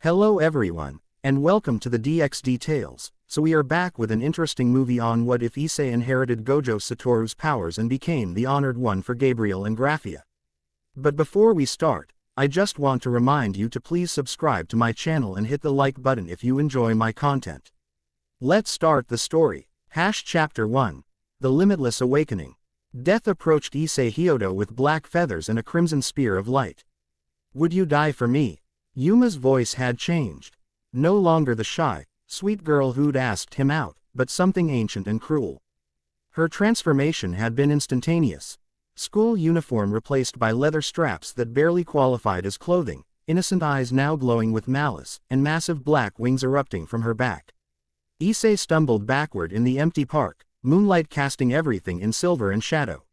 Hello everyone, and welcome to the DxD Tales. So we are back with an interesting movie on what if Issei inherited Gojo Satoru's powers and became the honored one for Gabriel and Grafiya. But before we start, I just want to remind you to please subscribe to my channel and hit the like button if you enjoy my content. Let's start the story. Chapter 1. The Limitless Awakening. Death approached Issei Hyodo with black feathers and a crimson spear of light. Would you die for me? Yuma's voice had changed. No longer the shy, sweet girl who'd asked him out, but something ancient and cruel. Her transformation had been instantaneous. School uniform replaced by leather straps that barely qualified as clothing, innocent eyes now glowing with malice, and massive black wings erupting from her back. Issei stumbled backward in the empty park, moonlight casting everything in silver and shadow.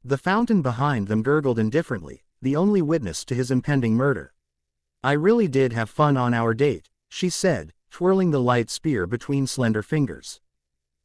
The fountain behind them gurgled indifferently, the only witness to his impending murder. I really did have fun on our date, she said, twirling the light spear between slender fingers.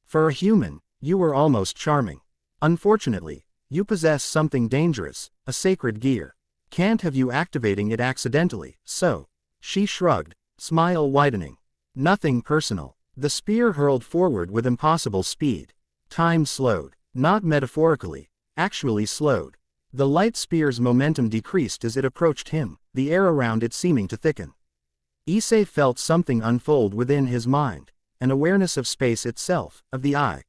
For a human, you were almost charming. Unfortunately, you possess something dangerous, a sacred gear. Can't have you activating it accidentally, so. She shrugged, smile widening. Nothing personal. The spear hurled forward with impossible speed. Time slowed. Not metaphorically, actually slowed. The light spear's momentum decreased as it approached him, the air around it seeming to thicken. Issei felt something unfold within his mind, an awareness of space itself, of the eye.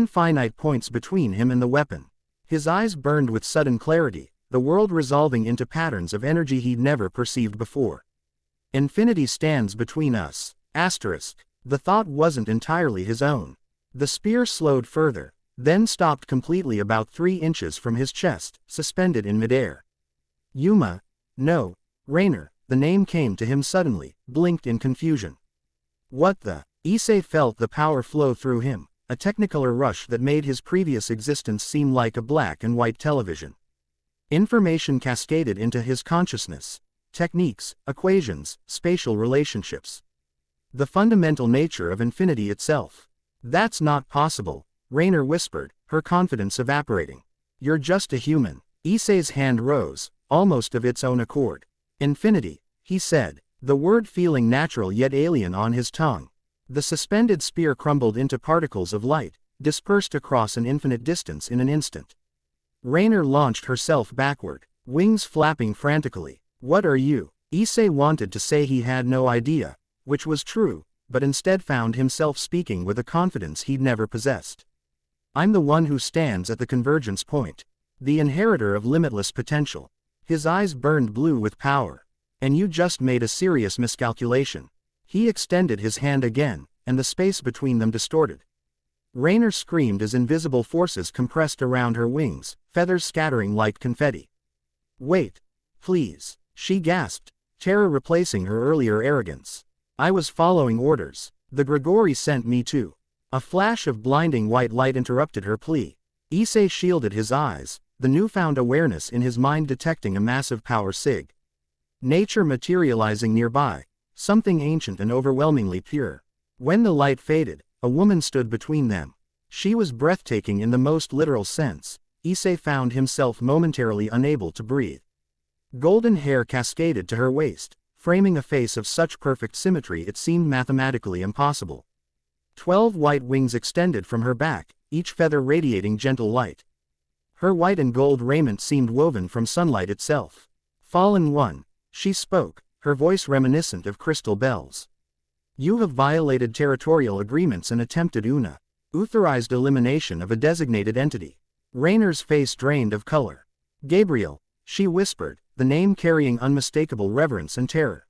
Finite points between him and the weapon. His eyes burned with sudden clarity, the world resolving into patterns of energy he'd never perceived before. Infinity stands between us. The thought wasn't entirely his own. The spear slowed further, then stopped completely about 3 inches from his chest, suspended in midair. Yuma. No. Rainer, the name came to him suddenly, blinked in confusion. What the? Issei felt the power flow through him, a technicolor rush that made his previous existence seem like a black and white television. Information cascaded into his consciousness. Techniques, equations, spatial relationships. The fundamental nature of infinity itself. That's not possible, Rainer whispered, her confidence evaporating. You're just a human. Issei's hand rose, almost of its own accord. Infinity, he said, the word feeling natural yet alien on his tongue. The suspended spear crumbled into particles of light, dispersed across an infinite distance in an instant. Rainer launched herself backward, wings flapping frantically. What are you? Issei wanted to say he had no idea, which was true, but instead found himself speaking with a confidence he'd never possessed. I'm the one who stands at the convergence point. The inheritor of limitless potential. His eyes burned blue with power. And you just made a serious miscalculation. He extended his hand again, and the space between them distorted. Rainer screamed as invisible forces compressed around her wings, feathers scattering like confetti. Wait. Please. She gasped, terror replacing her earlier arrogance. I was following orders. The Grigori sent me to. A flash of blinding white light interrupted her plea. Issei shielded his eyes, the newfound awareness in his mind detecting a massive power sig. Nature materializing nearby, something ancient and overwhelmingly pure. When the light faded, a woman stood between them. She was breathtaking in the most literal sense. Issei found himself momentarily unable to breathe. Golden hair cascaded to her waist, framing a face of such perfect symmetry it seemed mathematically impossible. 12 white wings extended from her back, each feather radiating gentle light. Her white and gold raiment seemed woven from sunlight itself. Fallen one, she spoke, her voice reminiscent of crystal bells. You have violated territorial agreements and attempted unauthorized elimination of a designated entity. Rainer's face drained of color. Gabriel, she whispered, the name carrying unmistakable reverence and terror.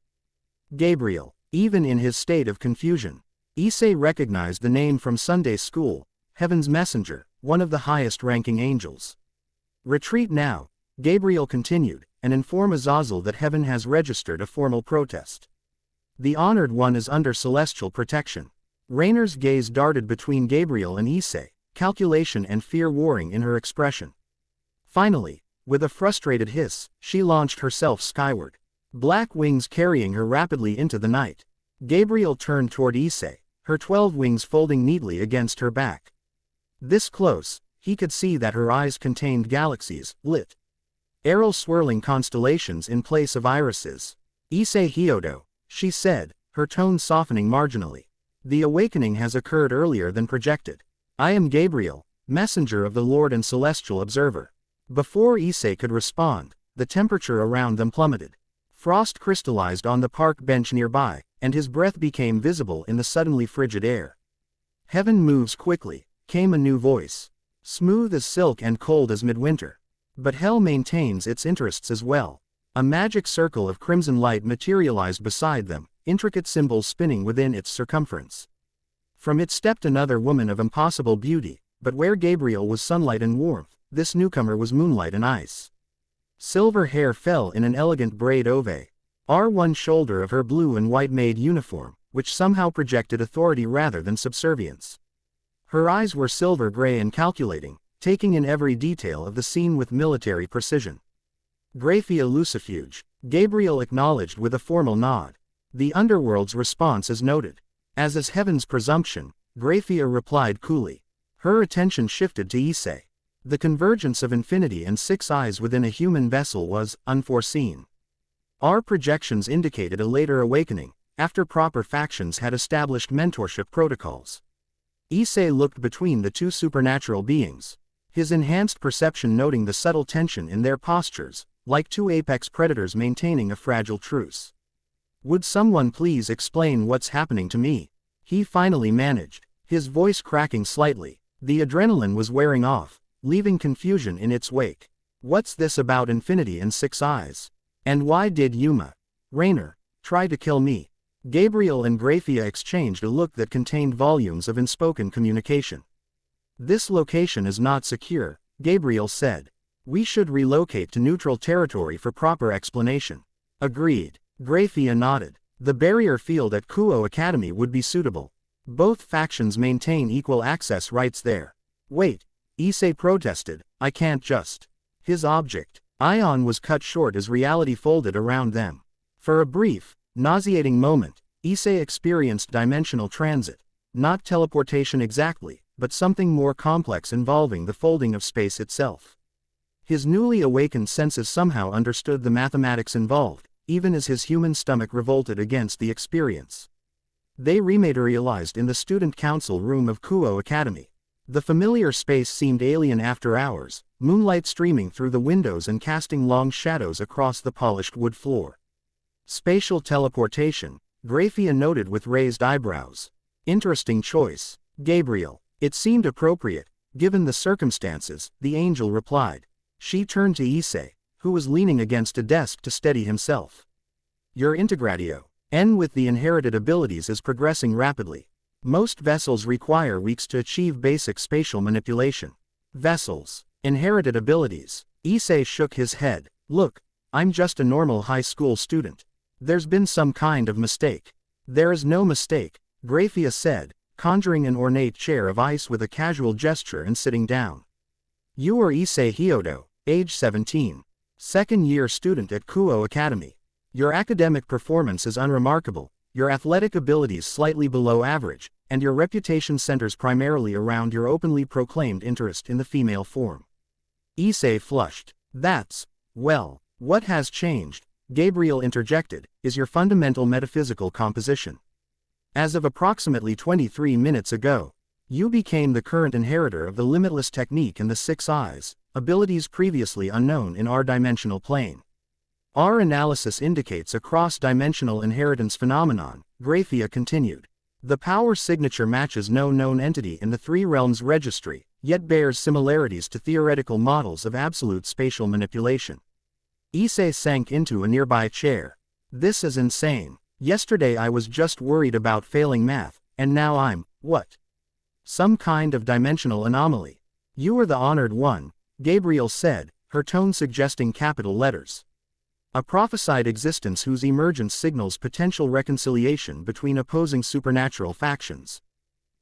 Gabriel, even in his state of confusion. Issei recognized the name from Sunday school, Heaven's messenger, one of the highest-ranking angels. Retreat now, Gabriel continued, and inform Azazel that Heaven has registered a formal protest. The honored one is under celestial protection. Rainer's gaze darted between Gabriel and Issei, calculation and fear warring in her expression. Finally, with a frustrated hiss, she launched herself skyward. Black wings carrying her rapidly into the night. Gabriel turned toward Issei, her 12 wings folding neatly against her back. This close, he could see that her eyes contained galaxies, lit. Aerial swirling constellations in place of irises. Issei Hyodo, she said, her tone softening marginally. The awakening has occurred earlier than projected. I am Gabriel, messenger of the Lord and celestial observer. Before Issei could respond, the temperature around them plummeted. Frost crystallized on the park bench nearby, and his breath became visible in the suddenly frigid air. Heaven moves quickly, came a new voice. Smooth as silk and cold as midwinter. But hell maintains its interests as well. A magic circle of crimson light materialized beside them, intricate symbols spinning within its circumference. From it stepped another woman of impossible beauty, but where Gabriel was sunlight and warmth, this newcomer was moonlight and ice. Silver hair fell in an elegant braid over one shoulder of her blue and white maid uniform, which somehow projected authority rather than subservience. Her eyes were silver gray and calculating, taking in every detail of the scene with military precision. Grafiya Lucifuge, Gabriel acknowledged with a formal nod. The underworld's response is noted. As is heaven's presumption, Grafiya replied coolly. Her attention shifted to Issei. The convergence of infinity and six eyes within a human vessel was unforeseen. Our projections indicated a later awakening, after proper factions had established mentorship protocols. Issei looked between the two supernatural beings, his enhanced perception noting the subtle tension in their postures, like two apex predators maintaining a fragile truce. Would someone please explain what's happening to me? He finally managed, his voice cracking slightly. The adrenaline was wearing off, leaving confusion in its wake. What's this about infinity and six eyes? And why did Yuma, Rainer, try to kill me? Gabriel and Grafiya exchanged a look that contained volumes of unspoken communication. This location is not secure, Gabriel said. We should relocate to neutral territory for proper explanation. Agreed. Grafiya nodded. The barrier field at Kuo Academy would be suitable. Both factions maintain equal access rights there. Wait, Issei protested, I can't just. His object, Ion, was cut short as reality folded around them. For a brief, nauseating moment, Issei experienced dimensional transit. Not teleportation exactly, but something more complex involving the folding of space itself. His newly awakened senses somehow understood the mathematics involved, even as his human stomach revolted against the experience. They rematerialized in the student council room of Kuo Academy. The familiar space seemed alien after hours, moonlight streaming through the windows and casting long shadows across the polished wood floor. Spatial teleportation, Grafiya noted with raised eyebrows. Interesting choice, Gabriel. It seemed appropriate, given the circumstances, the angel replied. She turned to Issei, who was leaning against a desk to steady himself. Your integratio, N with the inherited abilities, is progressing rapidly. Most vessels require weeks to achieve basic spatial manipulation. Vessels, inherited abilities. Issei shook his head. Look, I'm just a normal high school student. There's been some kind of mistake. There is no mistake, Grafiya said, conjuring an ornate chair of ice with a casual gesture and sitting down. You are Issei Hyodo, age 17. Second-year student at Kuo Academy. Your academic performance is unremarkable, your athletic abilities slightly below average, and your reputation centers primarily around your openly proclaimed interest in the female form. Issei flushed. That's, well, what has changed, Gabriel interjected, is your fundamental metaphysical composition. As of approximately 23 minutes ago, you became the current inheritor of the limitless technique and the six eyes, abilities previously unknown in our dimensional plane. Our analysis indicates a cross-dimensional inheritance phenomenon, Grafiya continued. The power signature matches no known entity in the three realms registry, yet bears similarities to theoretical models of absolute spatial manipulation. Issei sank into a nearby chair. This is insane. Yesterday I was just worried about failing math, and now I'm, what? Some kind of dimensional anomaly. You are the honored one, Gabriel said, her tone suggesting capital letters. A prophesied existence whose emergence signals potential reconciliation between opposing supernatural factions.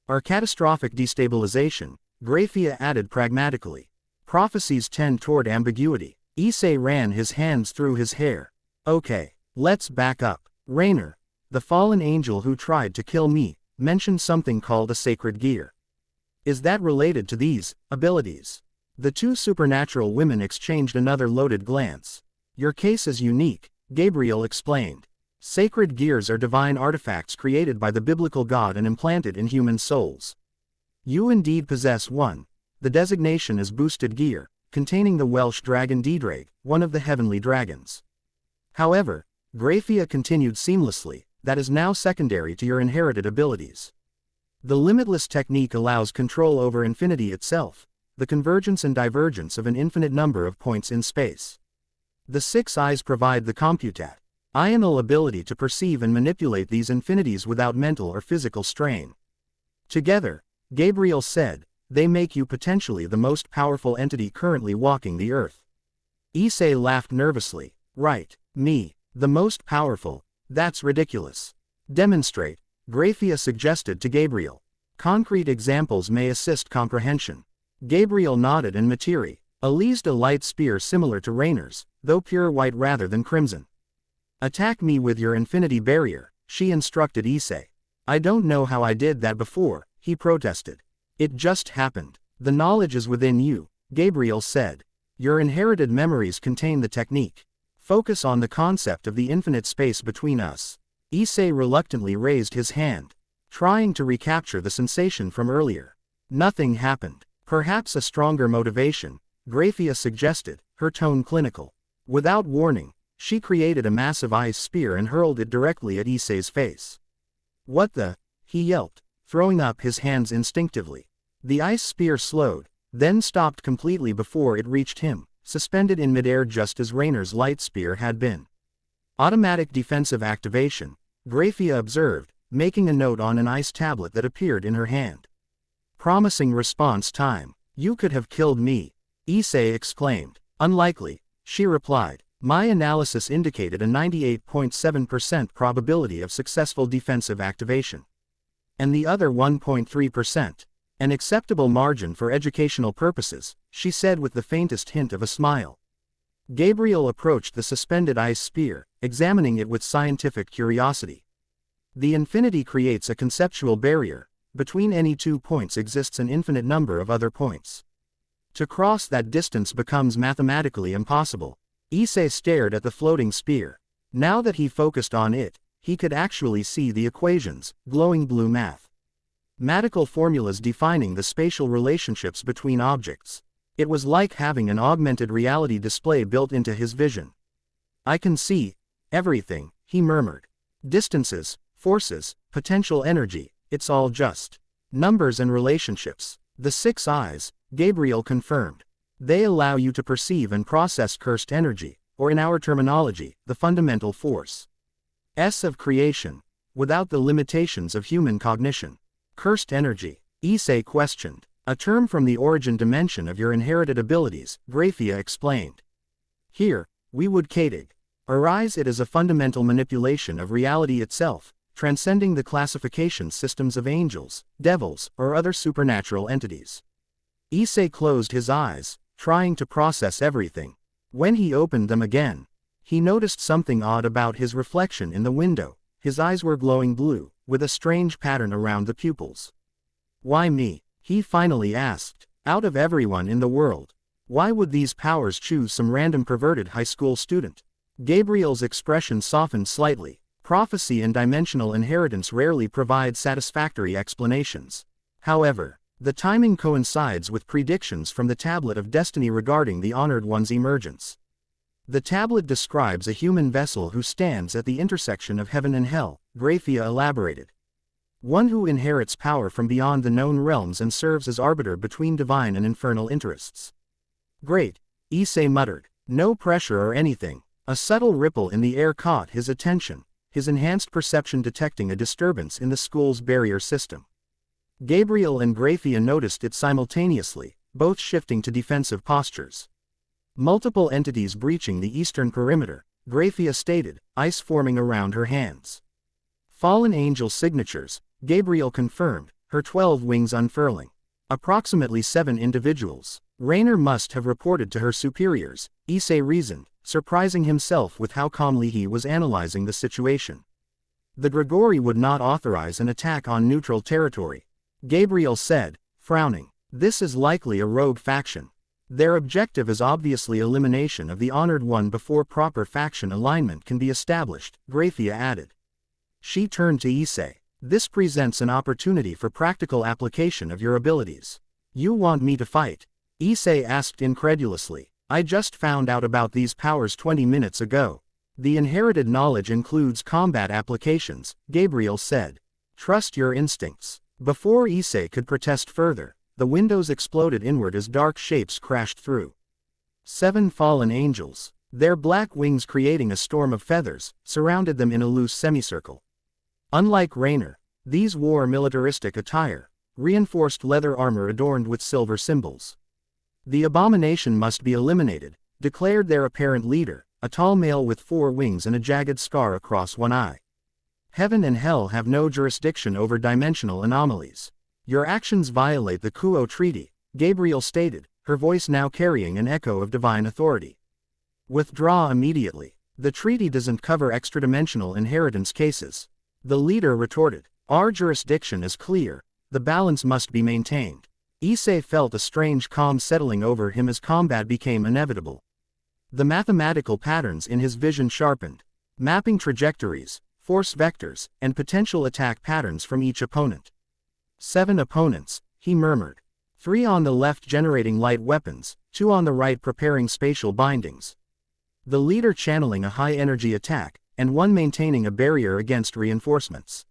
Or catastrophic destabilization, Grafiya added pragmatically. Prophecies tend toward ambiguity. Issei ran his hands through his hair. Okay, let's back up. Rainer, the fallen angel who tried to kill me, mentioned something called a sacred gear. Is that related to these abilities? The two supernatural women exchanged another loaded glance. Your case is unique, Gabriel explained. Sacred gears are divine artifacts created by the biblical God and implanted in human souls. You indeed possess one. The designation is boosted gear, containing the Welsh dragon Deidraig, one of the heavenly dragons. However, Grafiya continued seamlessly, that is now secondary to your inherited abilities. The limitless technique allows control over infinity itself, the convergence and divergence of an infinite number of points in space. The six eyes provide the computational ability to perceive and manipulate these infinities without mental or physical strain. Together, Gabriel said, they make you potentially the most powerful entity currently walking the earth. Issei laughed nervously. Right, me, the most powerful, that's ridiculous. Demonstrate, Grafiya suggested to Gabriel. Concrete examples may assist comprehension. Gabriel nodded and materialized a light spear similar to Rainer's, though pure white rather than crimson. Attack me with your infinity barrier, she instructed Issei. I don't know how I did that before, he protested. It just happened. The knowledge is within you, Gabriel said. Your inherited memories contain the technique. Focus on the concept of the infinite space between us. Issei reluctantly raised his hand, trying to recapture the sensation from earlier. Nothing happened. Perhaps a stronger motivation, Grafiya suggested, her tone clinical. Without warning, she created a massive ice spear and hurled it directly at Issei's face. What the? He yelped, throwing up his hands instinctively. The ice spear slowed, then stopped completely before it reached him, suspended in midair just as Rainer's light spear had been. Automatic defensive activation, Grafiya observed, making a note on an ice tablet that appeared in her hand. Promising response time. You could have killed me, Issei exclaimed. Unlikely, she replied. My analysis indicated a 98.7% probability of successful defensive activation. And the other 1.3%. An acceptable margin for educational purposes, she said with the faintest hint of a smile. Gabriel approached the suspended ice spear, examining it with scientific curiosity. The infinity creates a conceptual barrier. Between any 2 points exists an infinite number of other points. To cross that distance becomes mathematically impossible. Issei stared at the floating spear. Now that he focused on it, he could actually see the equations, glowing blue mathematical formulas defining the spatial relationships between objects. It was like having an augmented reality display built into his vision. I can see everything, he murmured. Distances, forces, potential energy, it's all just numbers and relationships. The six eyes, Gabriel confirmed. They allow you to perceive and process cursed energy, or in our terminology, the fundamental force of creation, without the limitations of human cognition. Cursed energy, Issei questioned. A term from the origin dimension of your inherited abilities, Grafiya explained. Here, we would categorize it as a fundamental manipulation of reality itself, transcending the classification systems of angels, devils, or other supernatural entities. Issei closed his eyes, trying to process everything. When he opened them again, he noticed something odd about his reflection in the window. His eyes were glowing blue, with a strange pattern around the pupils. Why me? He finally asked. Out of everyone in the world, why would these powers choose some random perverted high school student? Gabriel's expression softened slightly. Prophecy and dimensional inheritance rarely provide satisfactory explanations. However, the timing coincides with predictions from the Tablet of Destiny regarding the Honored One's emergence. The tablet describes a human vessel who stands at the intersection of heaven and hell, Grafiya elaborated. One who inherits power from beyond the known realms and serves as arbiter between divine and infernal interests. Great, Issei muttered. No pressure or anything. A subtle ripple in the air caught his attention, his enhanced perception detecting a disturbance in the school's barrier system. Gabriel and Grafiya noticed it simultaneously, both shifting to defensive postures. Multiple entities breaching the eastern perimeter, Grafiya stated, ice forming around her hands. Fallen angel signatures, Gabriel confirmed, her 12 wings unfurling. Approximately 7 individuals. Rainer must have reported to her superiors, Issei reasoned, surprising himself with how calmly he was analyzing the situation. The Grigori would not authorize an attack on neutral territory, Gabriel said, frowning. This is likely a rogue faction. Their objective is obviously elimination of the Honored One before proper faction alignment can be established, Grafiya added. She turned to Issei. This presents an opportunity for practical application of your abilities. You want me to fight? Issei asked incredulously. I just found out about these powers 20 minutes ago. The inherited knowledge includes combat applications, Gabriel said. Trust your instincts. Before Issei could protest further, the windows exploded inward as dark shapes crashed through. 7 fallen angels, their black wings creating a storm of feathers, surrounded them in a loose semicircle. Unlike Rainer, these wore militaristic attire, reinforced leather armor adorned with silver symbols. The abomination must be eliminated, declared their apparent leader, a tall male with 4 wings and a jagged scar across one eye. Heaven and hell have no jurisdiction over dimensional anomalies. Your actions violate the Kuo Treaty, Gabriel stated, her voice now carrying an echo of divine authority. Withdraw immediately. The treaty doesn't cover extradimensional inheritance cases. The leader retorted. Our jurisdiction is clear. The balance must be maintained. Issei felt a strange calm settling over him as combat became inevitable. The mathematical patterns in his vision sharpened, mapping trajectories, force vectors, and potential attack patterns from each opponent. 7 opponents, he murmured. 3 on the left generating light weapons, 2 on the right preparing spatial bindings. The leader channeling a high-energy attack, and 1 maintaining a barrier against reinforcements.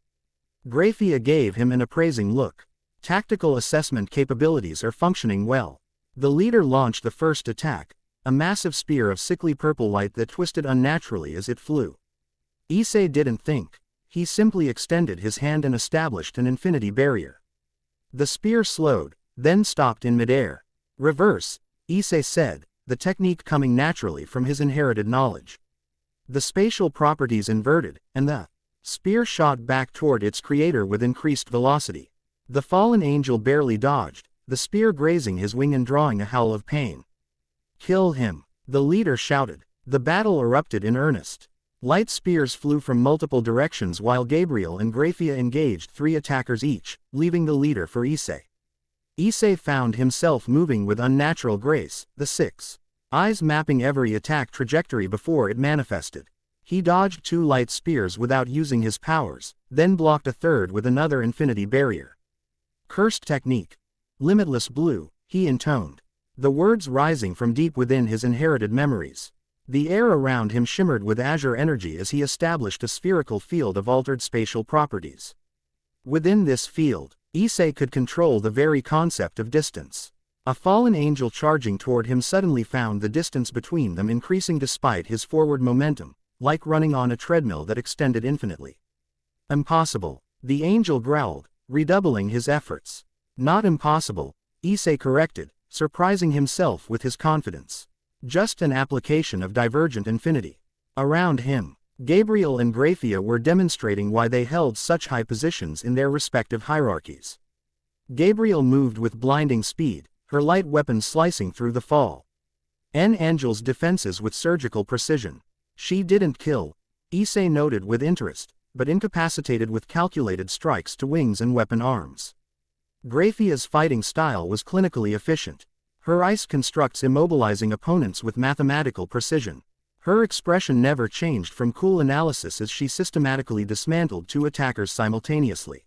Grafiya gave him an appraising look. Tactical assessment capabilities are functioning well. The leader launched the first attack, a massive spear of sickly purple light that twisted unnaturally as it flew. Issei didn't think. He simply extended his hand and established an infinity barrier. The spear slowed, then stopped in midair. Reverse, Issei said, the technique coming naturally from his inherited knowledge. The spatial properties inverted, and the spear shot back toward its creator with increased velocity. The fallen angel barely dodged, the spear grazing his wing and drawing a howl of pain. Kill him, the leader shouted. The battle erupted in earnest. Light spears flew from multiple directions while Gabriel and Grafiya engaged 3 attackers each, leaving the leader for Issei. Issei found himself moving with unnatural grace, the 6 eyes mapping every attack trajectory before it manifested. He dodged 2 light spears without using his powers, then blocked a third with another infinity barrier. Cursed technique. Limitless blue, he intoned. The words rising from deep within his inherited memories. The air around him shimmered with azure energy as he established a spherical field of altered spatial properties. Within this field, Issei could control the very concept of distance. A fallen angel charging toward him suddenly found the distance between them increasing despite his forward momentum, like running on a treadmill that extended infinitely. Impossible, the angel growled, redoubling his efforts. Not impossible, Issei corrected, surprising himself with his confidence. Just an application of divergent infinity. Around him, Gabriel and Grafiya were demonstrating why they held such high positions in their respective hierarchies. Gabriel moved with blinding speed, her light weapon slicing through the fall. Angel's defenses with surgical precision. She didn't kill, Issei noted with interest, but incapacitated with calculated strikes to wings and weapon arms. Grafiya's fighting style was clinically efficient. Her ice constructs immobilizing opponents with mathematical precision. Her expression never changed from cool analysis as she systematically dismantled 2 attackers simultaneously.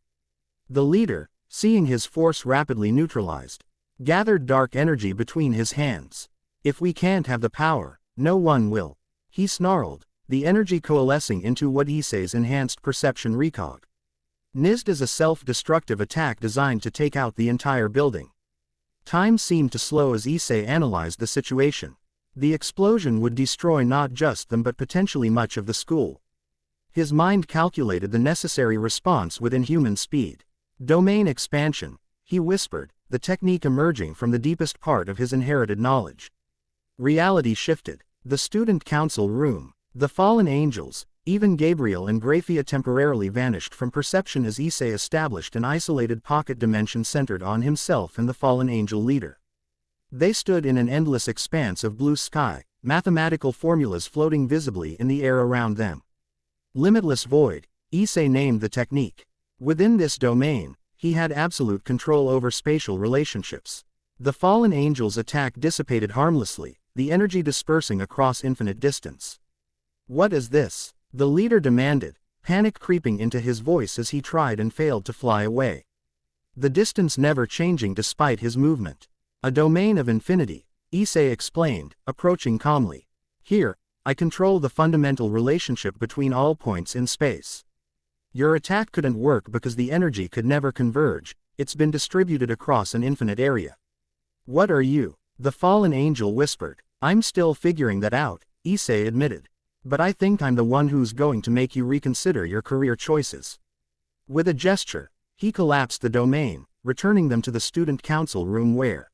The leader, seeing his force rapidly neutralized, gathered dark energy between his hands. If we can't have the power, no one will. He snarled, the energy coalescing into what Issei's enhanced perception recog. Nizd is a self-destructive attack designed to take out the entire building. Time seemed to slow as Issei analyzed the situation. The explosion would destroy not just them but potentially much of the school. His mind calculated the necessary response with inhuman speed. Domain expansion, he whispered, the technique emerging from the deepest part of his inherited knowledge. Reality shifted. The student council room, the fallen angels, even Gabriel and Grafiya temporarily vanished from perception as Issei established an isolated pocket dimension centered on himself and the fallen angel leader. They stood in an endless expanse of blue sky, mathematical formulas floating visibly in the air around them. Limitless void, Issei named the technique. Within this domain, he had absolute control over spatial relationships. The fallen angel's attack dissipated harmlessly, the energy dispersing across infinite distance. "What is this?" the leader demanded, panic creeping into his voice as he tried and failed to fly away. The distance never changing despite his movement. "A domain of infinity," Issei explained, approaching calmly. "Here, I control the fundamental relationship between all points in space. Your attack couldn't work because the energy could never converge, it's been distributed across an infinite area." "What are you?" the fallen angel whispered. "I'm still figuring that out," Issei admitted. "But I think I'm the one who's going to make you reconsider your career choices." With a gesture, he collapsed the domain, returning them to the student council room where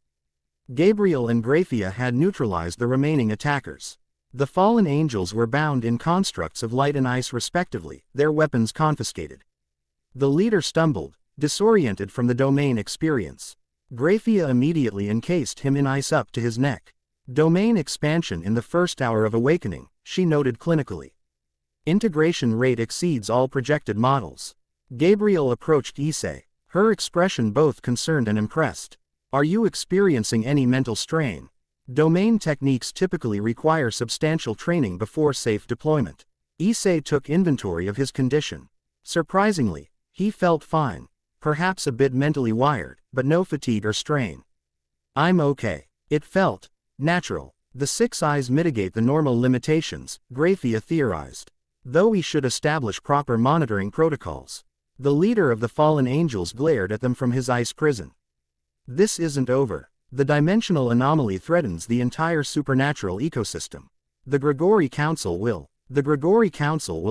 Gabriel and Grafiya had neutralized the remaining attackers. The fallen angels were bound in constructs of light and ice respectively, their weapons confiscated. The leader stumbled, disoriented from the domain experience. Grafiya immediately encased him in ice up to his neck. "Domain expansion in the first hour of awakening," she noted clinically. "Integration rate exceeds all projected models." Gabriel approached Issei, her expression both concerned and impressed. "Are you experiencing any mental strain? Domain techniques typically require substantial training before safe deployment." Issei took inventory of his condition. Surprisingly, he felt fine, perhaps a bit mentally wired, but no fatigue or strain. "I'm okay." It felt natural. The 6 eyes mitigate the normal limitations, Grafiya theorized. Though we should establish proper monitoring protocols. The leader of the fallen angels glared at them from his ice prison. "This isn't over. The dimensional anomaly threatens the entire supernatural ecosystem. The Grigori Council will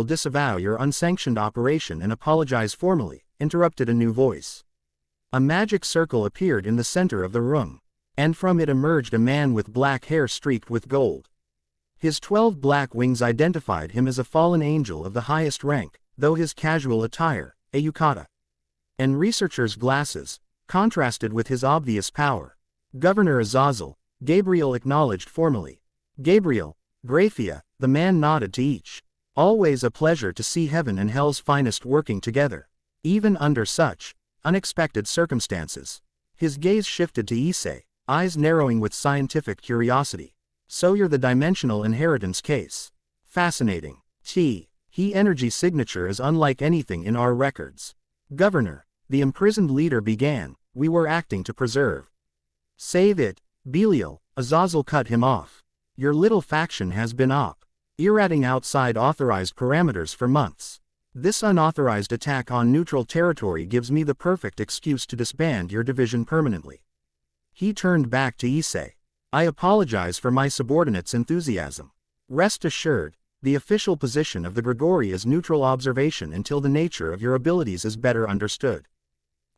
disavow your unsanctioned operation and apologize formally," interrupted a new voice. A magic circle appeared in the center of the room, and from it emerged a man with black hair streaked with gold. His 12 black wings identified him as a fallen angel of the highest rank, though his casual attire, a yukata and researcher's glasses, contrasted with his obvious power. "Governor Azazel," Gabriel acknowledged formally. "Gabriel, Grafiya," the man nodded to each. "Always a pleasure to see heaven and hell's finest working together. Even under such unexpected circumstances." His gaze shifted to Issei, eyes narrowing with scientific curiosity. "So you're the dimensional inheritance case. Fascinating. He energy signature is unlike anything in our records." "Governor," the imprisoned leader began, "we were acting to preserve." "Save it, Belial," Azazel cut him off. "Your little faction has been operating outside authorized parameters for months. This unauthorized attack on neutral territory gives me the perfect excuse to disband your division permanently." He turned back to Issei. "I apologize for my subordinates' enthusiasm. Rest assured, the official position of the Grigori is neutral observation until the nature of your abilities is better understood."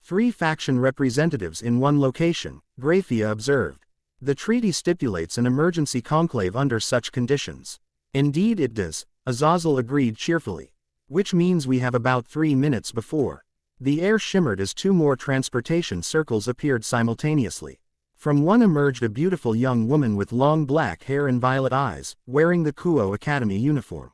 3 faction representatives in one location, Grafiya observed. "The treaty stipulates an emergency conclave under such conditions." "Indeed it does," Azazel agreed cheerfully. "Which means we have about 3 minutes before." The air shimmered as 2 more transportation circles appeared simultaneously. From one emerged a beautiful young woman with long black hair and violet eyes, wearing the Kuo Academy uniform.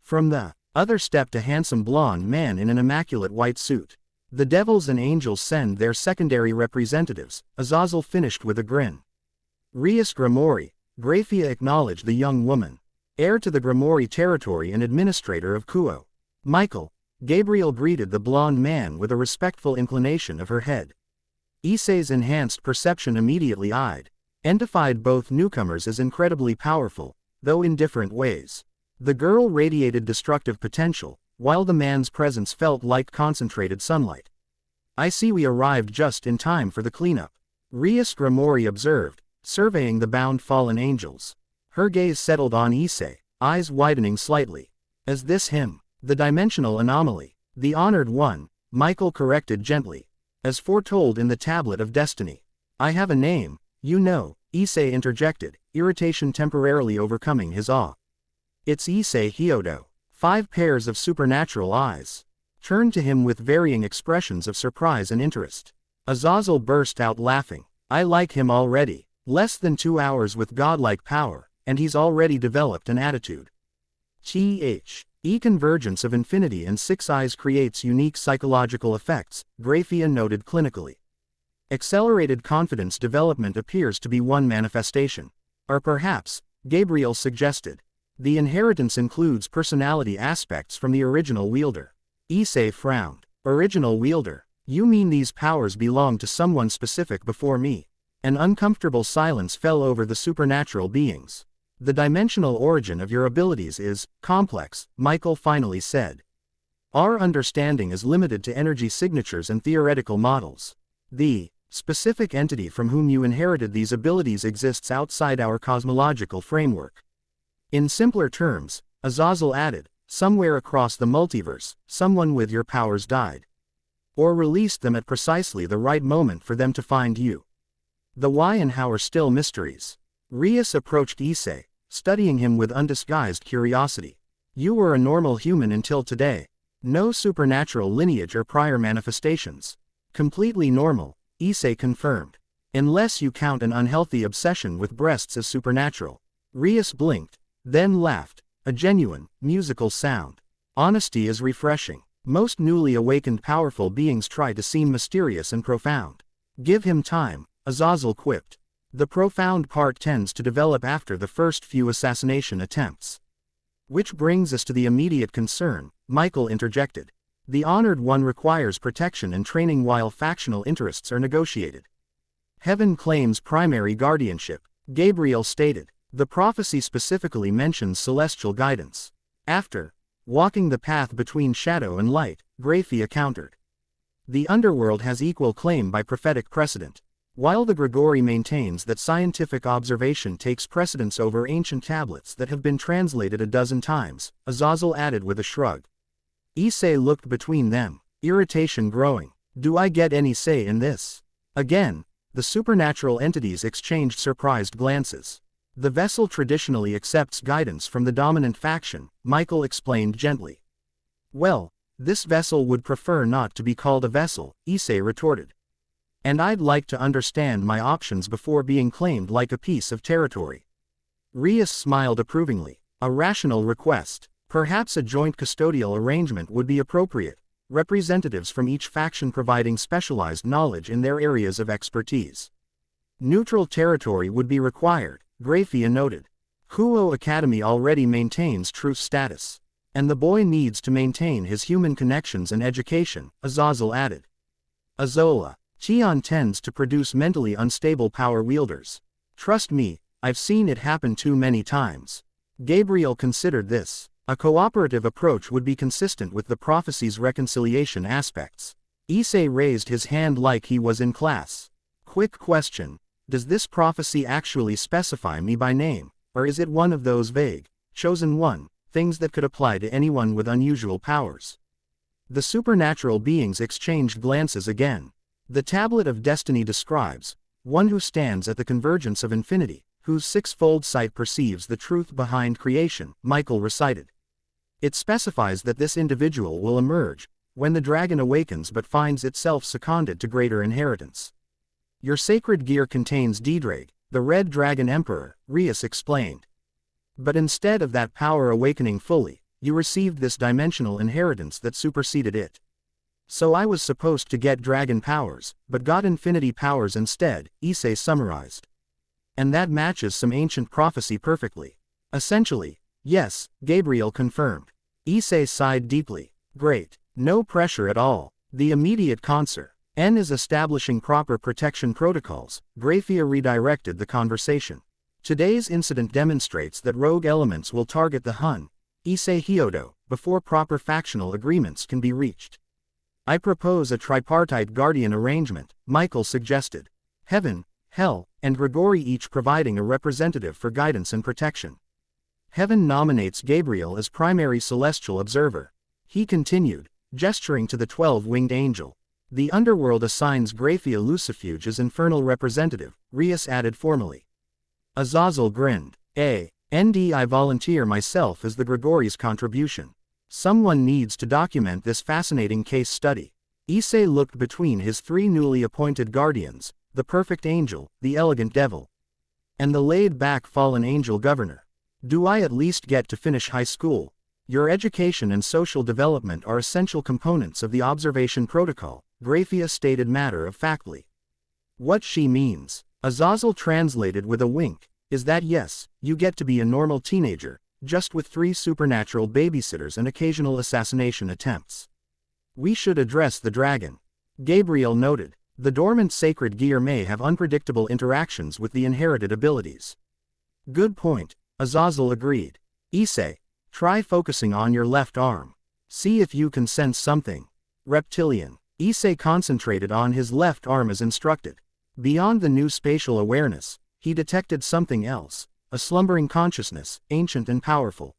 From the other stepped a handsome blonde man in an immaculate white suit. "The devils and angels send their secondary representatives," Azazel finished with a grin. "Rias Grimori," Grafiya acknowledged the young woman. "Heir to the Grimori territory and administrator of Kuo." "Michael," Gabriel greeted the blonde man with a respectful inclination of her head. Issei's enhanced perception immediately identified both newcomers as incredibly powerful, though in different ways. The girl radiated destructive potential, while the man's presence felt like concentrated sunlight. "I see we arrived just in time for the cleanup," Rias Grimori observed, surveying the bound fallen angels. Her gaze settled on Issei, eyes widening slightly. "Is this him? The dimensional anomaly?" "The honored one," Michael corrected gently. "As foretold in the Tablet of Destiny." "I have a name, you know," Issei interjected, irritation temporarily overcoming his awe. "It's Issei Hyodo." 5 pairs of supernatural eyes turned to him with varying expressions of surprise and interest. Azazel burst out laughing. "I like him already. Less than 2 hours with godlike power, and he's already developed an attitude." Convergence of infinity and 6 eyes creates unique psychological effects, Grafiya noted clinically. Accelerated confidence development appears to be one manifestation. Or perhaps, Gabriel suggested, the inheritance includes personality aspects from the original wielder. Issei frowned. Original wielder? You mean these powers belong to someone specific before me? An uncomfortable silence fell over the supernatural beings. The dimensional origin of your abilities is complex, Michael finally said. Our understanding is limited to energy signatures and theoretical models. The specific entity from whom you inherited these abilities exists outside our cosmological framework. In simpler terms, Azazel added, somewhere across the multiverse, someone with your powers died. Or released them at precisely the right moment for them to find you. The why and how are still mysteries. Rias approached Issei, studying him with undisguised curiosity. You were a normal human until today. No supernatural lineage or prior manifestations. Completely normal, Issei confirmed. Unless you count an unhealthy obsession with breasts as supernatural. Rias blinked, then laughed, a genuine, musical sound. Honesty is refreshing. Most newly awakened powerful beings try to seem mysterious and profound. Give him time, Azazel quipped. The profound part tends to develop after the first few assassination attempts. Which brings us to the immediate concern, Michael interjected. The Honored One requires protection and training while factional interests are negotiated. Heaven claims primary guardianship, Gabriel stated. The prophecy specifically mentions celestial guidance. After walking the path between shadow and light, Grafiya countered. The underworld has equal claim by prophetic precedent. While the Grigori maintains that scientific observation takes precedence over ancient tablets that have been translated a dozen times, Azazel added with a shrug. Issei looked between them, irritation growing. Do I get any say in this? Again, the supernatural entities exchanged surprised glances. The vessel traditionally accepts guidance from the dominant faction, Michael explained gently. Well, this vessel would prefer not to be called a vessel, Issei retorted. And I'd like to understand my options before being claimed like a piece of territory. Rias smiled approvingly. A rational request. Perhaps a joint custodial arrangement would be appropriate, representatives from each faction providing specialized knowledge in their areas of expertise. Neutral territory would be required, Grafiya noted. Kuo Academy already maintains truce status. And the boy needs to maintain his human connections and education, Azazel added. Azola. Qian tends to produce mentally unstable power wielders. Trust me, I've seen it happen too many times. Gabriel considered this. A cooperative approach would be consistent with the prophecy's reconciliation aspects. Issei raised his hand like he was in class. Quick question. Does this prophecy actually specify me by name, or is it one of those vague, chosen one, things that could apply to anyone with unusual powers? The supernatural beings exchanged glances again. The Tablet of Destiny describes one who stands at the convergence of infinity, whose six-fold sight perceives the truth behind creation, Michael recited. It specifies that this individual will emerge when the dragon awakens but finds itself seconded to greater inheritance. Your sacred gear contains Didrag, the Red Dragon Emperor, Rias explained. But instead of that power awakening fully, you received this dimensional inheritance that superseded it. So I was supposed to get dragon powers, but got infinity powers instead, Issei summarized. And that matches some ancient prophecy perfectly. Essentially, yes, Gabriel confirmed. Issei sighed deeply. Great. No pressure at all. The immediate concern. N is establishing proper protection protocols, Grafiya redirected the conversation. Today's incident demonstrates that rogue elements will target the Hun, Issei Hyodo, before proper factional agreements can be reached. I propose a tripartite guardian arrangement, Michael suggested. Heaven, Hell, and Grigori each providing a representative for guidance and protection. Heaven nominates Gabriel as primary celestial observer. He continued, gesturing to the 12-winged angel. The underworld assigns Grafiya Lucifuge as infernal representative, Rias added formally. Azazel grinned. I volunteer myself as the Grigori's contribution. Someone needs to document this fascinating case study. Issei looked between his three newly appointed guardians, the perfect angel, the elegant devil, and the laid-back fallen angel governor. Do I at least get to finish high school? Your education and social development are essential components of the observation protocol, Grafiya stated matter-of-factly. What she means, Azazel translated with a wink, is that yes, you get to be a normal teenager, just with 3 supernatural babysitters and occasional assassination attempts. We should address the dragon. Gabriel noted, the dormant sacred gear may have unpredictable interactions with the inherited abilities. Good point, Azazel agreed. Issei, try focusing on your left arm. See if you can sense something. Reptilian. Issei concentrated on his left arm as instructed. Beyond the new spatial awareness, he detected something else, a slumbering consciousness, ancient and powerful,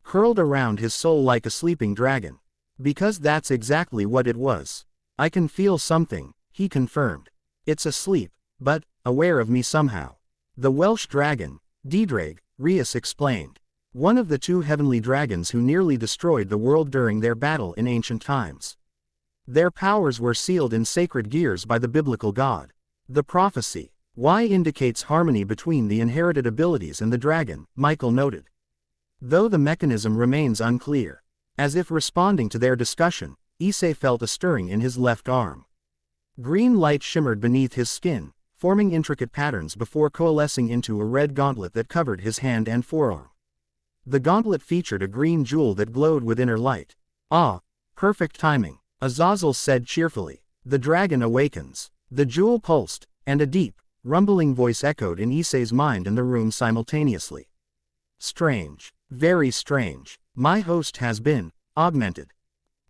curled around his soul like a sleeping dragon. Because that's exactly what it was. I can feel something, he confirmed. It's asleep, but aware of me somehow. The Welsh dragon, Deidraig, Rhys explained. One of the 2 heavenly dragons who nearly destroyed the world during their battle in ancient times. Their powers were sealed in sacred gears by the biblical god. The prophecy, Y indicates harmony between the inherited abilities and the dragon, Michael noted. Though the mechanism remains unclear. As if responding to their discussion, Issei felt a stirring in his left arm. Green light shimmered beneath his skin, forming intricate patterns before coalescing into a red gauntlet that covered his hand and forearm. The gauntlet featured a green jewel that glowed with inner light. Ah, perfect timing, Azazel said cheerfully. The dragon awakens. The jewel pulsed, and a deep, rumbling voice echoed in Issei's mind and the room simultaneously. Strange, very strange. My host has been augmented.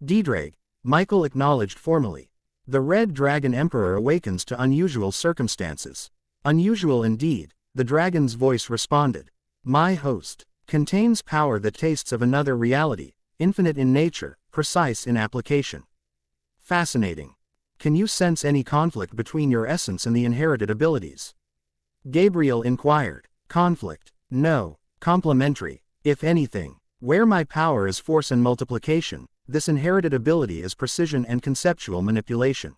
Deidraig, Michael acknowledged formally. The Red Dragon Emperor awakens to unusual circumstances. Unusual indeed, the dragon's voice responded. My host contains power that tastes of another reality, infinite in nature, precise in application. Fascinating. Can you sense any conflict between your essence and the inherited abilities? Gabriel inquired. Conflict? No. Complementary, if anything. Where my power is force and multiplication, this inherited ability is precision and conceptual manipulation.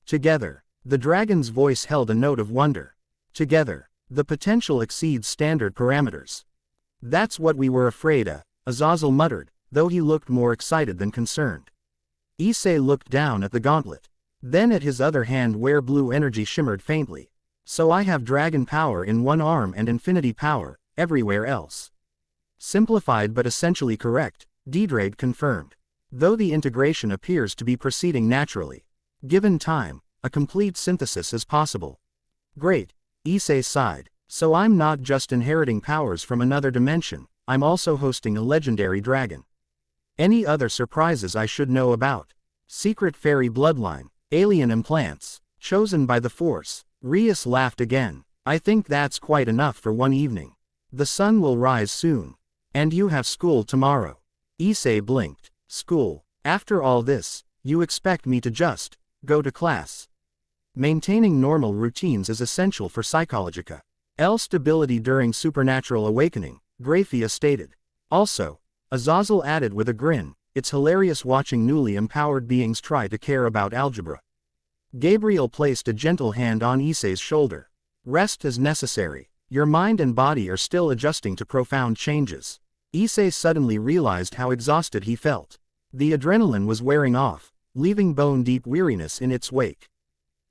Together, the dragon's voice held a note of wonder. Together, the potential exceeds standard parameters. That's what we were afraid of, Azazel muttered, though he looked more excited than concerned. Issei looked down at the gauntlet. Then at his other hand where blue energy shimmered faintly. So I have dragon power in one arm and infinity power, everywhere else. Simplified but essentially correct, Deidraig confirmed. Though the integration appears to be proceeding naturally. Given time, a complete synthesis is possible. Great, Issei sighed. So I'm not just inheriting powers from another dimension, I'm also hosting a legendary dragon. Any other surprises I should know about? Secret fairy bloodline, alien implants, chosen by the Force. Rhys laughed again. I think that's quite enough for one evening. The sun will rise soon. And you have school tomorrow. Issei blinked. School. After all this, you expect me to just go to class? Maintaining normal routines is essential for Psychologica. L stability during supernatural awakening, Grafiya stated. Also, Azazel added with a grin, it's hilarious watching newly empowered beings try to care about algebra. Gabriel placed a gentle hand on Issei's shoulder. Rest is necessary. Your mind and body are still adjusting to profound changes. Issei suddenly realized how exhausted he felt. The adrenaline was wearing off, leaving bone-deep weariness in its wake.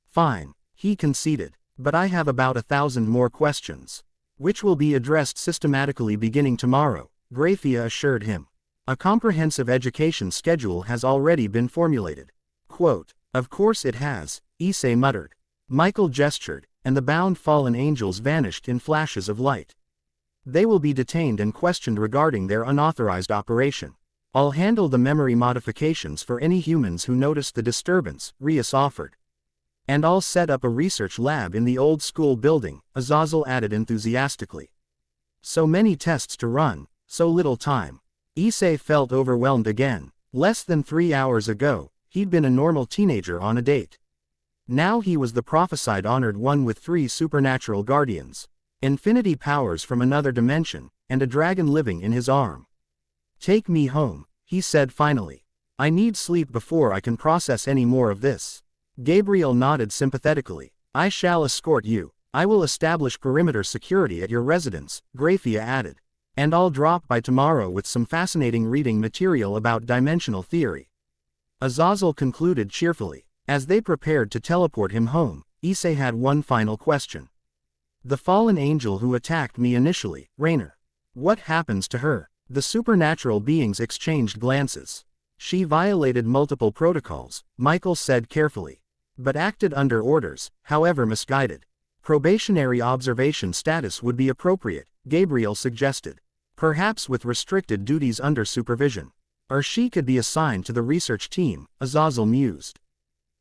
Fine, he conceded, but I have about 1,000 more questions, which will be addressed systematically beginning tomorrow, Grafiya assured him. A comprehensive education schedule has already been formulated. Quote, of course it has, Issei muttered. Michael gestured, and the bound fallen angels vanished in flashes of light. They will be detained and questioned regarding their unauthorized operation. I'll handle the memory modifications for any humans who notice the disturbance, Rhys offered. And I'll set up a research lab in the old school building, Azazel added enthusiastically. So many tests to run, so little time. Issei felt overwhelmed again. Less than 3 hours ago, he'd been a normal teenager on a date. Now he was the prophesied honored one with 3 supernatural guardians. Infinity powers from another dimension, and a dragon living in his arm. Take me home, he said finally. I need sleep before I can process any more of this. Gabriel nodded sympathetically. I shall escort you. I will establish perimeter security at your residence, Grafiya added. And I'll drop by tomorrow with some fascinating reading material about dimensional theory. Azazel concluded cheerfully. As they prepared to teleport him home, Issei had one final question. The fallen angel who attacked me initially, Rainer. What happens to her? The supernatural beings exchanged glances. She violated multiple protocols, Michael said carefully. But acted under orders, however misguided. Probationary observation status would be appropriate, Gabriel suggested. Perhaps with restricted duties under supervision. Or she could be assigned to the research team, Azazel mused.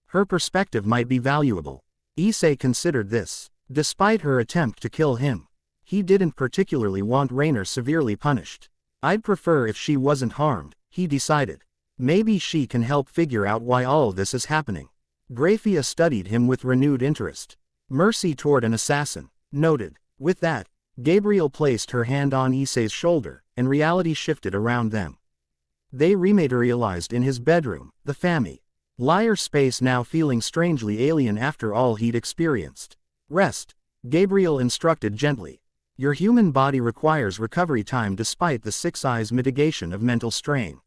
Her perspective might be valuable. Issei considered this. Despite her attempt to kill him, he didn't particularly want Rainer severely punished. I'd prefer if she wasn't harmed, he decided. Maybe she can help figure out why all this is happening. Grafiya studied him with renewed interest. Mercy toward an assassin, noted. With that, Gabriel placed her hand on Issei's shoulder, and reality shifted around them. They rematerialized in his bedroom, the family. Liar space now feeling strangely alien after all he'd experienced. Rest, Gabriel instructed gently. Your human body requires recovery time despite the Six Eyes mitigation of mental strain.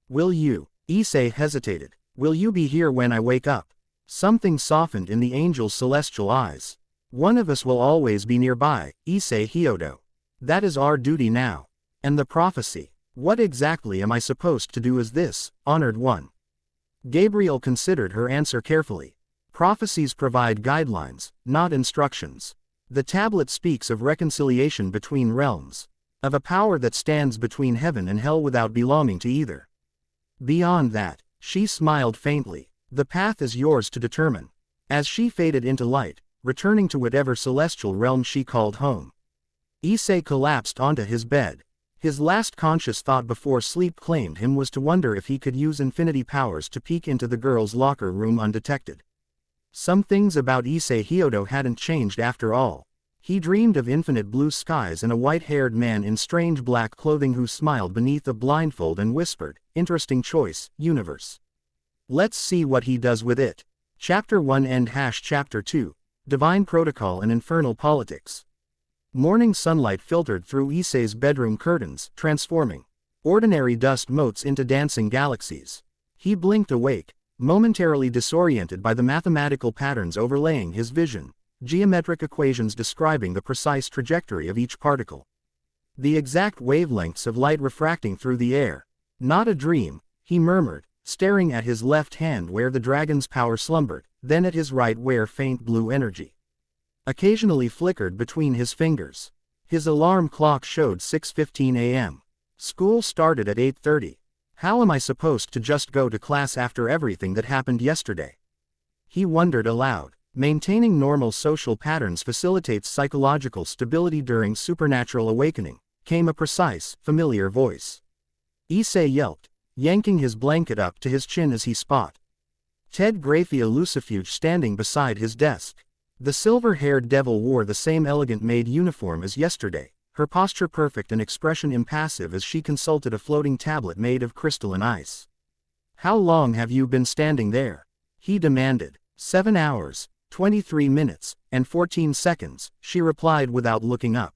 Will you? Issei hesitated. Will you be here when I wake up? Something softened in the angel's celestial eyes. One of us will always be nearby, Issei Hyodo. That is our duty now. And the prophecy. What exactly am I supposed to do as this, honored one? Gabriel considered her answer carefully. Prophecies provide guidelines, not instructions. The tablet speaks of reconciliation between realms. Of a power that stands between heaven and hell without belonging to either. Beyond that, she smiled faintly. The path is yours to determine. As she faded into light, returning to whatever celestial realm she called home. Issei collapsed onto his bed. His last conscious thought before sleep claimed him was to wonder if he could use infinity powers to peek into the girl's locker room undetected. Some things about Issei Hyodo hadn't changed after all. He dreamed of infinite blue skies and a white-haired man in strange black clothing who smiled beneath a blindfold and whispered, "Interesting choice, universe. Let's see what he does with it." Chapter 1 End Chapter 2, Divine Protocol and Infernal Politics. Morning sunlight filtered through Issei's bedroom curtains, transforming ordinary dust motes into dancing galaxies. He blinked awake, momentarily disoriented by the mathematical patterns overlaying his vision, geometric equations describing the precise trajectory of each particle. The exact wavelengths of light refracting through the air. Not a dream, he murmured, staring at his left hand where the dragon's power slumbered, then at his right where faint blue energy occasionally flickered between his fingers. His alarm clock showed 6:15 a.m. School started at 8:30. How am I supposed to just go to class after everything that happened yesterday? He wondered aloud. Maintaining normal social patterns facilitates psychological stability during supernatural awakening, came a precise, familiar voice. Issei yelped, yanking his blanket up to his chin as he spot Ted Grafiya Lucifuge standing beside his desk. The silver-haired devil wore the same elegant maid uniform as yesterday, her posture perfect and expression impassive as she consulted a floating tablet made of crystalline ice. How long have you been standing there? He demanded. 7 hours, 23 minutes, and 14 seconds, she replied without looking up.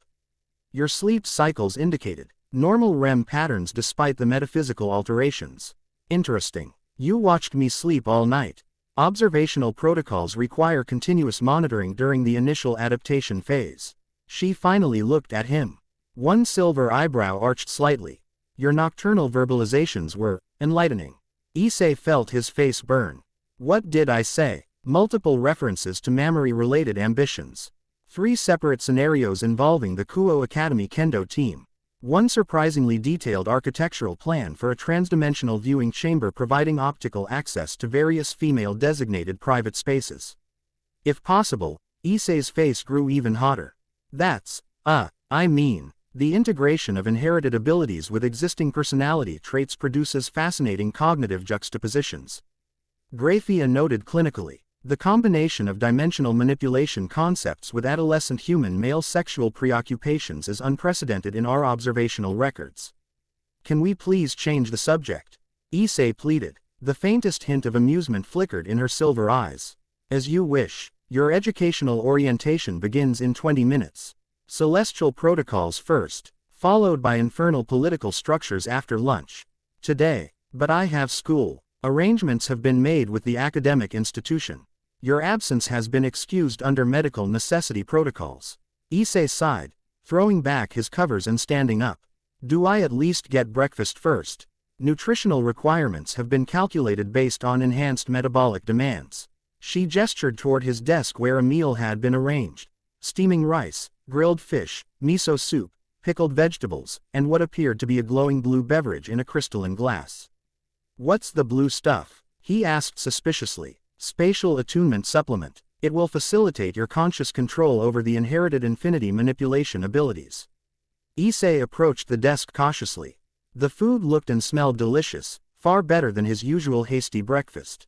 Your sleep cycles indicated normal REM patterns despite the metaphysical alterations. Interesting. You watched me sleep all night. Observational protocols require continuous monitoring during the initial adaptation phase. She finally looked at him. One silver eyebrow arched slightly. Your nocturnal verbalizations were enlightening. Issei felt his face burn. What did I say? Multiple references to memory-related ambitions. 3 separate scenarios involving the Kuo Academy Kendo team. One surprisingly detailed architectural plan for a transdimensional viewing chamber providing optical access to various female-designated private spaces. If possible, Issei's face grew even hotter. That's, the integration of inherited abilities with existing personality traits produces fascinating cognitive juxtapositions. Grafiya noted clinically. The combination of dimensional manipulation concepts with adolescent human male sexual preoccupations is unprecedented in our observational records. Can we please change the subject? Issei pleaded. The faintest hint of amusement flickered in her silver eyes. As you wish. Your educational orientation begins in 20 minutes. Celestial protocols first, followed by infernal political structures after lunch. Today. But I have school. Arrangements have been made with the academic institution. Your absence has been excused under medical necessity protocols. Issei sighed, throwing back his covers and standing up. Do I at least get breakfast first? Nutritional requirements have been calculated based on enhanced metabolic demands. She gestured toward his desk where a meal had been arranged. Steaming rice, grilled fish, miso soup, pickled vegetables, and what appeared to be a glowing blue beverage in a crystalline glass. What's the blue stuff? He asked suspiciously. Spatial attunement supplement. It will facilitate your conscious control over the inherited infinity manipulation abilities. Issei approached the desk cautiously. The food looked and smelled delicious, far better than his usual hasty breakfast.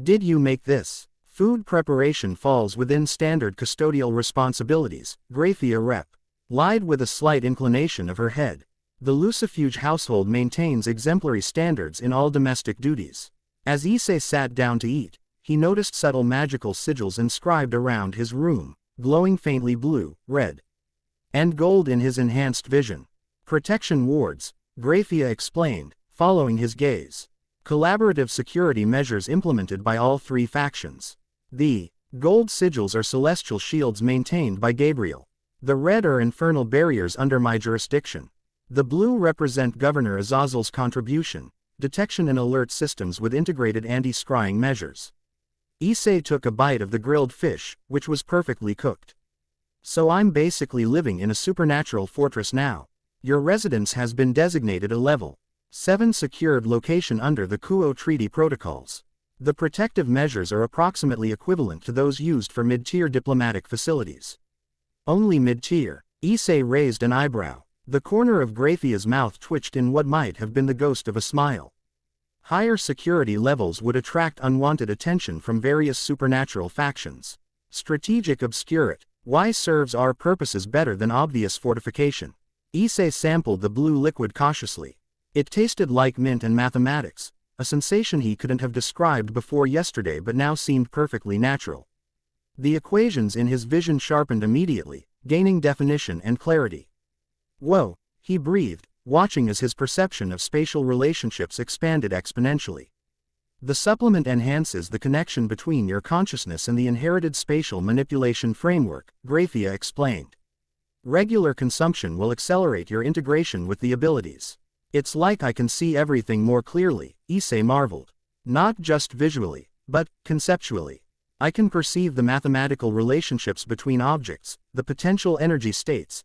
Did you make this? Food preparation falls within standard custodial responsibilities, Grafiya Rep. Lied with a slight inclination of her head. The Lucifuge household maintains exemplary standards in all domestic duties. As Issei sat down to eat, he noticed subtle magical sigils inscribed around his room, glowing faintly blue, red, and gold in his enhanced vision. Protection wards, Grafiya explained, following his gaze. Collaborative security measures implemented by all three factions. The gold sigils are celestial shields maintained by Gabriel. The red are infernal barriers under my jurisdiction. The blue represent Governor Azazel's contribution, detection and alert systems with integrated anti-scrying measures. Issei took a bite of the grilled fish, which was perfectly cooked. So I'm basically living in a supernatural fortress now. Your residence has been designated a Level 7 secured location under the Kuo Treaty protocols. The protective measures are approximately equivalent to those used for mid-tier diplomatic facilities. Only mid-tier. Issei raised an eyebrow. The corner of Grafiya's mouth twitched in what might have been the ghost of a smile. Higher security levels would attract unwanted attention from various supernatural factions. Strategic obscurity. Why serves our purposes better than obvious fortification? Issei sampled the blue liquid cautiously. It tasted like mint and mathematics, a sensation he couldn't have described before yesterday but now seemed perfectly natural. The equations in his vision sharpened immediately, gaining definition and clarity. Whoa, he breathed, watching as his perception of spatial relationships expanded exponentially. The supplement enhances the connection between your consciousness and the inherited spatial manipulation framework, Grafiya explained. Regular consumption will accelerate your integration with the abilities. It's like I can see everything more clearly, Issei marveled. Not just visually, but conceptually. I can perceive the mathematical relationships between objects, the potential energy states,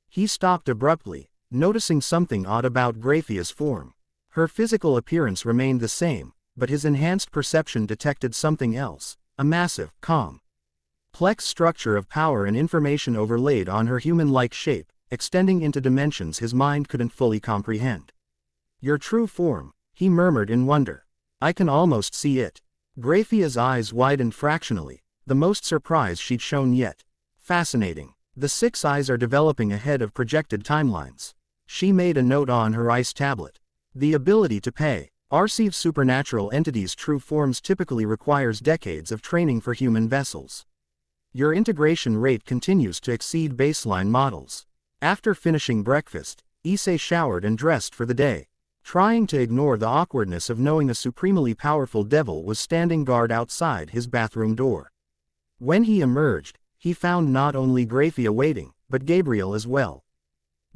He stopped abruptly, noticing something odd about Grafiya's form. Her physical appearance remained the same, but his enhanced perception detected something else, a massive, complex structure of power and information overlaid on her human-like shape, extending into dimensions his mind couldn't fully comprehend. Your true form, he murmured in wonder. I can almost see it. Grafiya's eyes widened fractionally, the most surprise she'd shown yet. Fascinating. The 6 eyes are developing ahead of projected timelines. She made a note on her ice tablet. The ability to perceive supernatural entities' true forms typically requires decades of training for human vessels. Your integration rate continues to exceed baseline models. After finishing breakfast, Issei showered and dressed for the day, trying to ignore the awkwardness of knowing a supremely powerful devil was standing guard outside his bathroom door. When he emerged, he found not only Grafiya waiting, but Gabriel as well.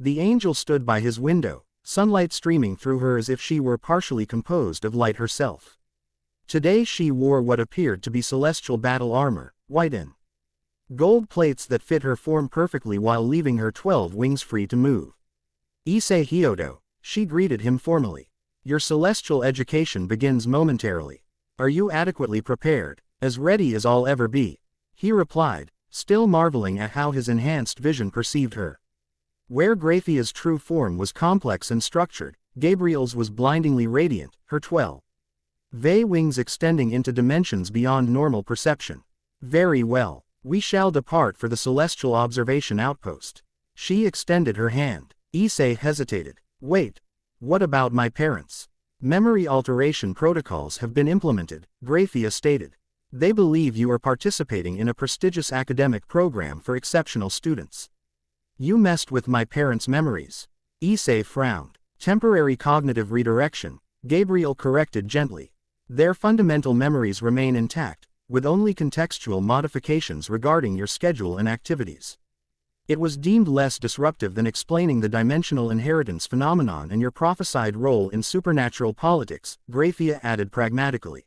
The angel stood by his window, sunlight streaming through her as if she were partially composed of light herself. Today she wore what appeared to be celestial battle armor, white in gold plates that fit her form perfectly while leaving her 12 wings free to move. Issei Hyodo, she greeted him formally. Your celestial education begins momentarily. Are you adequately prepared? As ready as I'll ever be. He replied, still marveling at how his enhanced vision perceived her. Where Grafiya's true form was complex and structured, Gabriel's was blindingly radiant, her 12 wings extending into dimensions beyond normal perception. Very well. We shall depart for the celestial observation outpost. She extended her hand. Issei hesitated. Wait. What about my parents? Memory alteration protocols have been implemented, Grafiya stated. They believe you are participating in a prestigious academic program for exceptional students. You messed with my parents' memories. Issei frowned. Temporary cognitive redirection, Gabriel corrected gently. Their fundamental memories remain intact, with only contextual modifications regarding your schedule and activities. It was deemed less disruptive than explaining the dimensional inheritance phenomenon and your prophesied role in supernatural politics, Grafiya added pragmatically.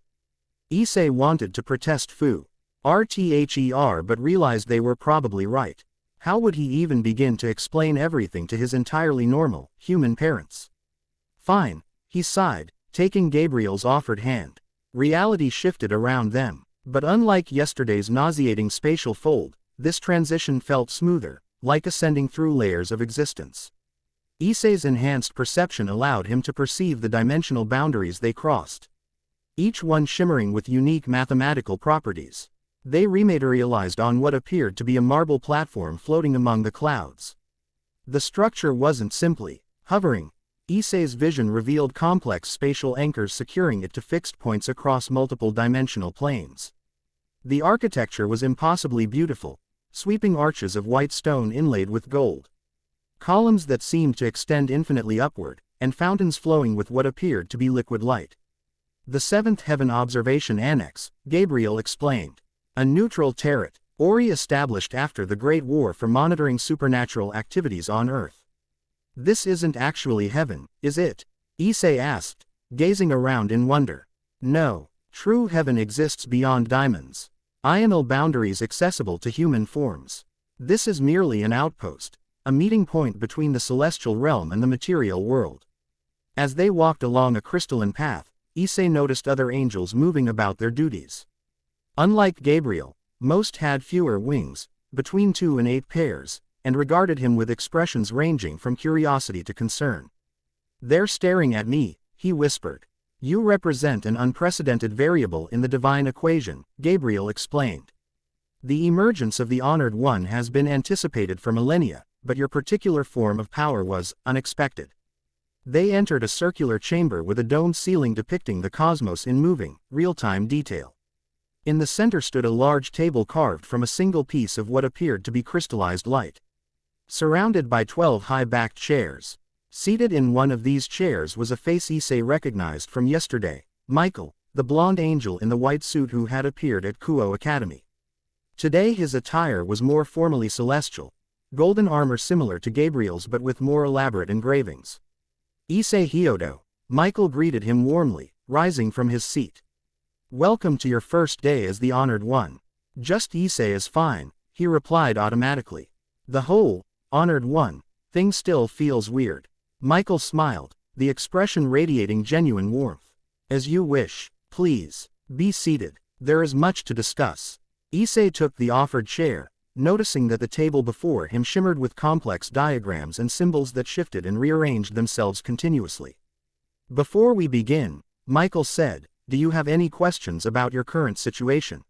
Issei wanted to protest Fu Rther but realized they were probably right. How would he even begin to explain everything to his entirely normal, human parents? Fine, he sighed, taking Gabriel's offered hand. Reality shifted around them. But unlike yesterday's nauseating spatial fold, this transition felt smoother, like ascending through layers of existence. Issei's enhanced perception allowed him to perceive the dimensional boundaries they crossed, each one shimmering with unique mathematical properties. They rematerialized on what appeared to be a marble platform floating among the clouds. The structure wasn't simply hovering. Issei's vision revealed complex spatial anchors securing it to fixed points across multiple dimensional planes. The architecture was impossibly beautiful, sweeping arches of white stone inlaid with gold, columns that seemed to extend infinitely upward, and fountains flowing with what appeared to be liquid light. The Seventh Heaven Observation Annex, Gabriel explained. A neutral turret, Ori established after the Great War for monitoring supernatural activities on Earth. This isn't actually heaven, is it? Issei asked, gazing around in wonder. No, true heaven exists beyond diamonds. Ional boundaries accessible to human forms. This is merely an outpost, a meeting point between the celestial realm and the material world. As they walked along a crystalline path, Issei noticed other angels moving about their duties. Unlike Gabriel, most had fewer wings, between 2 and 8 pairs, and regarded him with expressions ranging from curiosity to concern. "They're staring at me," he whispered. "You represent an unprecedented variable in the divine equation," Gabriel explained. "The emergence of the Honored One has been anticipated for millennia, but your particular form of power was unexpected." They entered a circular chamber with a domed ceiling depicting the cosmos in moving, real-time detail. In the center stood a large table carved from a single piece of what appeared to be crystallized light. Surrounded by 12 high-backed chairs. Seated in one of these chairs was a face Issei recognized from yesterday, Michael, the blonde angel in the white suit who had appeared at Kuo Academy. Today his attire was more formally celestial, golden armor similar to Gabriel's but with more elaborate engravings. "Issei Hyodo," Michael greeted him warmly, rising from his seat. "Welcome to your first day as the Honored One." "Just Issei is fine," he replied automatically. "The whole, Honored One, thing still feels weird." Michael smiled, the expression radiating genuine warmth. "As you wish, please, be seated, there is much to discuss." Issei took the offered chair, noticing that the table before him shimmered with complex diagrams and symbols that shifted and rearranged themselves continuously. "Before we begin," Michael said, "do you have any questions about your current situation?"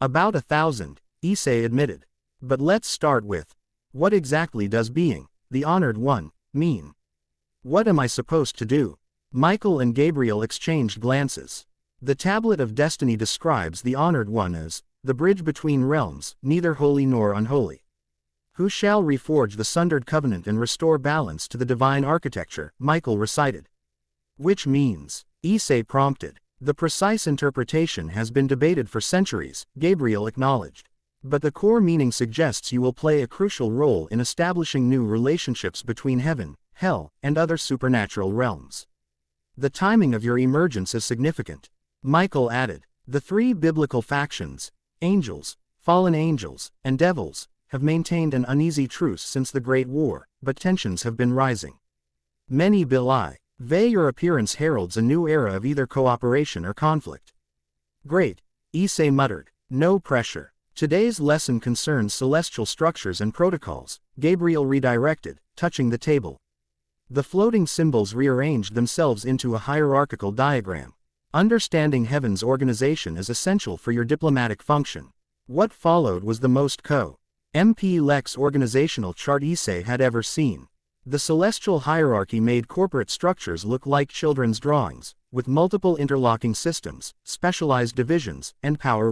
"About 1,000, Issei admitted. "But let's start with, what exactly does being the Honored One mean? What am I supposed to do?" Michael and Gabriel exchanged glances. "The Tablet of Destiny describes the Honored One as the bridge between realms, neither holy nor unholy, who shall reforge the sundered covenant and restore balance to the divine architecture," Michael recited. "Which means," Issei prompted. "The precise interpretation has been debated for centuries," Gabriel acknowledged. "But the core meaning suggests you will play a crucial role in establishing new relationships between heaven, hell, and other supernatural realms. The timing of your emergence is significant," Michael added. "The 3 biblical factions, angels, fallen angels, and devils, have maintained an uneasy truce since the Great War, but tensions have been rising. Many believe your appearance heralds a new era of either cooperation or conflict." "Great," Issei muttered. "No pressure. Today's lesson concerns celestial structures and protocols," Gabriel redirected, touching the table. The floating symbols rearranged themselves into a hierarchical diagram. "Understanding heaven's organization is essential for your diplomatic function." What followed was the most complex organizational chart Issei had ever seen. The celestial hierarchy made corporate structures look like children's drawings, with multiple interlocking systems, specialized divisions, and power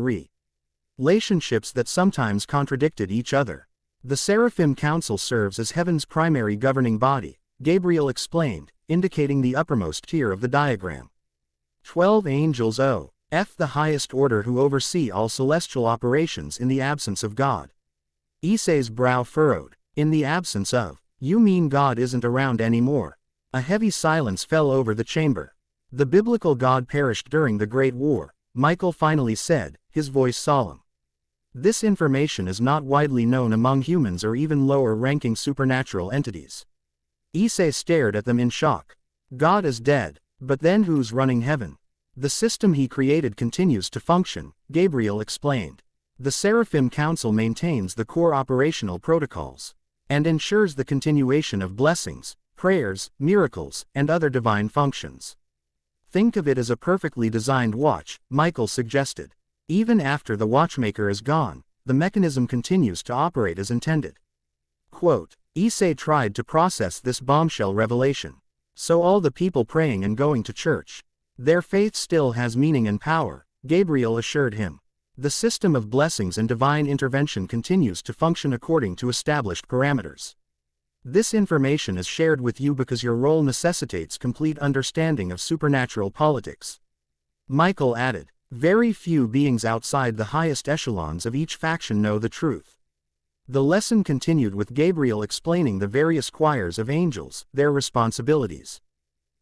relationships that sometimes contradicted each other. "The Seraphim Council serves as heaven's primary governing body," Gabriel explained, indicating the uppermost tier of the diagram. 12 angels The highest order who oversee all celestial operations in the absence of God. Issei's brow furrowed. In the absence of, you mean God isn't around anymore? A heavy silence fell over the chamber. The biblical God perished during the Great War, Michael finally said, his voice solemn. This information is not widely known among humans or even lower-ranking supernatural entities. Issei stared at them in shock. God is dead, but then who's running heaven? The system he created continues to function, Gabriel explained. The Seraphim Council maintains the core operational protocols and ensures the continuation of blessings, prayers, miracles, and other divine functions. Think of it as a perfectly designed watch, Michael suggested. Even after the watchmaker is gone, the mechanism continues to operate as intended. Quote, Issei tried to process this bombshell revelation. So all the people praying and going to church, their faith still has meaning and power, Gabriel assured him. The system of blessings and divine intervention continues to function according to established parameters. This information is shared with you because your role necessitates complete understanding of supernatural politics. Michael added, very few beings outside the highest echelons of each faction know the truth. The lesson continued with Gabriel explaining the various choirs of angels, their responsibilities,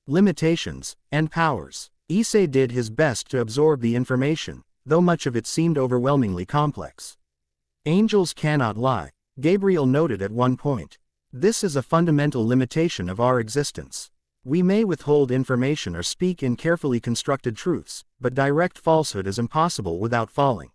limitations, and powers. Issei did his best to absorb the information, though much of it seemed overwhelmingly complex. Angels cannot lie, Gabriel noted at one point. This is a fundamental limitation of our existence. We may withhold information or speak in carefully constructed truths, but direct falsehood is impossible without falling.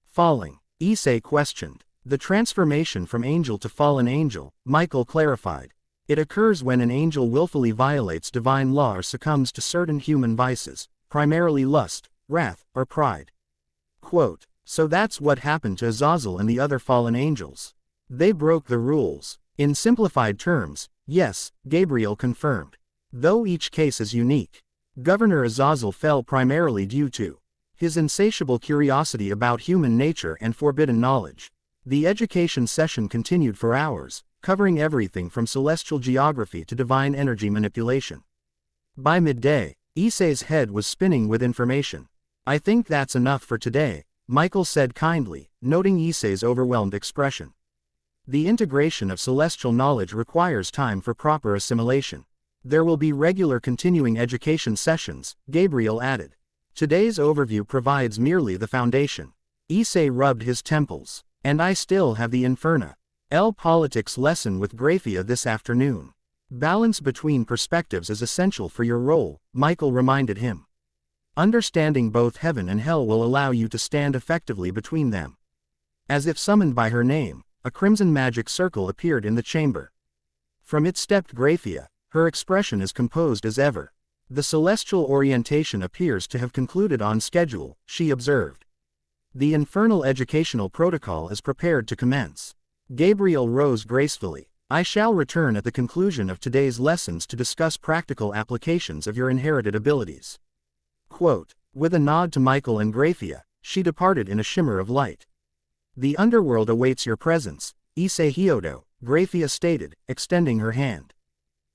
Falling? Issei questioned. The transformation from angel to fallen angel, Michael clarified. It occurs when an angel willfully violates divine law or succumbs to certain human vices, primarily lust, wrath, or pride. Quote, so that's what happened to Azazel and the other fallen angels. They broke the rules. In simplified terms, yes, Gabriel confirmed. Though each case is unique. Governor Azazel fell primarily due to his insatiable curiosity about human nature and forbidden knowledge. The education session continued for hours, covering everything from celestial geography to divine energy manipulation. By midday, Issei's head was spinning with information. I think that's enough for today, Michael said kindly, noting Issei's overwhelmed expression. The integration of celestial knowledge requires time for proper assimilation. There will be regular continuing education sessions, Gabriel added. Today's overview provides merely the foundation. Issei rubbed his temples. And I still have the Inferna. Politics lesson with Grafiya this afternoon. Balance between perspectives is essential for your role, Michael reminded him. Understanding both heaven and hell will allow you to stand effectively between them. As if summoned by her name, a crimson magic circle appeared in the chamber. From it stepped Grafiya, her expression as composed as ever. The celestial orientation appears to have concluded on schedule, she observed. The infernal educational protocol is prepared to commence. Gabriel rose gracefully. I shall return at the conclusion of today's lessons to discuss practical applications of your inherited abilities. Quote, with a nod to Michael and Grafiya, she departed in a shimmer of light. The underworld awaits your presence, Issei Hyodo, Grafiya stated, extending her hand.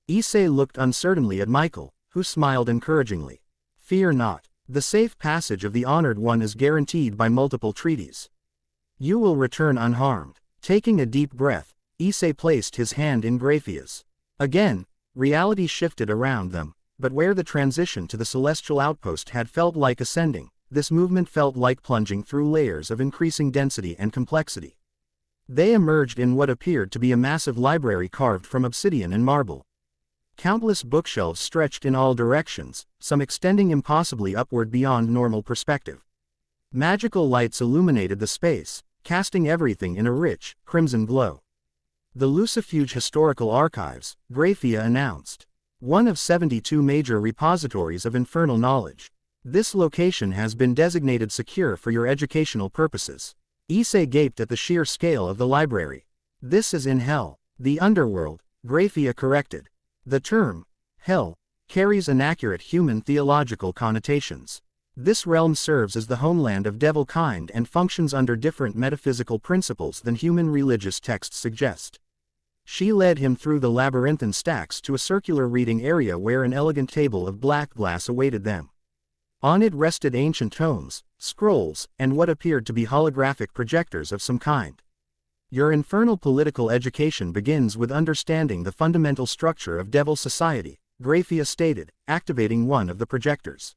Issei looked uncertainly at Michael, who smiled encouragingly. Fear not. The safe passage of the Honored One is guaranteed by multiple treaties. You will return unharmed. Taking a deep breath, Issei placed his hand in Grafiya's. Again, reality shifted around them, but where the transition to the celestial outpost had felt like ascending, this movement felt like plunging through layers of increasing density and complexity. They emerged in what appeared to be a massive library carved from obsidian and marble. Countless bookshelves stretched in all directions, some extending impossibly upward beyond normal perspective. Magical lights illuminated the space, casting everything in a rich, crimson glow. The Lucifuge Historical Archives, Grafiya announced. One of 72 major repositories of infernal knowledge. This location has been designated secure for your educational purposes. Issei gaped at the sheer scale of the library. This is in hell, the underworld, Grafiya corrected. The term, hell, carries inaccurate human theological connotations. This realm serves as the homeland of devil kind and functions under different metaphysical principles than human religious texts suggest. She led him through the labyrinthine stacks to a circular reading area where an elegant table of black glass awaited them. On it rested ancient tomes, scrolls, and what appeared to be holographic projectors of some kind. Your infernal political education begins with understanding the fundamental structure of Devil Society, Grafiya stated, activating one of the projectors.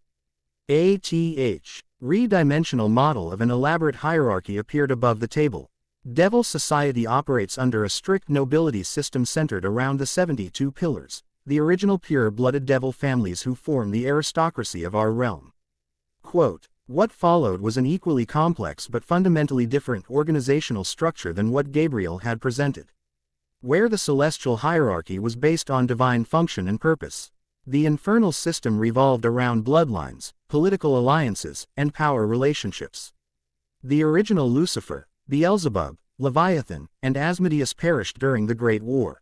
A three-dimensional model of an elaborate hierarchy appeared above the table. Devil Society operates under a strict nobility system centered around the 72 pillars, the original pure-blooded devil families who form the aristocracy of our realm. Quote, what followed was an equally complex but fundamentally different organizational structure than what Gabriel had presented. Where the celestial hierarchy was based on divine function and purpose, the infernal system revolved around bloodlines, political alliances, and power relationships. The original Lucifer, Beelzebub, Leviathan, and Asmodeus perished during the Great War.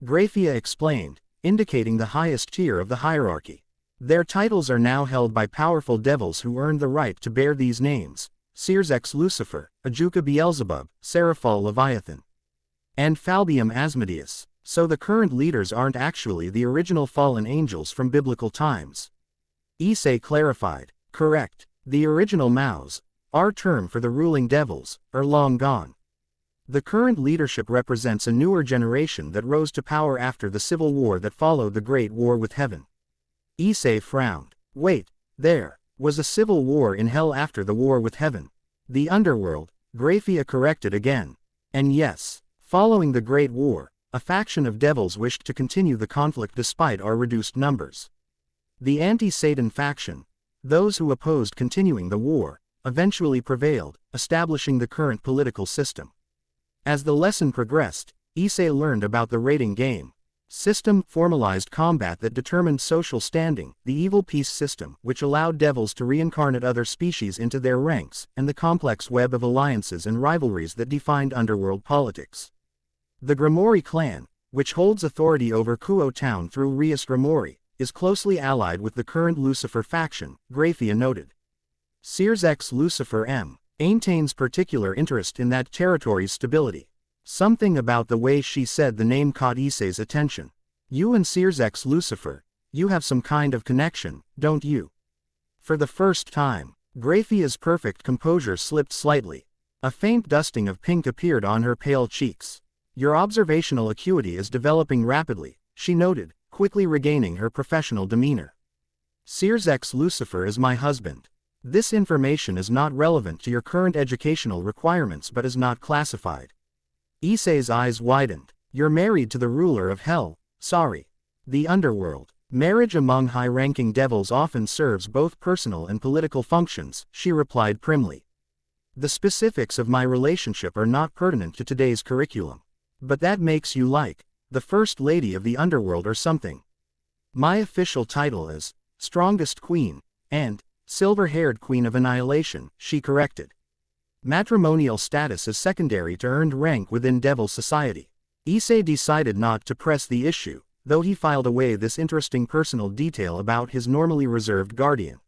Grafiya explained, indicating the highest tier of the hierarchy. Their titles are now held by powerful devils who earned the right to bear these names: Seirzex Lucifer, Ajuka Beelzebub, Seraphal Leviathan, and Falbium Asmodeus. So the current leaders aren't actually the original fallen angels from biblical times. Issei clarified, correct, the original Maus, our term for the ruling devils, are long gone. The current leadership represents a newer generation that rose to power after the civil war that followed the Great War with Heaven. Issei frowned. Wait, there was a civil war in Hell after the war with Heaven. The underworld, Grafiya corrected again. And yes, following the Great War, a faction of devils wished to continue the conflict despite our reduced numbers. The anti-Satan faction, those who opposed continuing the war, eventually prevailed, establishing the current political system. As the lesson progressed, Issei learned about the rating game system, formalized combat that determined social standing, the evil peace system, which allowed devils to reincarnate other species into their ranks, and the complex web of alliances and rivalries that defined underworld politics. The Grimoire clan, which holds authority over Kuo town through Rias Grimoire, is closely allied with the current Lucifer faction, Grafiya noted. Seirzex Lucifer maintains particular interest in that territory's stability. Something about the way she said the name caught Issei's attention. You and Seirzex Lucifer, you have some kind of connection, don't you? For the first time, Grafiya's perfect composure slipped slightly. A faint dusting of pink appeared on her pale cheeks. Your observational acuity is developing rapidly, she noted, quickly regaining her professional demeanor. Seirzex Lucifer is my husband. This information is not relevant to your current educational requirements but is not classified. Issei's eyes widened. You're married to the ruler of Hell, sorry. The underworld. Marriage among high-ranking devils often serves both personal and political functions, she replied primly. The specifics of my relationship are not pertinent to today's curriculum. But that makes you like the First Lady of the Underworld or something. My official title is Strongest Queen, and Silver-Haired Queen of Annihilation, she corrected. Matrimonial status is secondary to earned rank within Devil Society. Issei decided not to press the issue, though he filed away this interesting personal detail about his normally reserved guardian.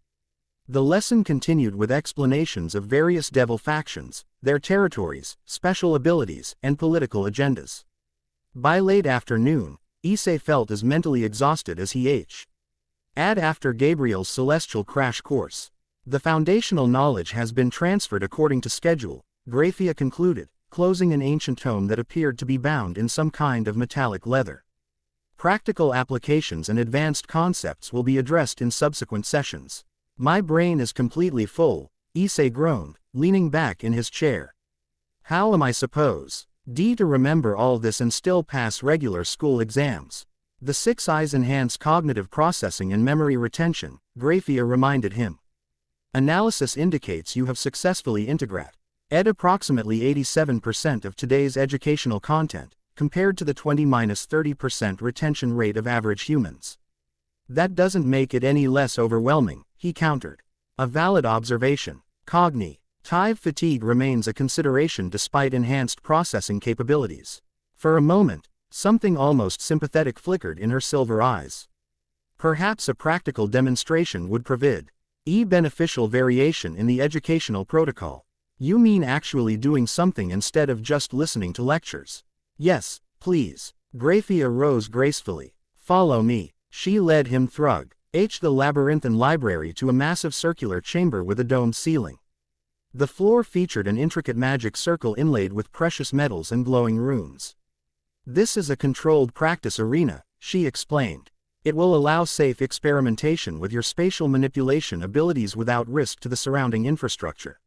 The lesson continued with explanations of various devil factions, their territories, special abilities, and political agendas. By late afternoon, Issei felt as mentally exhausted as he had after Gabriel's celestial crash course. The foundational knowledge has been transferred according to schedule, Grafiya concluded, closing an ancient tome that appeared to be bound in some kind of metallic leather. Practical applications and advanced concepts will be addressed in subsequent sessions. My brain is completely full, Issei groaned, leaning back in his chair. How am I supposed to remember all this and still pass regular school exams? The 6 eyes enhance cognitive processing and memory retention, Grafiya reminded him. Analysis indicates you have successfully integrated approximately 87% of today's educational content, compared to the 20–30% retention rate of average humans. That doesn't make it any less overwhelming, he countered. A valid observation. Cognitive fatigue remains a consideration despite enhanced processing capabilities. For a moment, something almost sympathetic flickered in her silver eyes. Perhaps a practical demonstration would provide beneficial variation in the educational protocol. You mean actually doing something instead of just listening to lectures? Yes, please. Grafiya rose gracefully. Follow me. She led him through The labyrinthine library to a massive circular chamber with a domed ceiling. The floor featured an intricate magic circle inlaid with precious metals and glowing runes. This is a controlled practice arena, she explained. It will allow safe experimentation with your spatial manipulation abilities without risk to the surrounding infrastructure.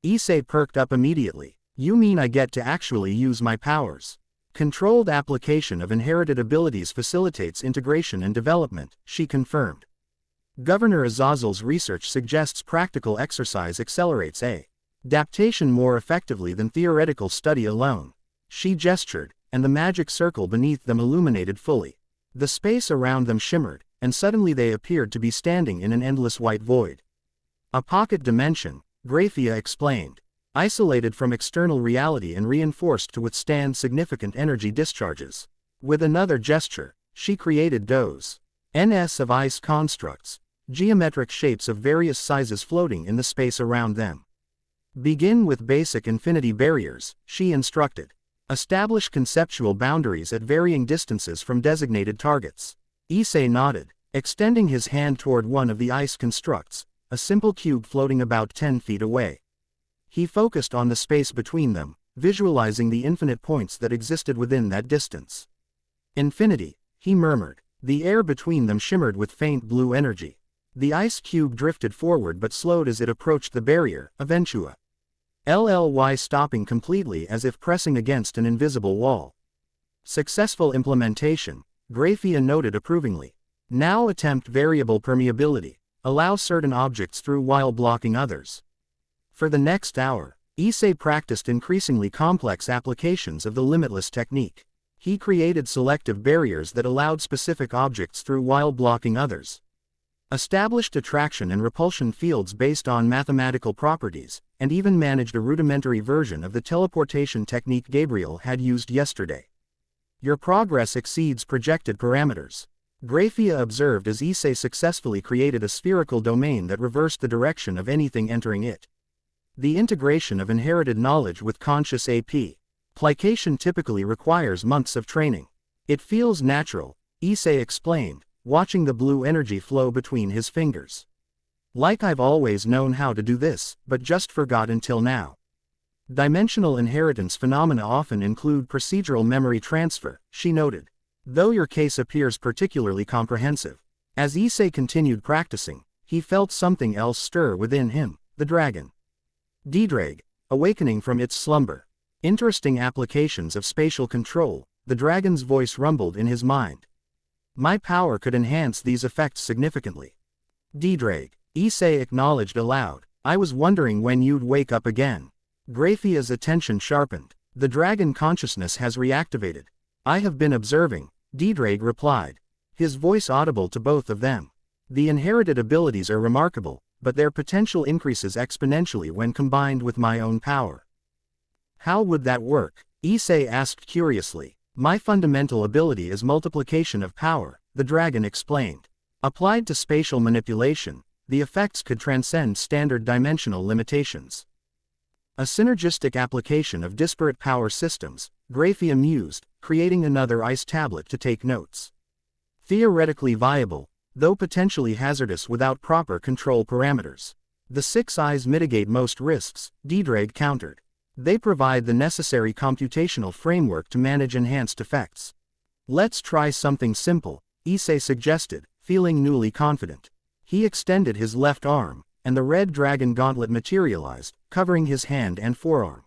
Issei perked up immediately. You mean I get to actually use my powers? Controlled application of inherited abilities facilitates integration and development, she confirmed. Governor Azazel's research suggests practical exercise accelerates adaptation more effectively than theoretical study alone. She gestured, and the magic circle beneath them illuminated fully. The space around them shimmered, and suddenly they appeared to be standing in an endless white void. A pocket dimension, Grafiya explained. Isolated from external reality and reinforced to withstand significant energy discharges. With another gesture, she created domes of ice constructs, geometric shapes of various sizes floating in the space around them. Begin with basic infinity barriers, she instructed. Establish conceptual boundaries at varying distances from designated targets. Issei nodded, extending his hand toward one of the ice constructs, a simple cube floating about 10 feet away. He focused on the space between them, visualizing the infinite points that existed within that distance. Infinity, he murmured. The air between them shimmered with faint blue energy. The ice cube drifted forward but slowed as it approached the barrier, eventually stopping completely as if pressing against an invisible wall. Successful implementation, Grafiya noted approvingly. Now attempt variable permeability. Allow certain objects through while blocking others. For the next hour, Issei practiced increasingly complex applications of the limitless technique. He created selective barriers that allowed specific objects through while blocking others. Established attraction and repulsion fields based on mathematical properties, and even managed a rudimentary version of the teleportation technique Gabriel had used yesterday. Your progress exceeds projected parameters, Grafiya observed as Issei successfully created a spherical domain that reversed the direction of anything entering it. The integration of inherited knowledge with conscious application typically requires months of training. It feels natural, Issei explained, watching the blue energy flow between his fingers. Like I've always known how to do this, but just forgot until now. Dimensional inheritance phenomena often include procedural memory transfer, she noted. Though your case appears particularly comprehensive. As Issei continued practicing, he felt something else stir within him, the dragon. Didrag, awakening from its slumber. Interesting applications of spatial control, the dragon's voice rumbled in his mind. My power could enhance these effects significantly. Didrag, Issei acknowledged aloud, I was wondering when you'd wake up again. Grafiya's attention sharpened. The dragon consciousness has reactivated. I have been observing, Didrag replied, his voice audible to both of them. The inherited abilities are remarkable, but their potential increases exponentially when combined with my own power. How would that work? Issei asked curiously. My fundamental ability is multiplication of power, the dragon explained. Applied to spatial manipulation, the effects could transcend standard dimensional limitations. A synergistic application of disparate power systems, Grafiya mused, creating another ice tablet to take notes. Theoretically viable, though potentially hazardous without proper control parameters. The 6 eyes mitigate most risks, Didrag countered. They provide the necessary computational framework to manage enhanced effects. Let's try something simple, Issei suggested, feeling newly confident. He extended his left arm, and the red dragon gauntlet materialized, covering his hand and forearm.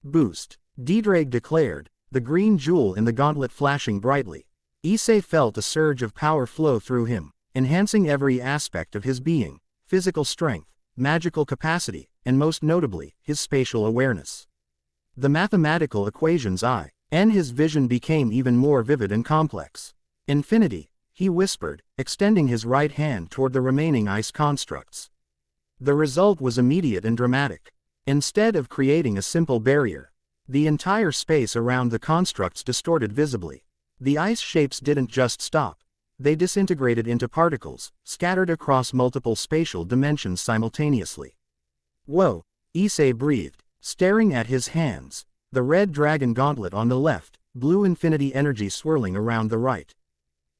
Boost, Didrag declared, the green jewel in the gauntlet flashing brightly. Issei felt a surge of power flow through him, enhancing every aspect of his being, physical strength, magical capacity, and most notably, his spatial awareness. The mathematical equations his vision became even more vivid and complex. Infinity, he whispered, extending his right hand toward the remaining ice constructs. The result was immediate and dramatic. Instead of creating a simple barrier, the entire space around the constructs distorted visibly. The ice shapes didn't just stop. They disintegrated into particles, scattered across multiple spatial dimensions simultaneously. Whoa, Issei breathed, staring at his hands, the red dragon gauntlet on the left, blue infinity energy swirling around the right.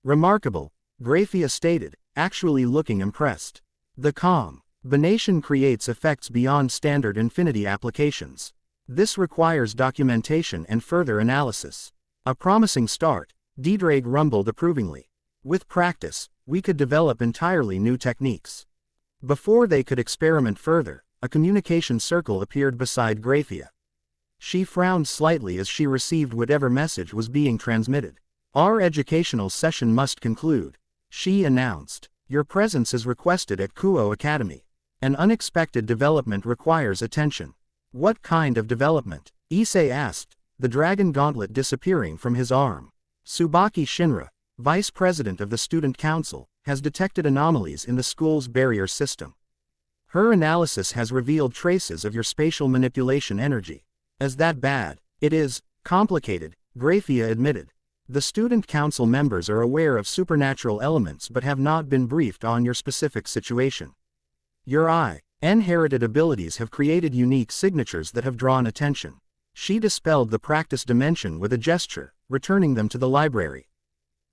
Remarkable, Grafiya stated, actually looking impressed. The combination creates effects beyond standard Infinity applications. This requires documentation and further analysis. A promising start, Drake rumbled approvingly. With practice, we could develop entirely new techniques. Before they could experiment further, a communication circle appeared beside Grafiya. She frowned slightly as she received whatever message was being transmitted. Our educational session must conclude, she announced. Your presence is requested at Kuo Academy. An unexpected development requires attention. What kind of development? Issei asked, the dragon gauntlet disappearing from his arm. Tsubaki Shinra, vice president of the student council, has detected anomalies in the school's barrier system. Her analysis has revealed traces of your spatial manipulation energy. Is that bad? It is complicated, Grafiya admitted. The student council members are aware of supernatural elements but have not been briefed on your specific situation. Your inherited abilities have created unique signatures that have drawn attention. She dispelled the practice dimension with a gesture, returning them to the library.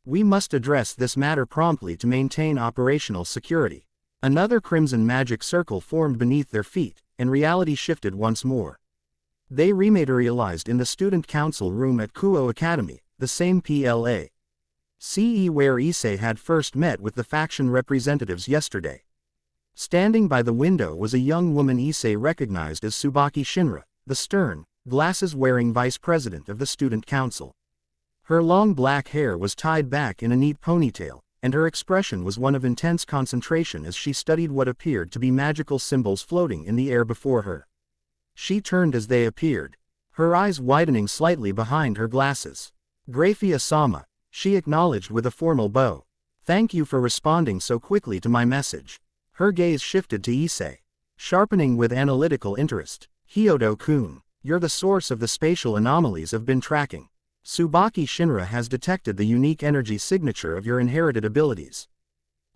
We must address this matter promptly to maintain operational security. Another crimson magic circle formed beneath their feet, and reality shifted once more. They rematerialized in the student council room at Kuo Academy, the same place where Issei had first met with the faction representatives yesterday. Standing by the window was a young woman Issei recognized as Tsubaki Shinra, the stern, glasses-wearing vice president of the student council. Her long black hair was tied back in a neat ponytail, and her expression was one of intense concentration as she studied what appeared to be magical symbols floating in the air before her. She turned as they appeared, her eyes widening slightly behind her glasses. Grafiya-sama, she acknowledged with a formal bow. Thank you for responding so quickly to my message. Her gaze shifted to Issei, sharpening with analytical interest. Hyodo-kun, you're the source of the spatial anomalies I've been tracking. Tsubaki Shinra has detected the unique energy signature of your inherited abilities.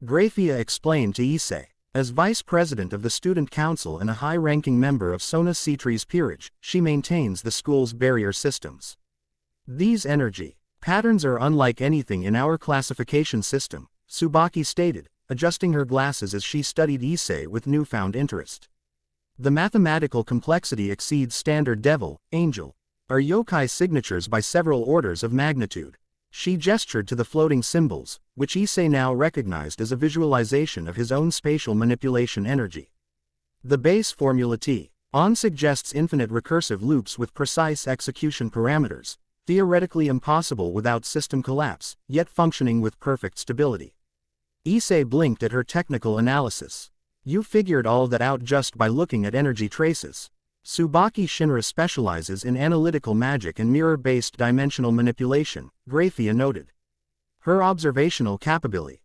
Grafiya explained to Issei. As vice president of the student council and a high-ranking member of Sona Citre's peerage, she maintains the school's barrier systems. These energy patterns are unlike anything in our classification system, Tsubaki stated, adjusting her glasses as she studied Issei with newfound interest. The mathematical complexity exceeds standard devil, angel, or yokai signatures by several orders of magnitude. She gestured to the floating symbols, which Issei now recognized as a visualization of his own spatial manipulation energy. The base formula T-on suggests infinite recursive loops with precise execution parameters, theoretically impossible without system collapse, yet functioning with perfect stability. Issei blinked at her technical analysis. You figured all that out just by looking at energy traces. Tsubaki Shinra specializes in analytical magic and mirror-based dimensional manipulation, Grafiya noted. Her observational capabilities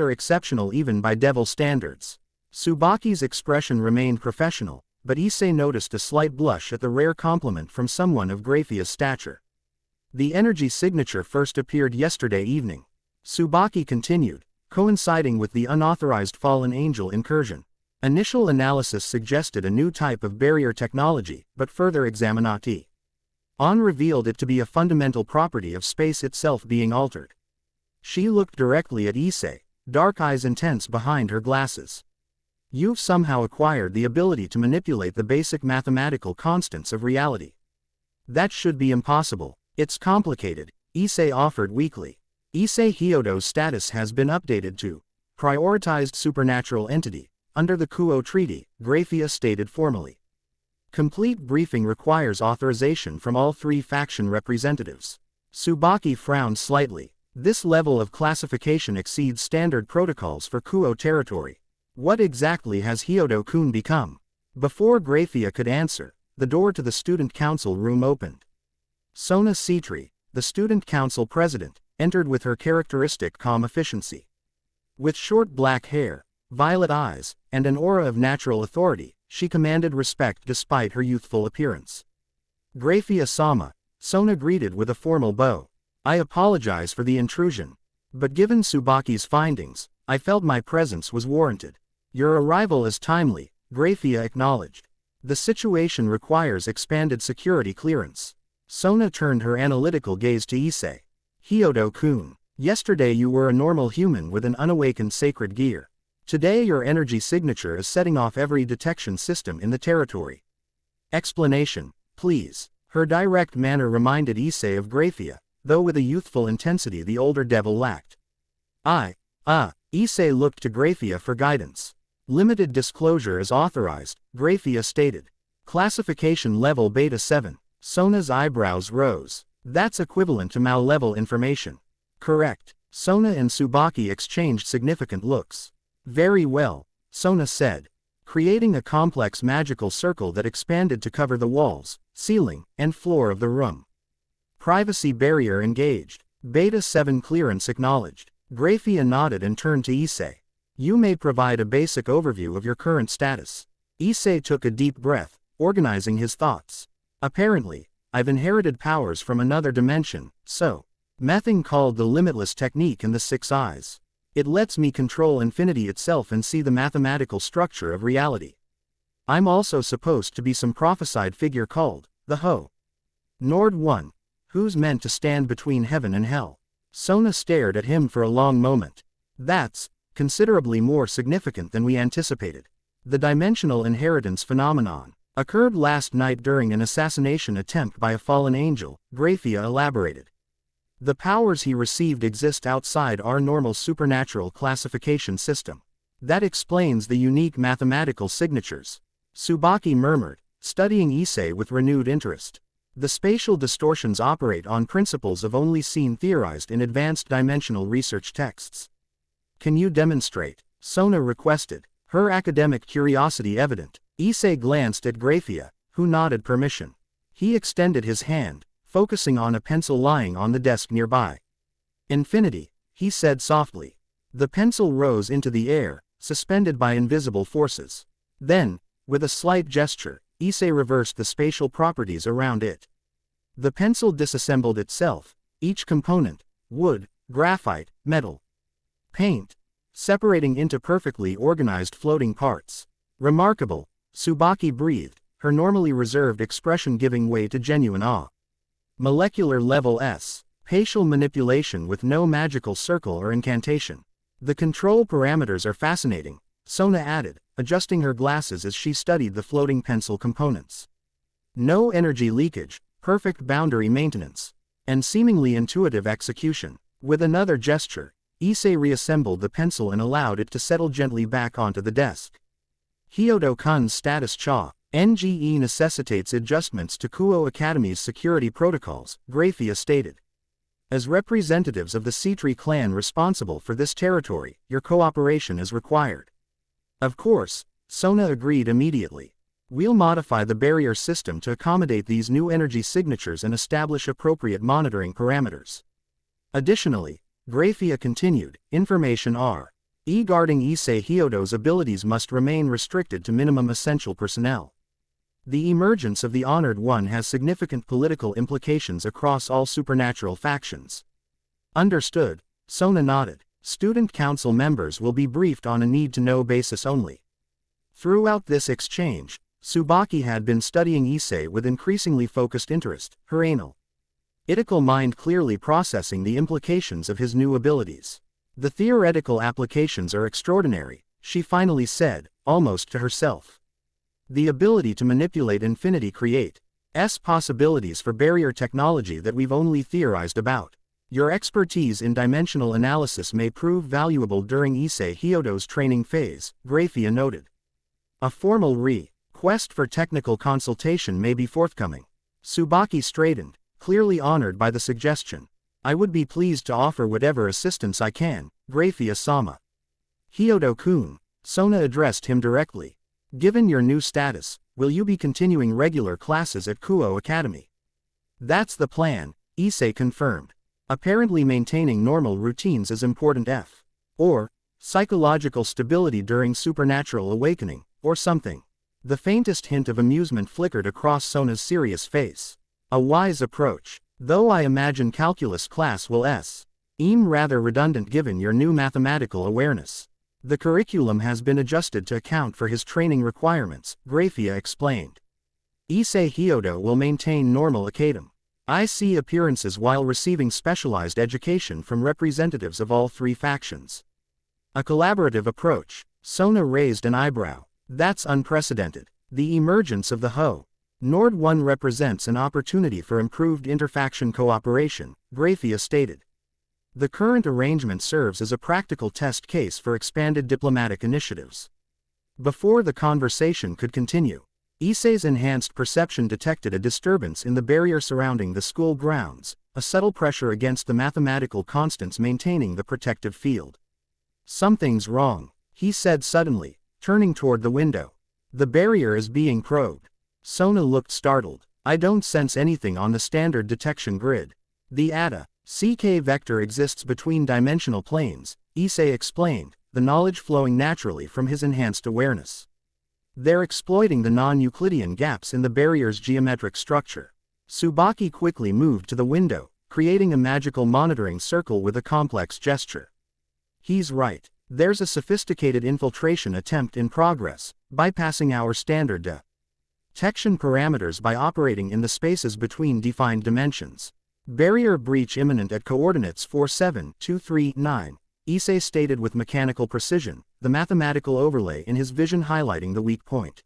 are exceptional even by devil standards. Tsubaki's expression remained professional, but Issei noticed a slight blush at the rare compliment from someone of Grafiya's stature. The energy signature first appeared yesterday evening. Tsubaki continued, coinciding with the unauthorized fallen angel incursion. Initial analysis suggested a new type of barrier technology, but further examination revealed it to be a fundamental property of space itself being altered. She looked directly at Issei, dark eyes intense behind her glasses. You've somehow acquired the ability to manipulate the basic mathematical constants of reality. That should be impossible. It's complicated, Issei offered weakly. Issei Hyodo's status has been updated to prioritized supernatural entity under the Kuo Treaty, Grafiya stated formally. Complete briefing requires authorization from all three faction representatives. Tsubaki frowned slightly. This level of classification exceeds standard protocols for Kuo territory. What exactly has Hyodo-kun become? Before Grafiya could answer, the door to the student council room opened. Sona Citre, the student council president, entered with her characteristic calm efficiency. With short black hair, violet eyes, and an aura of natural authority, she commanded respect despite her youthful appearance. Grafiya-sama, Sona greeted with a formal bow. I apologize for the intrusion. But given Tsubaki's findings, I felt my presence was warranted. Your arrival is timely, Grafiya acknowledged. The situation requires expanded security clearance. Sona turned her analytical gaze to Issei. Hyodo-kun, Yesterday you were a normal human with an unawakened sacred gear. Today your energy signature is setting off every detection system in the territory. Explanation, please. Her direct manner reminded Issei of Grafiya, though with a youthful intensity the older devil lacked. Issei looked to Grafiya for guidance. Limited disclosure is authorized, Grafiya stated. Classification level Beta 7. Sona's eyebrows rose. That's equivalent to mal-level information. Correct. Sona and Tsubaki exchanged significant looks. Very well, Sona said, creating a complex magical circle that expanded to cover the walls, ceiling, and floor of the room. Privacy barrier engaged. Beta 7 clearance acknowledged. Grafiya nodded and turned to Issei. You may provide a basic overview of your current status. Issei took a deep breath, organizing his thoughts. Apparently, I've inherited powers from another dimension, so. Mething called the limitless technique in the Six Eyes. It lets me control infinity itself and see the mathematical structure of reality. I'm also supposed to be some prophesied figure called the Ho. Nord 1. Who's meant to stand between heaven and hell? Sona stared at him for a long moment. That's considerably more significant than we anticipated. The dimensional inheritance phenomenon occurred last night during an assassination attempt by a fallen angel, Grafiya elaborated. The powers he received exist outside our normal supernatural classification system. That explains the unique mathematical signatures. Tsubaki murmured, studying Issei with renewed interest. The spatial distortions operate on principles of only seen theorized in advanced dimensional research texts. Can you demonstrate? Sona requested, her academic curiosity evident. Issei glanced at Grafiya, who nodded permission. He extended his hand, focusing on a pencil lying on the desk nearby. Infinity, he said softly. The pencil rose into the air, suspended by invisible forces. Then, with a slight gesture, Issei reversed the spatial properties around it. The pencil disassembled itself, each component, wood, graphite, metal, paint, separating into perfectly organized floating parts. Remarkable, Tsubaki breathed, her normally reserved expression giving way to genuine awe. Molecular level S. Spatial manipulation with no magical circle or incantation. The control parameters are fascinating, Sona added, adjusting her glasses as she studied the floating pencil components. No energy leakage, perfect boundary maintenance, and seemingly intuitive execution. With another gesture, Issei reassembled the pencil and allowed it to settle gently back onto the desk. Hyodo-kun's status Cha. NGE necessitates adjustments to Kuo Academy's security protocols, Grafiya stated. As representatives of the Citri clan responsible for this territory, your cooperation is required. Of course, Sona agreed immediately. We'll modify the barrier system to accommodate these new energy signatures and establish appropriate monitoring parameters. Additionally, Grafiya continued, information R.E. guarding Issei Hyodo's abilities must remain restricted to minimum essential personnel. The emergence of the Honored One has significant political implications across all supernatural factions. Understood, Sona nodded. Student council members will be briefed on a need-to-know basis only. Throughout this exchange, Tsubaki had been studying Issei with increasingly focused interest, her analytical mind clearly processing the implications of his new abilities. The theoretical applications are extraordinary, she finally said, almost to herself. The ability to manipulate infinity creates possibilities for barrier technology that we've only theorized about. Your expertise in dimensional analysis may prove valuable during Issei Hyodo's training phase, Grafiya noted. A formal request for technical consultation may be forthcoming. Tsubaki straightened, clearly honored by the suggestion. I would be pleased to offer whatever assistance I can, Grafiya-sama. Hyodo-kun, Sona addressed him directly. Given your new status, will you be continuing regular classes at Kuo Academy? That's the plan, Issei confirmed. Apparently maintaining normal routines is important or psychological stability during supernatural awakening, or something. The faintest hint of amusement flickered across Sona's serious face. A wise approach, though I imagine calculus class will seem rather redundant given your new mathematical awareness. The curriculum has been adjusted to account for his training requirements, Grafiya explained. Issei Hyodo will maintain normal academy I see appearances while receiving specialized education from representatives of all three factions. A collaborative approach. Sona raised an eyebrow. That's unprecedented. The emergence of the Ho. Nord 1 represents an opportunity for improved interfaction cooperation, Grafiya stated. The current arrangement serves as a practical test case for expanded diplomatic initiatives. Before the conversation could continue, Issei's enhanced perception detected a disturbance in the barrier surrounding the school grounds, a subtle pressure against the mathematical constants maintaining the protective field. Something's wrong, he said suddenly, turning toward the window. The barrier is being probed. Sona looked startled. I don't sense anything on the standard detection grid. The ATA CK vector exists between dimensional planes, Issei explained, the knowledge flowing naturally from his enhanced awareness. They're exploiting the non-Euclidean gaps in the barrier's geometric structure. Tsubaki quickly moved to the window, creating a magical monitoring circle with a complex gesture. He's right. There's a sophisticated infiltration attempt in progress, bypassing our standard detection parameters by operating in the spaces between defined dimensions. Barrier breach imminent at coordinates 47239, Issei stated with mechanical precision, the mathematical overlay in his vision highlighting the weak point.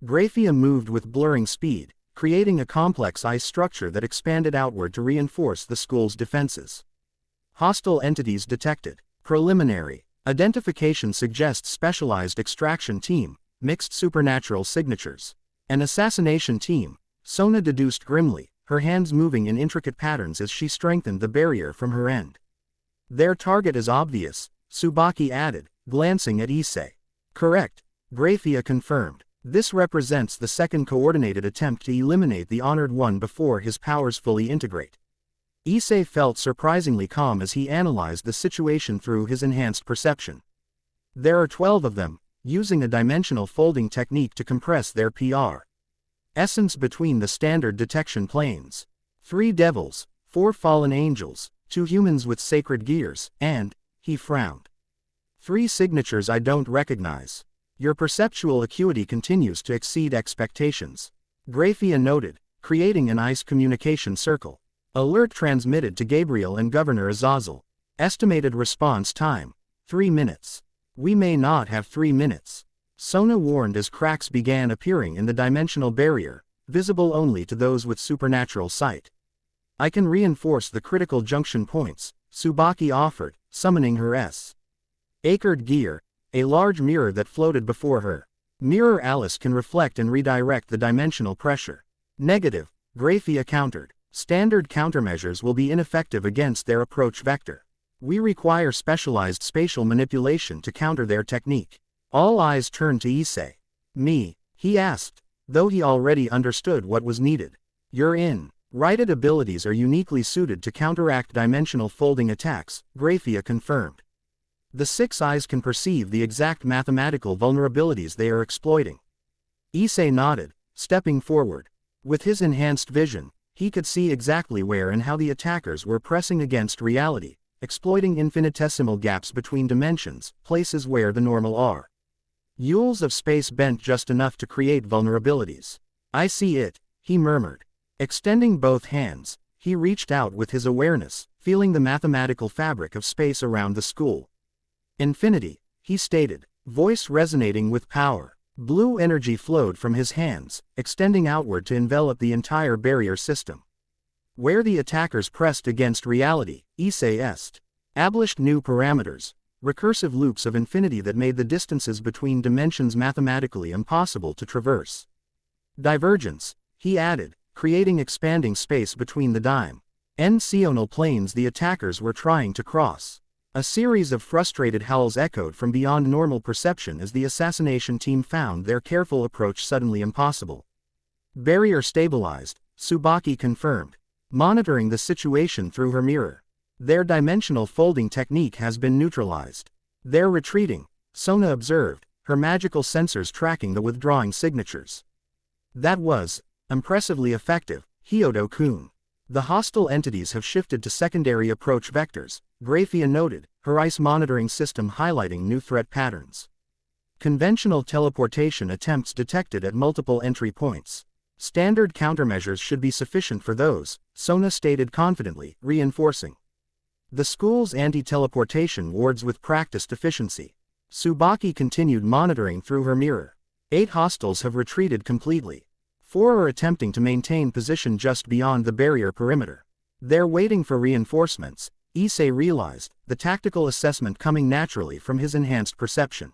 Grafiya moved with blurring speed, creating a complex ice structure that expanded outward to reinforce the school's defenses. Hostile entities detected. Preliminary identification suggests specialized extraction team, mixed supernatural signatures. An assassination team, Sona deduced grimly, her hands moving in intricate patterns as she strengthened the barrier from her end. Their target is obvious, Tsubaki added, glancing at Issei. Correct, Grafiya confirmed. This represents the second coordinated attempt to eliminate the Honored One before his powers fully integrate. Issei felt surprisingly calm as he analyzed the situation through his enhanced perception. There are 12 of them, using a dimensional folding technique to compress their PR essence between the standard detection planes. 3 devils, 4 fallen angels, 2 humans with sacred gears, and, he frowned. 3 signatures I don't recognize. Your perceptual acuity continues to exceed expectations. Grafiya noted, creating an ice communication circle. Alert transmitted to Gabriel and Governor Azazel. Estimated response time, 3 minutes. We may not have 3 minutes. Sona warned as cracks began appearing in the dimensional barrier, visible only to those with supernatural sight. I can reinforce the critical junction points, Tsubaki offered, summoning her acred gear, a large mirror that floated before her. Mirror Alice can reflect and redirect the dimensional pressure. Negative, Grafiya countered. Standard countermeasures will be ineffective against their approach vector. We require specialized spatial manipulation to counter their technique. All eyes turned to Issei. Me, he asked, though he already understood what was needed. You're in. Righted abilities are uniquely suited to counteract dimensional folding attacks, Grafiya confirmed. The 6 eyes can perceive the exact mathematical vulnerabilities they are exploiting. Issei nodded, stepping forward. With his enhanced vision, he could see exactly where and how the attackers were pressing against reality, exploiting infinitesimal gaps between dimensions, places where the normal are. Yules of space bent just enough to create vulnerabilities. I see it, he murmured. Extending both hands, he reached out with his awareness, feeling the mathematical fabric of space around the school. Infinity, he stated, voice resonating with power. Blue energy flowed from his hands, extending outward to envelop the entire barrier system. Where the attackers pressed against reality, Issei established new parameters, recursive loops of infinity that made the distances between dimensions mathematically impossible to traverse. Divergence, he added, creating expanding space between the dimensional planes the attackers were trying to cross. A series of frustrated howls echoed from beyond normal perception as the assassination team found their careful approach suddenly impossible. Barrier stabilized, Tsubaki confirmed, monitoring the situation through her mirror. Their dimensional folding technique has been neutralized. They're retreating, Sona observed, her magical sensors tracking the withdrawing signatures. That was impressively effective, Hyodo-kun. The hostile entities have shifted to secondary approach vectors, Grafiya noted, her ice monitoring system highlighting new threat patterns. Conventional teleportation attempts detected at multiple entry points. Standard countermeasures should be sufficient for those, Sona stated confidently, reinforcing the school's anti-teleportation wards with practiced efficiency. Tsubaki continued monitoring through her mirror. 8 hostiles have retreated completely. 4 are attempting to maintain position just beyond the barrier perimeter. They're waiting for reinforcements, Issei realized, the tactical assessment coming naturally from his enhanced perception.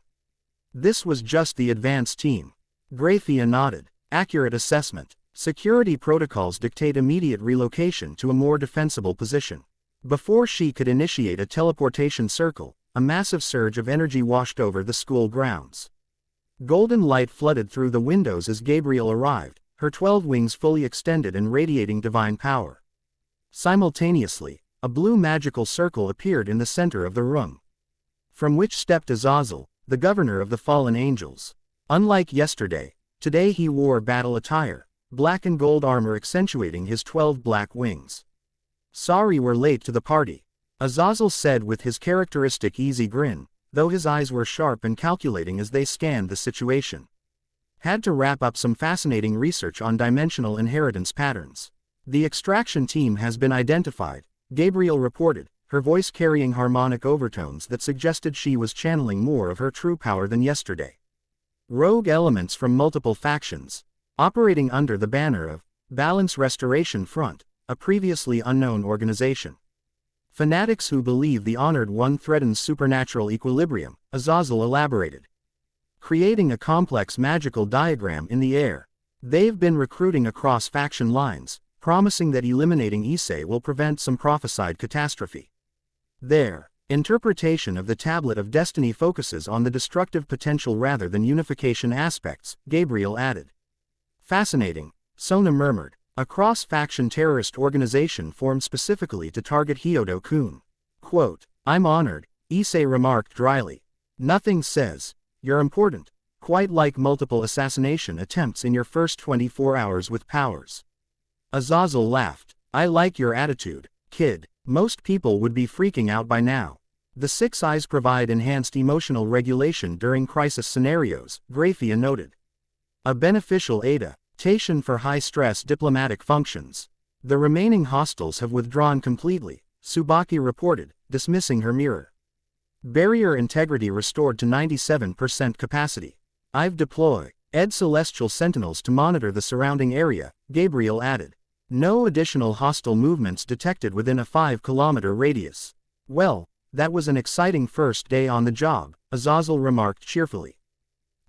This was just the advanced team. Grafiya nodded. Accurate assessment. Security protocols dictate immediate relocation to a more defensible position. Before she could initiate a teleportation circle, a massive surge of energy washed over the school grounds. Golden light flooded through the windows as Gabriel arrived, her 12 wings fully extended and radiating divine power. Simultaneously, a blue magical circle appeared in the center of the room, from which stepped Azazel, the governor of the fallen angels. Unlike yesterday, today he wore battle attire, black and gold armor accentuating his 12 black wings. Sorry we're late to the party, Azazel said with his characteristic easy grin, though his eyes were sharp and calculating as they scanned the situation. Had to wrap up some fascinating research on dimensional inheritance patterns. The extraction team has been identified, Gabriel reported, her voice carrying harmonic overtones that suggested she was channeling more of her true power than yesterday. Rogue elements from multiple factions, operating under the banner of Balance Restoration Front, a previously unknown organization. Fanatics who believe the Honored One threatens supernatural equilibrium, Azazel elaborated, creating a complex magical diagram in the air. They've been recruiting across faction lines, promising that eliminating Issei will prevent some prophesied catastrophe. Their interpretation of the Tablet of Destiny focuses on the destructive potential rather than unification aspects, Gabriel added. Fascinating, Sona murmured. A cross-faction terrorist organization formed specifically to target Hyodo-kun. Quote, I'm honored, Issei remarked dryly. Nothing says, you're important, quite like multiple assassination attempts in your first 24 hours with powers. Azazel laughed. I like your attitude, kid. Most people would be freaking out by now. The 6 eyes provide enhanced emotional regulation during crisis scenarios, Grafiya noted. A beneficial adaptation for high-stress diplomatic functions. The remaining hostiles have withdrawn completely, Tsubaki reported, dismissing her mirror. Barrier integrity restored to 97% capacity. I've deployed celestial sentinels to monitor the surrounding area, Gabriel added. No additional hostile movements detected within a 5-kilometer radius. Well, that was an exciting first day on the job, Azazel remarked cheerfully.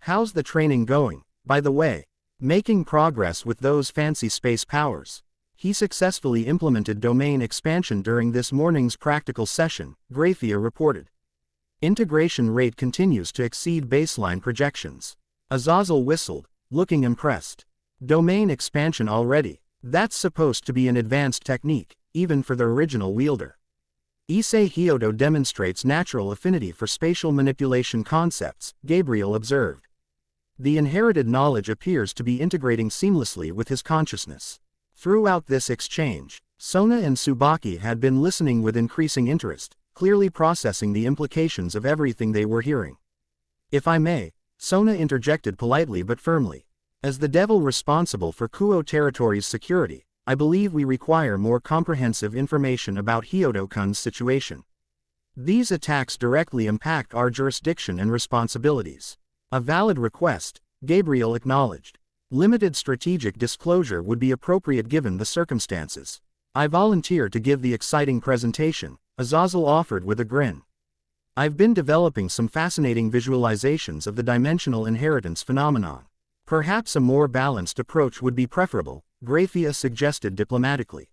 How's the training going, by the way? Making progress with those fancy space powers. He successfully implemented domain expansion during this morning's practical session, Grafiya reported. Integration rate continues to exceed baseline projections. Azazel whistled, looking impressed. Domain expansion already. That's supposed to be an advanced technique, even for the original wielder. Issei Hyodo demonstrates natural affinity for spatial manipulation concepts, Gabriel observed. The inherited knowledge appears to be integrating seamlessly with his consciousness. Throughout this exchange, Sona and Tsubaki had been listening with increasing interest, clearly processing the implications of everything they were hearing. If I may, Sona interjected politely but firmly. As the devil responsible for Kuo territory's security, I believe we require more comprehensive information about Hyodo-kun's situation. These attacks directly impact our jurisdiction and responsibilities. A valid request, Gabriel acknowledged. Limited strategic disclosure would be appropriate given the circumstances. I volunteer to give the exciting presentation, Azazel offered with a grin. I've been developing some fascinating visualizations of the dimensional inheritance phenomenon. Perhaps a more balanced approach would be preferable, Grafiya suggested diplomatically.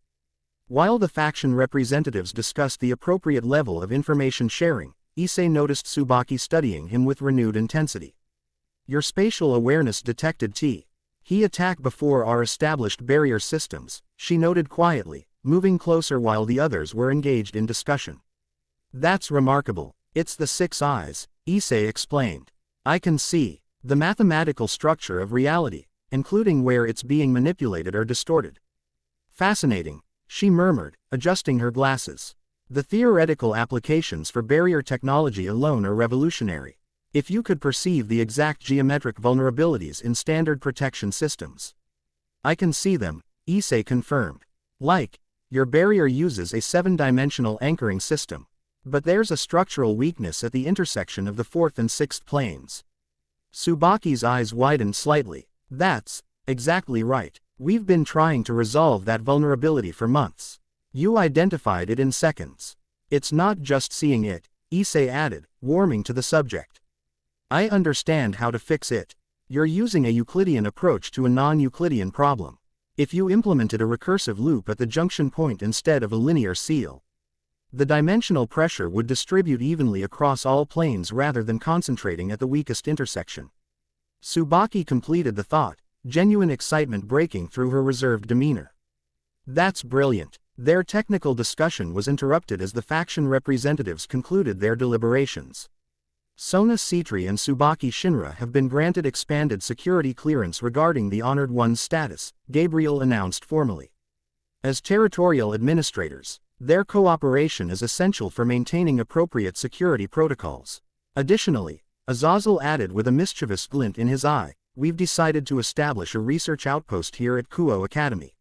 While the faction representatives discussed the appropriate level of information sharing, Issei noticed Tsubaki studying him with renewed intensity. Your spatial awareness detected He attacked before our established barrier systems, she noted quietly, moving closer while the others were engaged in discussion. That's remarkable. It's the 6 eyes, Issei explained. I can see the mathematical structure of reality, including where it's being manipulated or distorted. Fascinating, she murmured, adjusting her glasses. The theoretical applications for barrier technology alone are revolutionary. If you could perceive the exact geometric vulnerabilities in standard protection systems. I can see them, Issei confirmed. Like, your barrier uses a 7-dimensional anchoring system. But there's a structural weakness at the intersection of the 4th and 6th planes. Tsubaki's eyes widened slightly. That's exactly right. We've been trying to resolve that vulnerability for months. You identified it in seconds. It's not just seeing it, Issei added, warming to the subject. I understand how to fix it. You're using a Euclidean approach to a non-Euclidean problem. If you implemented a recursive loop at the junction point instead of a linear seal, the dimensional pressure would distribute evenly across all planes rather than concentrating at the weakest intersection. Tsubaki completed the thought, genuine excitement breaking through her reserved demeanor. That's brilliant. Their technical discussion was interrupted as the faction representatives concluded their deliberations. Sona Sitri and Tsubaki Shinra have been granted expanded security clearance regarding the Honored One's status, Gabriel announced formally. As territorial administrators, their cooperation is essential for maintaining appropriate security protocols. Additionally, Azazel added with a mischievous glint in his eye, we've decided to establish a research outpost here at Kuo Academy.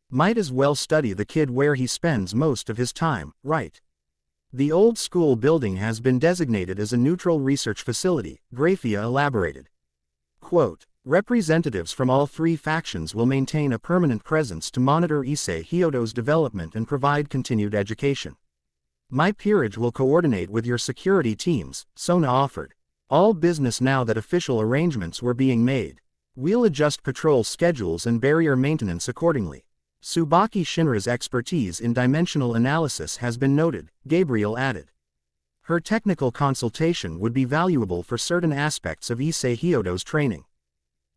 Might as well study the kid where he spends most of his time, right? The old school building has been designated as a neutral research facility, Grafiya elaborated. Quote, representatives from all 3 factions will maintain a permanent presence to monitor Issei Hyodo's development and provide continued education. My peerage will coordinate with your security teams, Sona offered. All business now that official arrangements were being made. We'll adjust patrol schedules and barrier maintenance accordingly. Tsubaki Shinra's expertise in dimensional analysis has been noted, Gabriel added. Her technical consultation would be valuable for certain aspects of Issei Hyodo's training.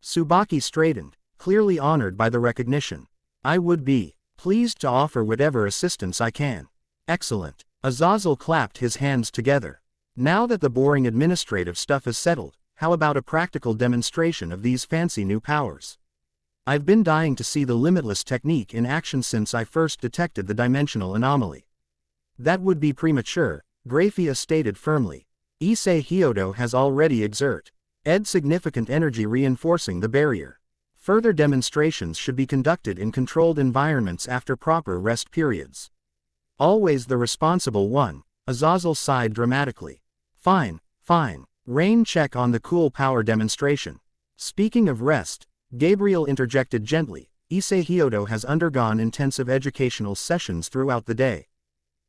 Tsubaki straightened, clearly honored by the recognition. I would be pleased to offer whatever assistance I can. Excellent. Azazel clapped his hands together. Now that the boring administrative stuff is settled, how about a practical demonstration of these fancy new powers? I've been dying to see the limitless technique in action since I first detected the dimensional anomaly. That would be premature, Grafiya stated firmly. Issei Hyodo has already exerted significant energy reinforcing the barrier. Further demonstrations should be conducted in controlled environments after proper rest periods. Always the responsible one, Azazel sighed dramatically. Fine, fine. Rain check on the cool power demonstration. Speaking of rest, Gabriel interjected gently, Issei Hyodo has undergone intensive educational sessions throughout the day.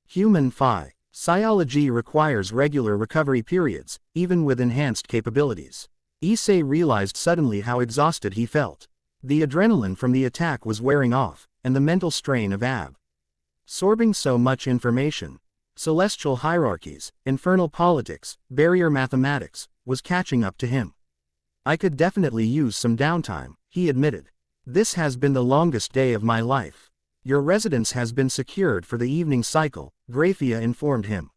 Human physiology requires regular recovery periods, even with enhanced capabilities. Issei realized suddenly how exhausted he felt. The adrenaline from the attack was wearing off, and the mental strain of absorbing so much information, celestial hierarchies, infernal politics, barrier mathematics, was catching up to him. I could definitely use some downtime, he admitted. This has been the longest day of my life. Your residence has been secured for the evening cycle, Grafiya informed him.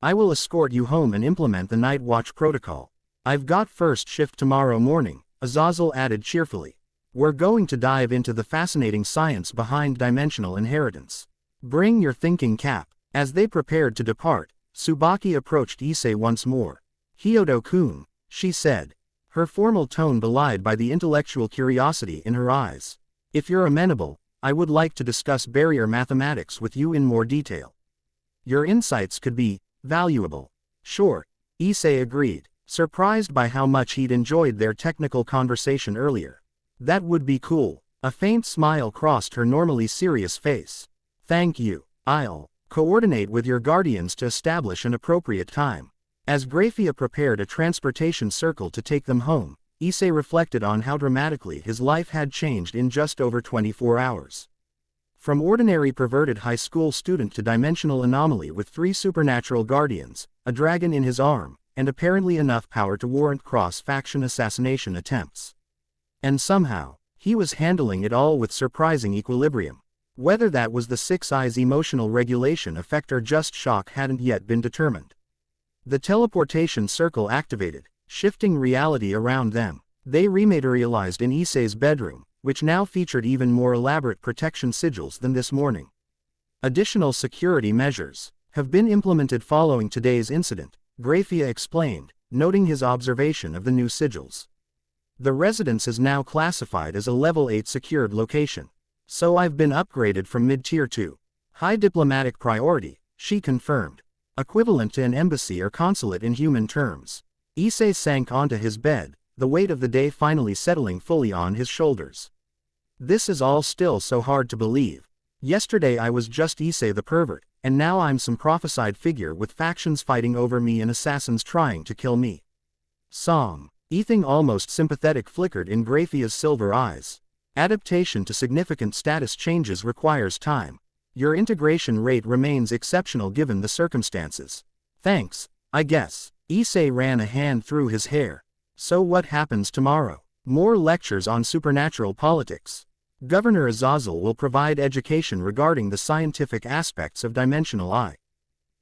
I will escort you home and implement the night watch protocol. I've got first shift tomorrow morning, Azazel added cheerfully. We're going to dive into the fascinating science behind dimensional inheritance. Bring your thinking cap. As they prepared to depart, Tsubaki approached Issei once more. Hyodo-kun, she said, her formal tone belied by the intellectual curiosity in her eyes. If you're amenable, I would like to discuss barrier mathematics with you in more detail. Your insights could be valuable. Sure, Issei agreed, surprised by how much he'd enjoyed their technical conversation earlier. That would be cool. A faint smile crossed her normally serious face. Thank you. I'll coordinate with your guardians to establish an appropriate time. As Grafiya prepared a transportation circle to take them home, Issei reflected on how dramatically his life had changed in just over 24 hours. From ordinary perverted high school student to dimensional anomaly with 3 supernatural guardians, a dragon in his arm, and apparently enough power to warrant cross-faction assassination attempts. And somehow, he was handling it all with surprising equilibrium. Whether that was the 6 Eyes' emotional regulation effect or just shock hadn't yet been determined. The teleportation circle activated, shifting reality around them. They rematerialized in Issei's bedroom, which now featured even more elaborate protection sigils than this morning. Additional security measures have been implemented following today's incident, Grafiya explained, noting his observation of the new sigils. The residence is now classified as a level 8 secured location. So I've been upgraded from mid-tier to high diplomatic priority, she confirmed. Equivalent to an embassy or consulate in human terms. Issei sank onto his bed, the weight of the day finally settling fully on his shoulders. This is all still so hard to believe. Yesterday I was just Issei the pervert, and now I'm some prophesied figure with factions fighting over me and assassins trying to kill me. Song. Anything almost sympathetic flickered in Grafiya's silver eyes. Adaptation to significant status changes requires time. Your integration rate remains exceptional given the circumstances. Thanks, I guess. Issei ran a hand through his hair. So what happens tomorrow? More lectures on supernatural politics. Governor Azazel will provide education regarding the scientific aspects of dimensional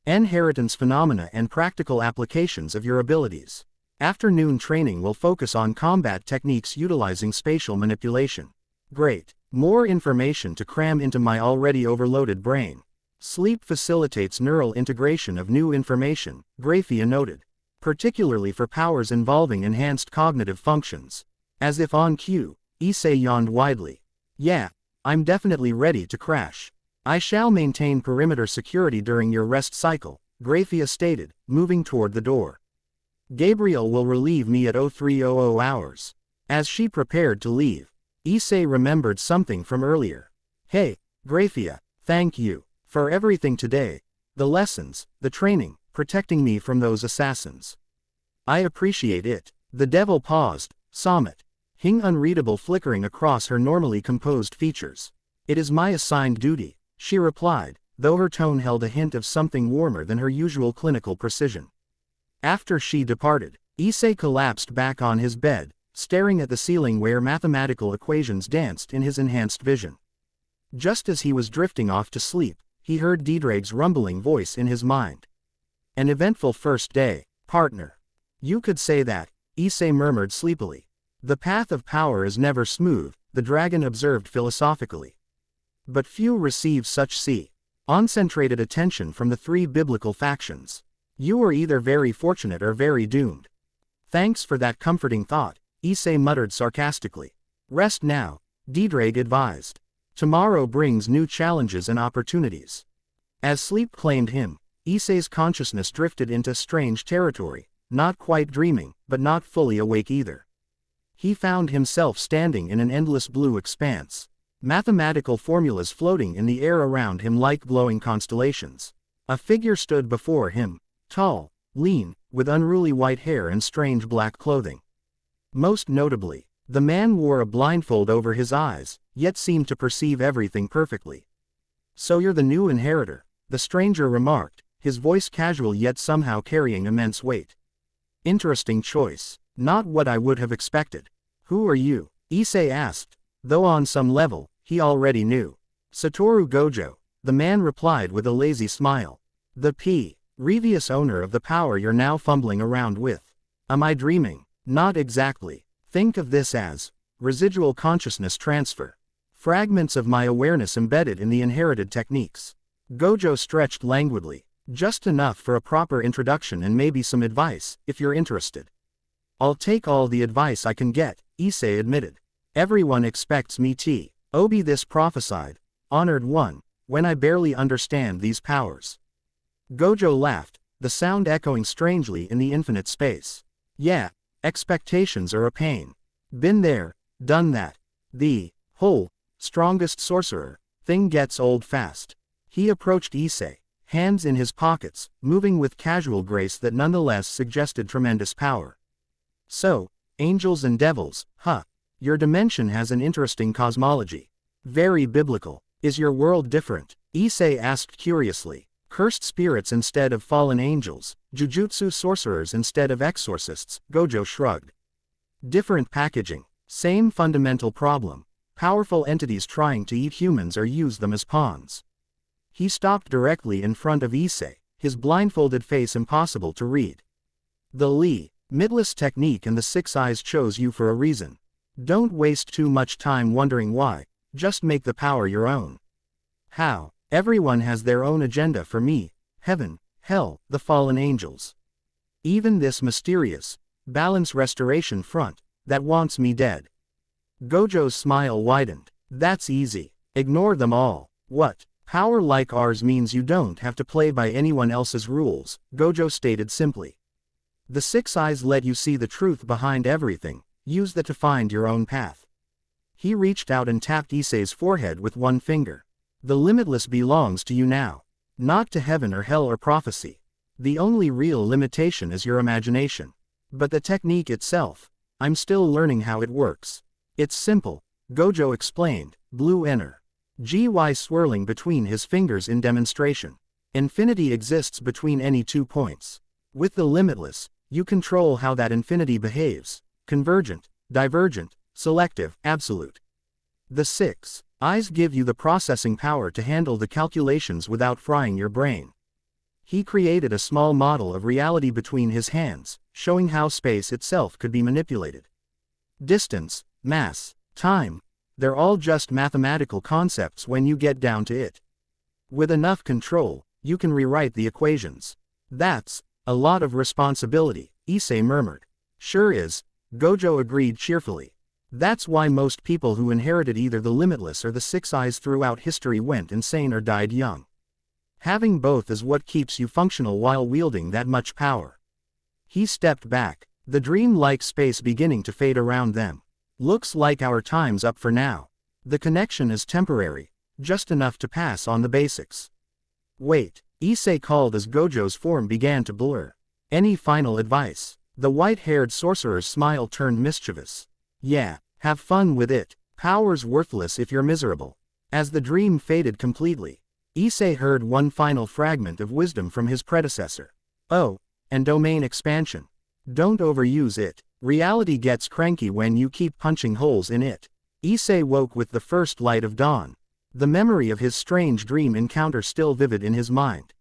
inheritance phenomena and practical applications of your abilities. Afternoon training will focus on combat techniques utilizing spatial manipulation. Great. More information to cram into my already overloaded brain. Sleep facilitates neural integration of new information, Grafiya noted. Particularly for powers involving enhanced cognitive functions. As if on cue, Issei yawned widely. Yeah, I'm definitely ready to crash. I shall maintain perimeter security during your rest cycle, Grafiya stated, moving toward the door. Gabriel will relieve me at 0300 hours. As she prepared to leave, Issei remembered something from earlier. Hey, Grafiya, thank you for everything today. The lessons, the training, protecting me from those assassins. I appreciate it. The devil paused, Samet. Hing unreadable flickering across her normally composed features. It is my assigned duty, she replied, though her tone held a hint of something warmer than her usual clinical precision. After she departed, Issei collapsed back on his bed, staring at the ceiling where mathematical equations danced in his enhanced vision. Just as he was drifting off to sleep, he heard Diedrag's rumbling voice in his mind. An eventful first day, partner. You could say that, Issei murmured sleepily. The path of power is never smooth, the dragon observed philosophically. But few receive such concentrated attention from the three biblical factions. You are either very fortunate or very doomed. Thanks for that comforting thought, Issei muttered sarcastically. Rest now, Diedrag advised. Tomorrow brings new challenges and opportunities. As sleep claimed him, Issei's consciousness drifted into strange territory, not quite dreaming, but not fully awake either. He found himself standing in an endless blue expanse. Mathematical formulas floating in the air around him like glowing constellations. A figure stood before him, tall, lean, with unruly white hair and strange black clothing. Most notably, the man wore a blindfold over his eyes, yet seemed to perceive everything perfectly. So you're the new inheritor, the stranger remarked, his voice casual yet somehow carrying immense weight. Interesting choice. Not what I would have expected. Who are you? Issei asked, though on some level, he already knew. Satoru Gojo, the man replied with a lazy smile. The previous owner of the power you're now fumbling around with. Am I dreaming? Not exactly. Think of this as residual consciousness transfer. Fragments of my awareness embedded in the inherited techniques. Gojo stretched languidly. Just enough for a proper introduction and maybe some advice, if you're interested. I'll take all the advice I can get, Issei admitted. Everyone expects me to be this prophesied, honored one, when I barely understand these powers. Gojo laughed, the sound echoing strangely in the infinite space. Yeah, expectations are a pain. Been there, done that. The whole strongest sorcerer thing gets old fast. He approached Issei, hands in his pockets, moving with casual grace that nonetheless suggested tremendous power. So, angels and devils, huh? Your dimension has an interesting cosmology. Very biblical. Is your world different? Issei asked curiously. Cursed spirits instead of fallen angels, jujutsu sorcerers instead of exorcists, Gojo shrugged. Different packaging. Same fundamental problem. Powerful entities trying to eat humans or use them as pawns. He stopped directly in front of Issei, his blindfolded face impossible to read. The midless technique and the six eyes chose you for a reason. Don't waste too much time wondering why, just make the power your own. How? Everyone has their own agenda for me, heaven, hell, the fallen angels. Even this mysterious balance restoration front, that wants me dead. Gojo's smile widened. That's easy. Ignore them all. What? Power like ours means you don't have to play by anyone else's rules, Gojo stated simply. The six eyes let you see the truth behind everything, use that to find your own path. He reached out and tapped Issei's forehead with one finger. The limitless belongs to you now. Not to heaven or hell or prophecy. The only real limitation is your imagination. But the technique itself, I'm still learning how it works. It's simple, Gojo explained, blue energy swirling between his fingers in demonstration. Infinity exists between any 2 points. With the limitless, you control how that infinity behaves, convergent, divergent, selective, absolute. The six eyes give you the processing power to handle the calculations without frying your brain. He created a small model of reality between his hands, showing how space itself could be manipulated. Distance, mass, time, they're all just mathematical concepts when you get down to it. With enough control, you can rewrite the equations. That's a lot of responsibility, Issei murmured. Sure is, Gojo agreed cheerfully. That's why most people who inherited either the limitless or the six eyes throughout history went insane or died young. Having both is what keeps you functional while wielding that much power. He stepped back, the dream-like space beginning to fade around them. Looks like our time's up for now. The connection is temporary, just enough to pass on the basics. Wait, Issei called as Gojo's form began to blur. Any final advice? The white-haired sorcerer's smile turned mischievous. Yeah, have fun with it. Power's worthless if you're miserable. As the dream faded completely, Issei heard one final fragment of wisdom from his predecessor. Oh, and domain expansion. Don't overuse it. Reality gets cranky when you keep punching holes in it. Issei woke with the first light of dawn. The memory of his strange dream encounter still vivid in his mind.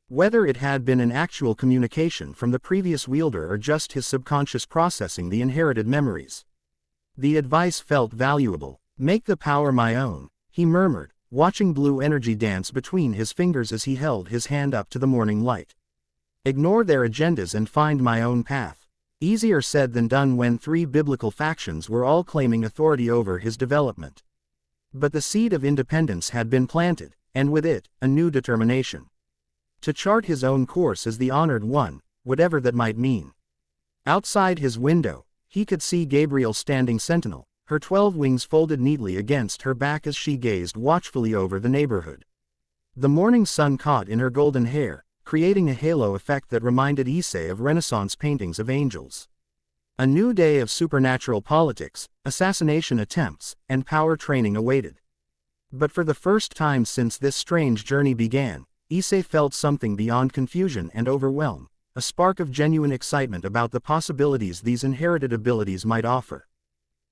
Whether it had been an actual communication from the previous wielder or just his subconscious processing the inherited memories. The advice felt valuable. Make the power my own, he murmured, watching blue energy dance between his fingers as he held his hand up to the morning light. Ignore their agendas and find my own path. Easier said than done when 3 biblical factions were all claiming authority over his development. But the seed of independence had been planted, and with it, a new determination. To chart his own course as the honored one, whatever that might mean. Outside his window, he could see Gabriel standing sentinel, her 12 wings folded neatly against her back as she gazed watchfully over the neighborhood. The morning sun caught in her golden hair, creating a halo effect that reminded Issei of Renaissance paintings of angels. A new day of supernatural politics, assassination attempts, and power training awaited. But for the first time since this strange journey began, Issei felt something beyond confusion and overwhelm, a spark of genuine excitement about the possibilities these inherited abilities might offer.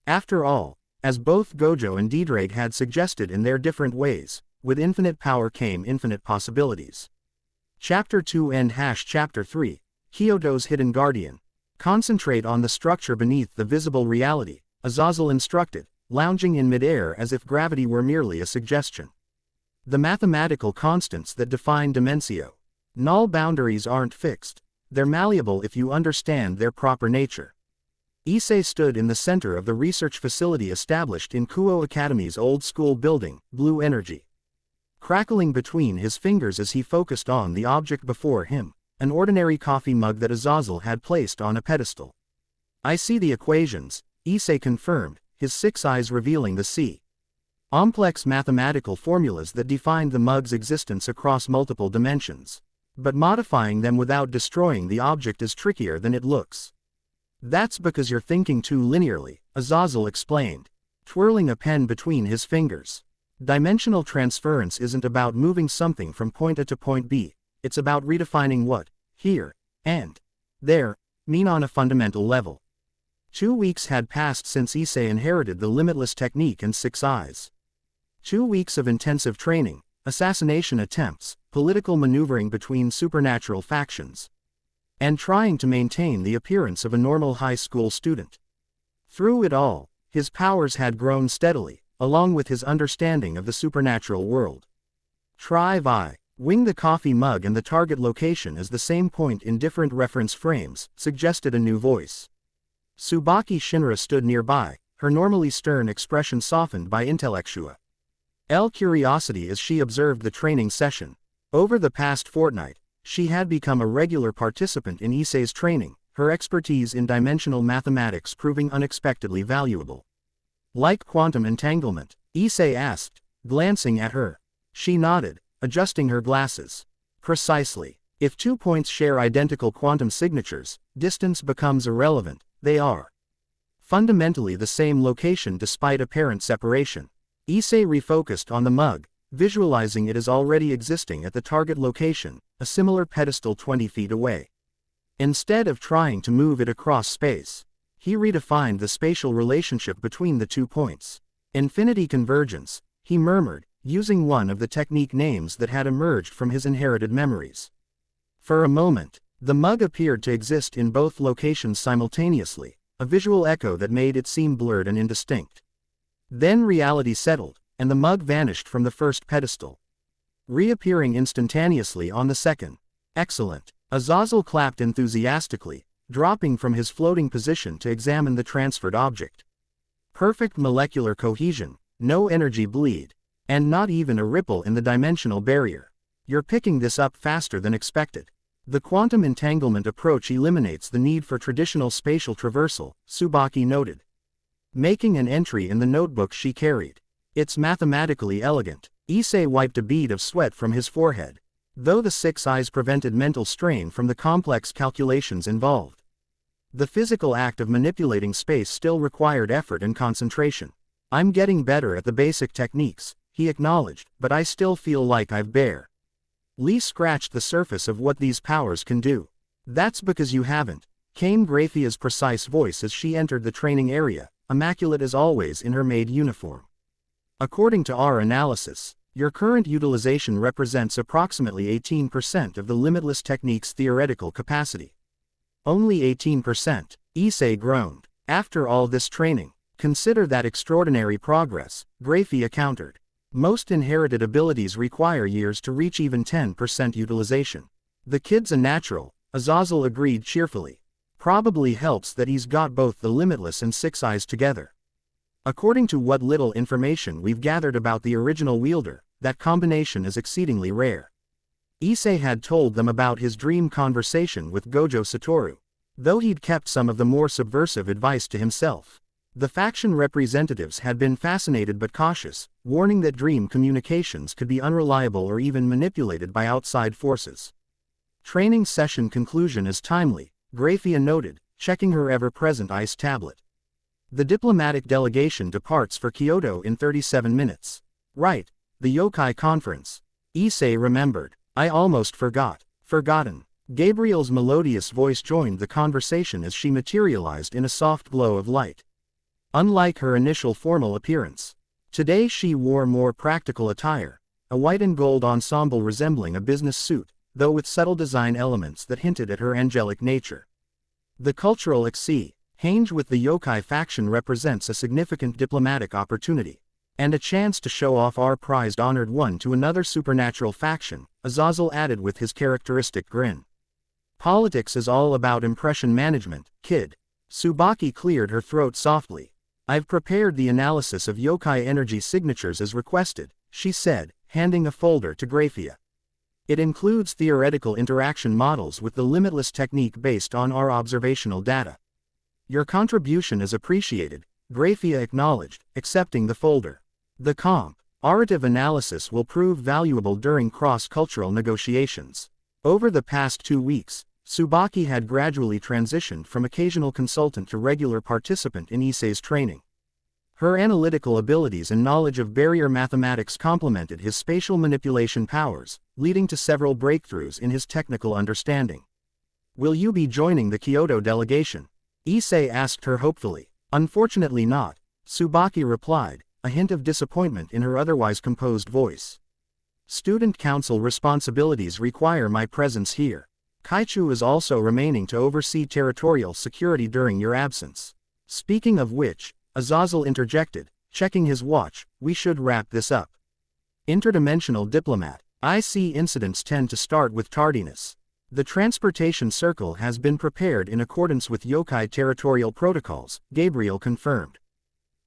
After all, as both Gojo and Diedrich had suggested in their different ways, with infinite power came infinite possibilities. Chapter 2 End Chapter 3, Kyoto's Hidden Guardian. Concentrate on the structure beneath the visible reality, Azazel instructed, lounging in midair as if gravity were merely a suggestion. The mathematical constants that define Dimensio. Null boundaries aren't fixed, they're malleable if you understand their proper nature. Issei stood in the center of the research facility established in Kuo Academy's old-school building, blue energy. Crackling between his fingers as he focused on the object before him, an ordinary coffee mug that Azazel had placed on a pedestal. I see the equations, Issei confirmed, his 6 eyes revealing the complex mathematical formulas that defined the mug's existence across multiple dimensions. But modifying them without destroying the object is trickier than it looks. That's because you're thinking too linearly, Azazel explained, twirling a pen between his fingers. Dimensional transference isn't about moving something from point A to point B, it's about redefining what, here, and there, mean on a fundamental level. 2 weeks had passed since Issei inherited the limitless technique and 6 eyes. 2 weeks of intensive training, assassination attempts, political maneuvering between supernatural factions, and trying to maintain the appearance of a normal high school student. Through it all, his powers had grown steadily, along with his understanding of the supernatural world. Wing the coffee mug and the target location is the same point in different reference frames, suggested a new voice. Tsubaki Shinra stood nearby, her normally stern expression softened by intellectual curiosity as she observed the training session. Over the past fortnight, she had become a regular participant in Issei's training, her expertise in dimensional mathematics proving unexpectedly valuable. Like quantum entanglement? Issei asked, glancing at her. She nodded, adjusting her glasses. Precisely. If 2 points share identical quantum signatures, distance becomes irrelevant. They are fundamentally the same location despite apparent separation. Issei refocused on the mug, visualizing it as already existing at the target location, a similar pedestal 20 feet away. Instead of trying to move it across space, he redefined the spatial relationship between the 2 points. Infinity convergence, he murmured, using one of the technique names that had emerged from his inherited memories. For a moment, the mug appeared to exist in both locations simultaneously, a visual echo that made it seem blurred and indistinct. Then reality settled, and the mug vanished from the first pedestal, reappearing instantaneously on the second. Excellent. Azazel clapped enthusiastically, dropping from his floating position to examine the transferred object. Perfect molecular cohesion, no energy bleed, and not even a ripple in the dimensional barrier. You're picking this up faster than expected. The quantum entanglement approach eliminates the need for traditional spatial traversal, Tsubaki noted, making an entry in the notebook she carried. It's mathematically elegant. Issei wiped a bead of sweat from his forehead, though the 6 eyes prevented mental strain from the complex calculations involved. The physical act of manipulating space still required effort and concentration. I'm getting better at the basic techniques, he acknowledged, but I still feel like I've barely scratched the surface of what these powers can do. That's because you haven't, came Grafiya's precise voice as she entered the training area, immaculate as always in her maid uniform. According to our analysis, your current utilization represents approximately 18% of the limitless technique's theoretical capacity. Only 18%, Issei groaned. After all this training, consider that extraordinary progress, Grafiya countered. Most inherited abilities require years to reach even 10% utilization. The kid's a natural, Azazel agreed cheerfully. Probably helps that he's got both the limitless and 6 eyes together. According to what little information we've gathered about the original wielder, that combination is exceedingly rare. Issei had told them about his dream conversation with Gojo Satoru, though he'd kept some of the more subversive advice to himself. The faction representatives had been fascinated but cautious, warning that dream communications could be unreliable or even manipulated by outside forces. Training session conclusion is timely, Grafiya noted, checking her ever-present ice tablet. The diplomatic delegation departs for Kyoto in 37 minutes. Right, the yokai conference. Issei remembered. I almost forgotten. Gabriel's melodious voice joined the conversation as she materialized in a soft glow of light. Unlike her initial formal appearance, today she wore more practical attire, a white and gold ensemble resembling a business suit, though with subtle design elements that hinted at her angelic nature. The cultural exchange with the yokai faction represents a significant diplomatic opportunity, and a chance to show off our prized honored one to another supernatural faction, Azazel added with his characteristic grin. Politics is all about impression management, kid. Tsubaki cleared her throat softly. I've prepared the analysis of yokai energy signatures as requested, she said, handing a folder to Grafiya. It includes theoretical interaction models with the limitless technique based on our observational data. Your contribution is appreciated, Grafiya acknowledged, accepting the folder. The comparative analysis will prove valuable during cross-cultural negotiations. Over the past 2 weeks, Tsubaki had gradually transitioned from occasional consultant to regular participant in Issei's training. Her analytical abilities and knowledge of barrier mathematics complemented his spatial manipulation powers, leading to several breakthroughs in his technical understanding. Will you be joining the Kyoto delegation? Issei asked her hopefully. Unfortunately not, Tsubaki replied, a hint of disappointment in her otherwise composed voice. Student council responsibilities require my presence here. Kaichu is also remaining to oversee territorial security during your absence. Speaking of which, Azazel interjected, checking his watch, we should wrap this up. Interdimensional diplomat. I see incidents tend to start with tardiness. The transportation circle has been prepared in accordance with yokai territorial protocols, Gabriel confirmed.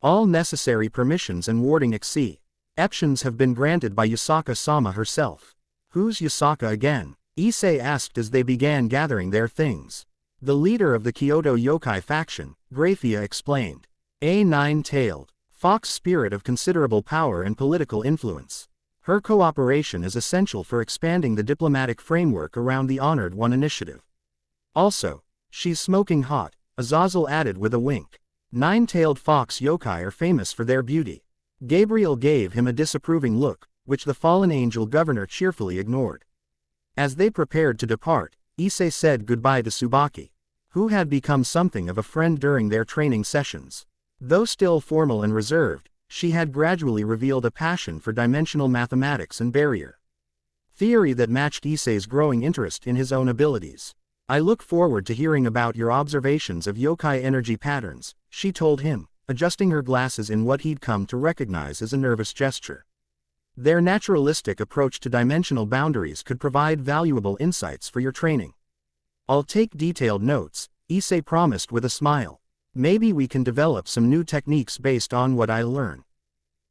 All necessary permissions and warding exceptions have been granted by Yusaka-sama herself. Who's Yusaka again? Issei asked as they began gathering their things. The leader of the Kyoto yokai faction, Grafiya explained. A nine-tailed fox spirit of considerable power and political influence. Her cooperation is essential for expanding the diplomatic framework around the Honored One initiative. Also, she's smoking hot, Azazel added with a wink. Nine-tailed fox yokai are famous for their beauty. Gabriel gave him a disapproving look, which the fallen angel governor cheerfully ignored. As they prepared to depart, Issei said goodbye to Tsubaki, who had become something of a friend during their training sessions. Though still formal and reserved, she had gradually revealed a passion for dimensional mathematics and barrier theory that matched Issei's growing interest in his own abilities. I look forward to hearing about your observations of yokai energy patterns, she told him, adjusting her glasses in what he'd come to recognize as a nervous gesture. Their naturalistic approach to dimensional boundaries could provide valuable insights for your training. I'll take detailed notes, Issei promised with a smile. Maybe we can develop some new techniques based on what I learn.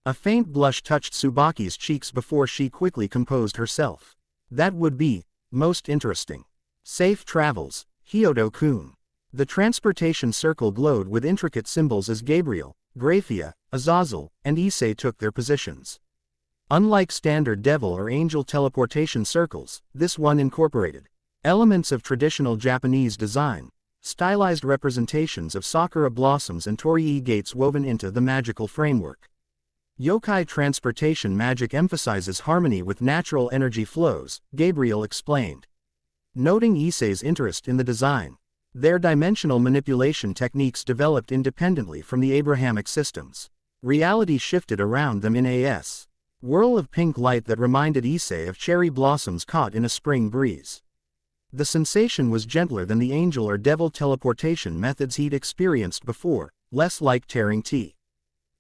A faint blush touched Tsubaki's cheeks before she quickly composed herself. That would be most interesting. Safe travels, Hyodo-kun. The transportation circle glowed with intricate symbols as Gabriel, Grafiya, Azazel, and Issei took their positions. Unlike standard devil or angel teleportation circles, this one incorporated elements of traditional Japanese design, stylized representations of sakura blossoms and torii gates woven into the magical framework. Yokai transportation magic emphasizes harmony with natural energy flows, Gabriel explained. Noting Issei's interest in the design, their dimensional manipulation techniques developed independently from the Abrahamic systems. Reality shifted around them in a whirl of pink light that reminded Issei of cherry blossoms caught in a spring breeze. The sensation was gentler than the angel or devil teleportation methods he'd experienced before, less like tearing tea.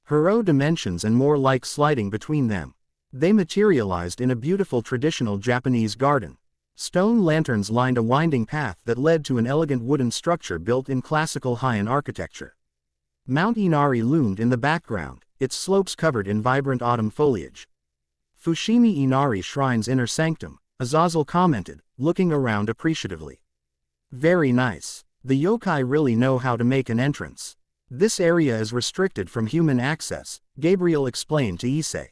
Hero dimensions and more like sliding between them. They materialized in a beautiful traditional Japanese garden. Stone lanterns lined a winding path that led to an elegant wooden structure built in classical Heian architecture. Mount Inari loomed in the background, its slopes covered in vibrant autumn foliage. Fushimi Inari Shrine's inner sanctum, Azazel commented, looking around appreciatively. Very nice. The yokai really know how to make an entrance. This area is restricted from human access, Gabriel explained to Issei.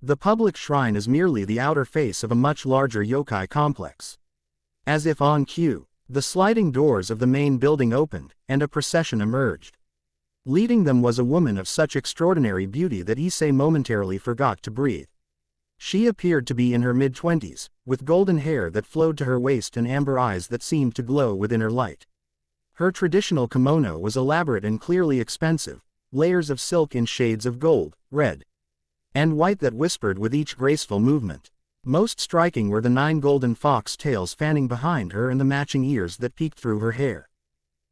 The public shrine is merely the outer face of a much larger yokai complex. As if on cue, the sliding doors of the main building opened, and a procession emerged. Leading them was a woman of such extraordinary beauty that Issei momentarily forgot to breathe. She appeared to be in her mid-20s, with golden hair that flowed to her waist and amber eyes that seemed to glow with inner light. Her traditional kimono was elaborate and clearly expensive, layers of silk in shades of gold, red, and white that whispered with each graceful movement. Most striking were the 9 golden fox tails fanning behind her and the matching ears that peeked through her hair.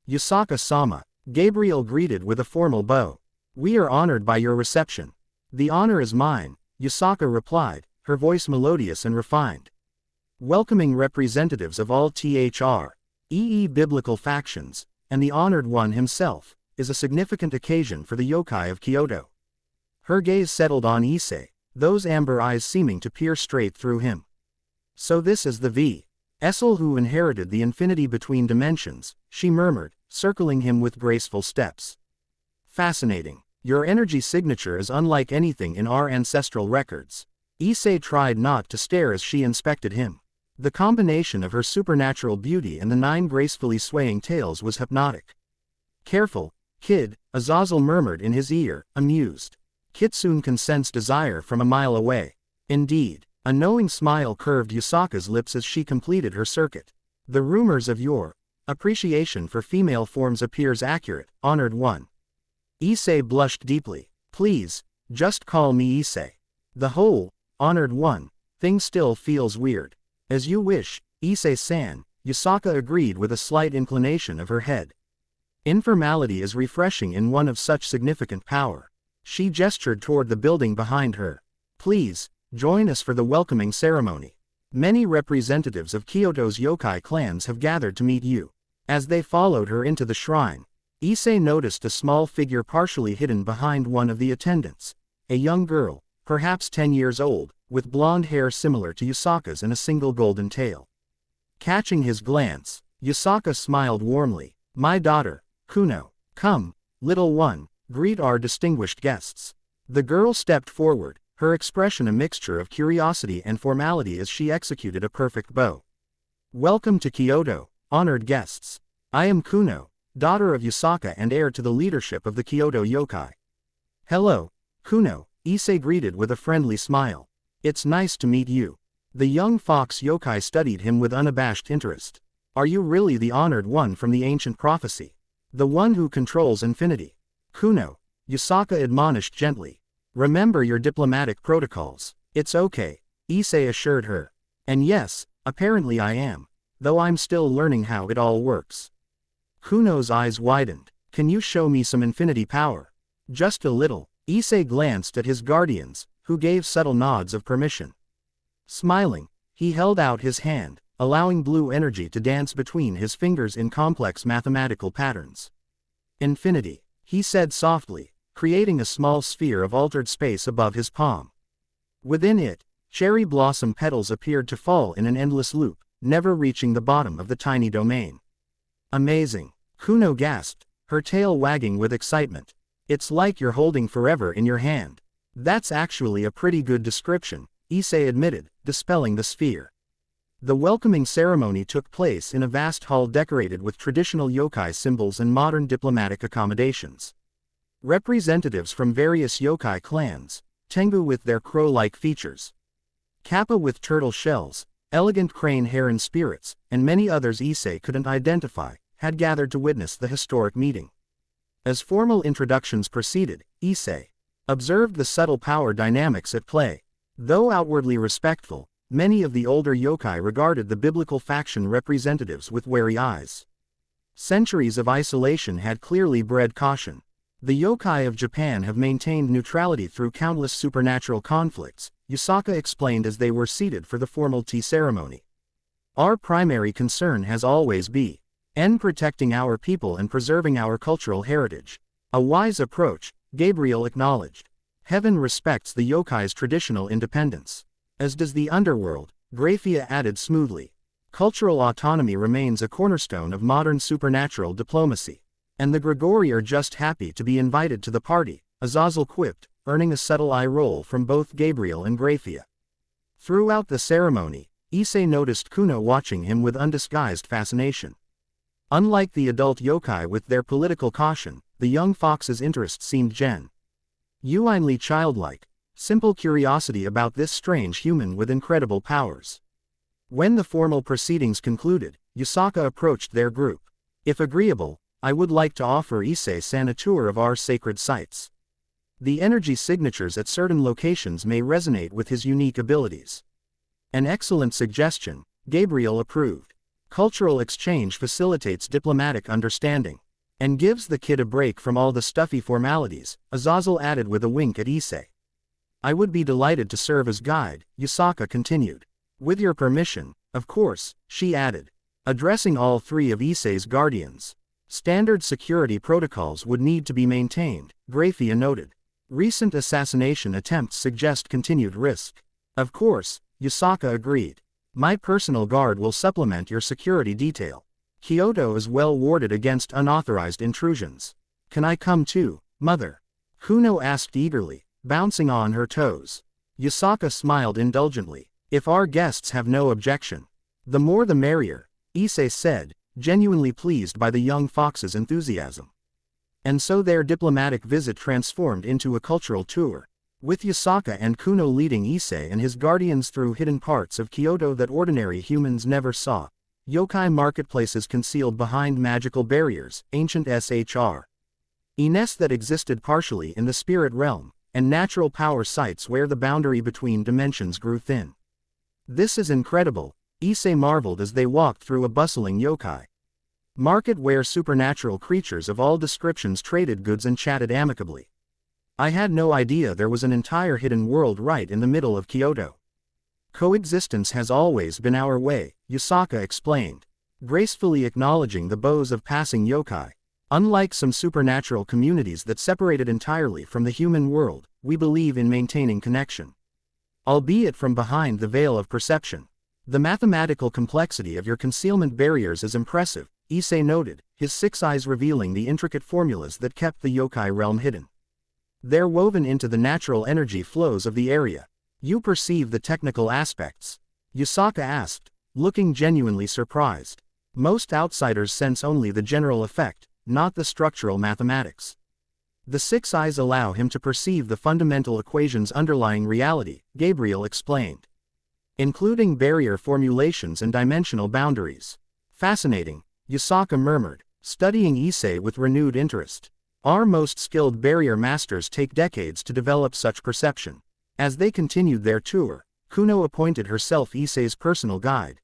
Yusaka-sama, Gabriel greeted with a formal bow. We are honored by your reception. The honor is mine, Yusaka replied, her voice melodious and refined. Welcoming representatives of all biblical factions, and the Honored One himself, is a significant occasion for the yokai of Kyoto. Her gaze settled on Issei, those amber eyes seeming to peer straight through him. So this is the vessel who inherited the infinity between dimensions, she murmured, circling him with graceful steps. Fascinating. Your energy signature is unlike anything in our ancestral records. Issei tried not to stare as she inspected him. The combination of her supernatural beauty and the 9 gracefully swaying tails was hypnotic. Careful, kid, Azazel murmured in his ear, amused. Kitsune can sense desire from a mile away. Indeed, a knowing smile curved Yusaka's lips as she completed her circuit. The rumors of your appreciation for female forms appears accurate, Honored One. Issei blushed deeply. Please, just call me Issei. The whole, Honored One, thing still feels weird. As you wish, Issei-san, Yusaka agreed with a slight inclination of her head. Informality is refreshing in one of such significant power. She gestured toward the building behind her. Please, join us for the welcoming ceremony. Many representatives of Kyoto's yokai clans have gathered to meet you. As they followed her into the shrine, Issei noticed a small figure partially hidden behind one of the attendants. A young girl, perhaps 10 years old, with blonde hair similar to Yusaka's and a single golden tail. Catching his glance, Yusaka smiled warmly. "My daughter, Kuno. Come, little one, greet our distinguished guests." The girl stepped forward, her expression a mixture of curiosity and formality as she executed a perfect bow. "Welcome to Kyoto, honored guests. I am Kuno, daughter of Yusaka and heir to the leadership of the Kyoto yokai." "Hello, Kuno," Issei greeted with a friendly smile. "It's nice to meet you." The young fox yokai studied him with unabashed interest. "Are you really the honored one from the ancient prophecy? The one who controls infinity?" "Kuno," Yusaka admonished gently. "Remember your diplomatic protocols." "It's okay," Issei assured her. "And yes, apparently I am, though I'm still learning how it all works." Kuno's eyes widened. "Can you show me some infinity power?" "Just a little." Issei glanced at his guardians, who gave subtle nods of permission. Smiling, he held out his hand, allowing blue energy to dance between his fingers in complex mathematical patterns. "Infinity," he said softly, creating a small sphere of altered space above his palm. Within it, cherry blossom petals appeared to fall in an endless loop, never reaching the bottom of the tiny domain. "Amazing," Kuno gasped, her tail wagging with excitement. "It's like you're holding forever in your hand." "That's actually a pretty good description," Issei admitted, dispelling the sphere. The welcoming ceremony took place in a vast hall decorated with traditional yokai symbols and modern diplomatic accommodations. Representatives from various yokai clans, Tengu with their crow-like features, Kappa with turtle shells, elegant crane heron spirits, and many others Issei couldn't identify, had gathered to witness the historic meeting. As formal introductions proceeded, Issei observed the subtle power dynamics at play. Though outwardly respectful, many of the older yokai regarded the biblical faction representatives with wary eyes. Centuries of isolation had clearly bred caution. The yokai of Japan have maintained neutrality through countless supernatural conflicts, Yusaka explained as they were seated for the formal tea ceremony. "Our primary concern has always been protecting our people and preserving our cultural heritage." "A wise approach," Gabriel acknowledged. "Heaven respects the yokai's traditional independence. As does the underworld," Grafiya added smoothly. "Cultural autonomy remains a cornerstone of modern supernatural diplomacy. And the Grigori are just happy to be invited to the party," Azazel quipped, earning a subtle eye roll from both Gabriel and Grafiya. Throughout the ceremony, Issei noticed Kuno watching him with undisguised fascination. Unlike the adult yokai with their political caution, the young fox's interest seemed genuinely childlike, simple curiosity about this strange human with incredible powers. When the formal proceedings concluded, Yusaka approached their group. "If agreeable, I would like to offer Issei-san a tour of our sacred sites. The energy signatures at certain locations may resonate with his unique abilities." "An excellent suggestion," Gabriel approved. "Cultural exchange facilitates diplomatic understanding. And gives the kid a break from all the stuffy formalities," Azazel added with a wink at Issei. "I would be delighted to serve as guide," Yusaka continued. "With your permission, of course," she added, addressing all three of Issei's guardians. "Standard security protocols would need to be maintained," Grafiya noted. "Recent assassination attempts suggest continued risk." "Of course," Yusaka agreed. "My personal guard will supplement your security detail. Kyoto is well warded against unauthorized intrusions." "Can I come too, mother?" Kuno asked eagerly, bouncing on her toes. Yusaka smiled indulgently. "If our guests have no objection." "The more the merrier," Issei said, genuinely pleased by the young fox's enthusiasm. And so their diplomatic visit transformed into a cultural tour, with Yusaka and Kuno leading Issei and his guardians through hidden parts of Kyoto that ordinary humans never saw. Yokai marketplaces concealed behind magical barriers, ancient Ines that existed partially in the spirit realm, and natural power sites where the boundary between dimensions grew thin. "This is incredible," Issei marveled as they walked through a bustling yokai market where supernatural creatures of all descriptions traded goods and chatted amicably. "I had no idea there was an entire hidden world right in the middle of Kyoto." Coexistence has always been our way, Yusaka explained, gracefully acknowledging the bows of passing yokai. Unlike some supernatural communities that separated entirely from the human world, we believe in maintaining connection, albeit from behind the veil of perception. The mathematical complexity of your concealment barriers is impressive, Issei noted, his 6 eyes revealing the intricate formulas that kept the yokai realm hidden. They're woven into the natural energy flows of the area. You perceive the technical aspects? Yusaka asked, looking genuinely surprised. Most outsiders sense only the general effect, not the structural mathematics. The 6 eyes allow him to perceive the fundamental equations underlying reality, Gabriel explained, including barrier formulations and dimensional boundaries. Fascinating, Yusaka murmured, studying Issei with renewed interest. Our most skilled barrier masters take decades to develop such perception. As they continued their tour, Kuno appointed herself Issei's personal guide,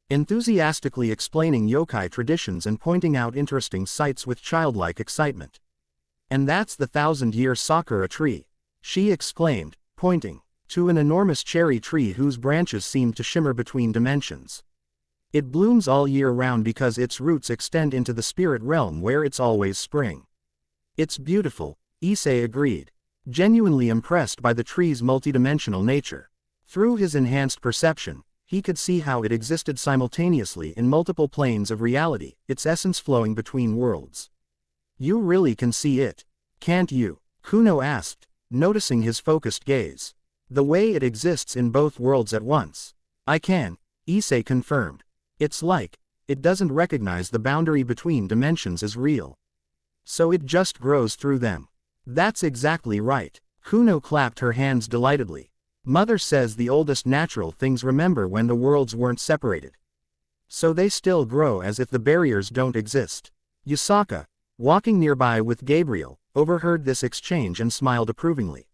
enthusiastically explaining yokai traditions and pointing out interesting sights with childlike excitement. And that's the 1,000-year sakura tree, she exclaimed, pointing to an enormous cherry tree whose branches seemed to shimmer between dimensions. It blooms all year round because its roots extend into the spirit realm where it's always spring. It's beautiful, Issei agreed, genuinely impressed by the tree's multidimensional nature. Through his enhanced perception, he could see how it existed simultaneously in multiple planes of reality, its essence flowing between worlds. You really can see it, can't you? Kuno asked, noticing his focused gaze. The way it exists in both worlds at once. I can, Issei confirmed. It's like, it doesn't recognize the boundary between dimensions as real. So it just grows through them. That's exactly right. Kuno clapped her hands delightedly. Mother says the oldest natural things remember when the worlds weren't separated. So they still grow as if the barriers don't exist. Yusaka, walking nearby with Gabriel, overheard this exchange and smiled approvingly.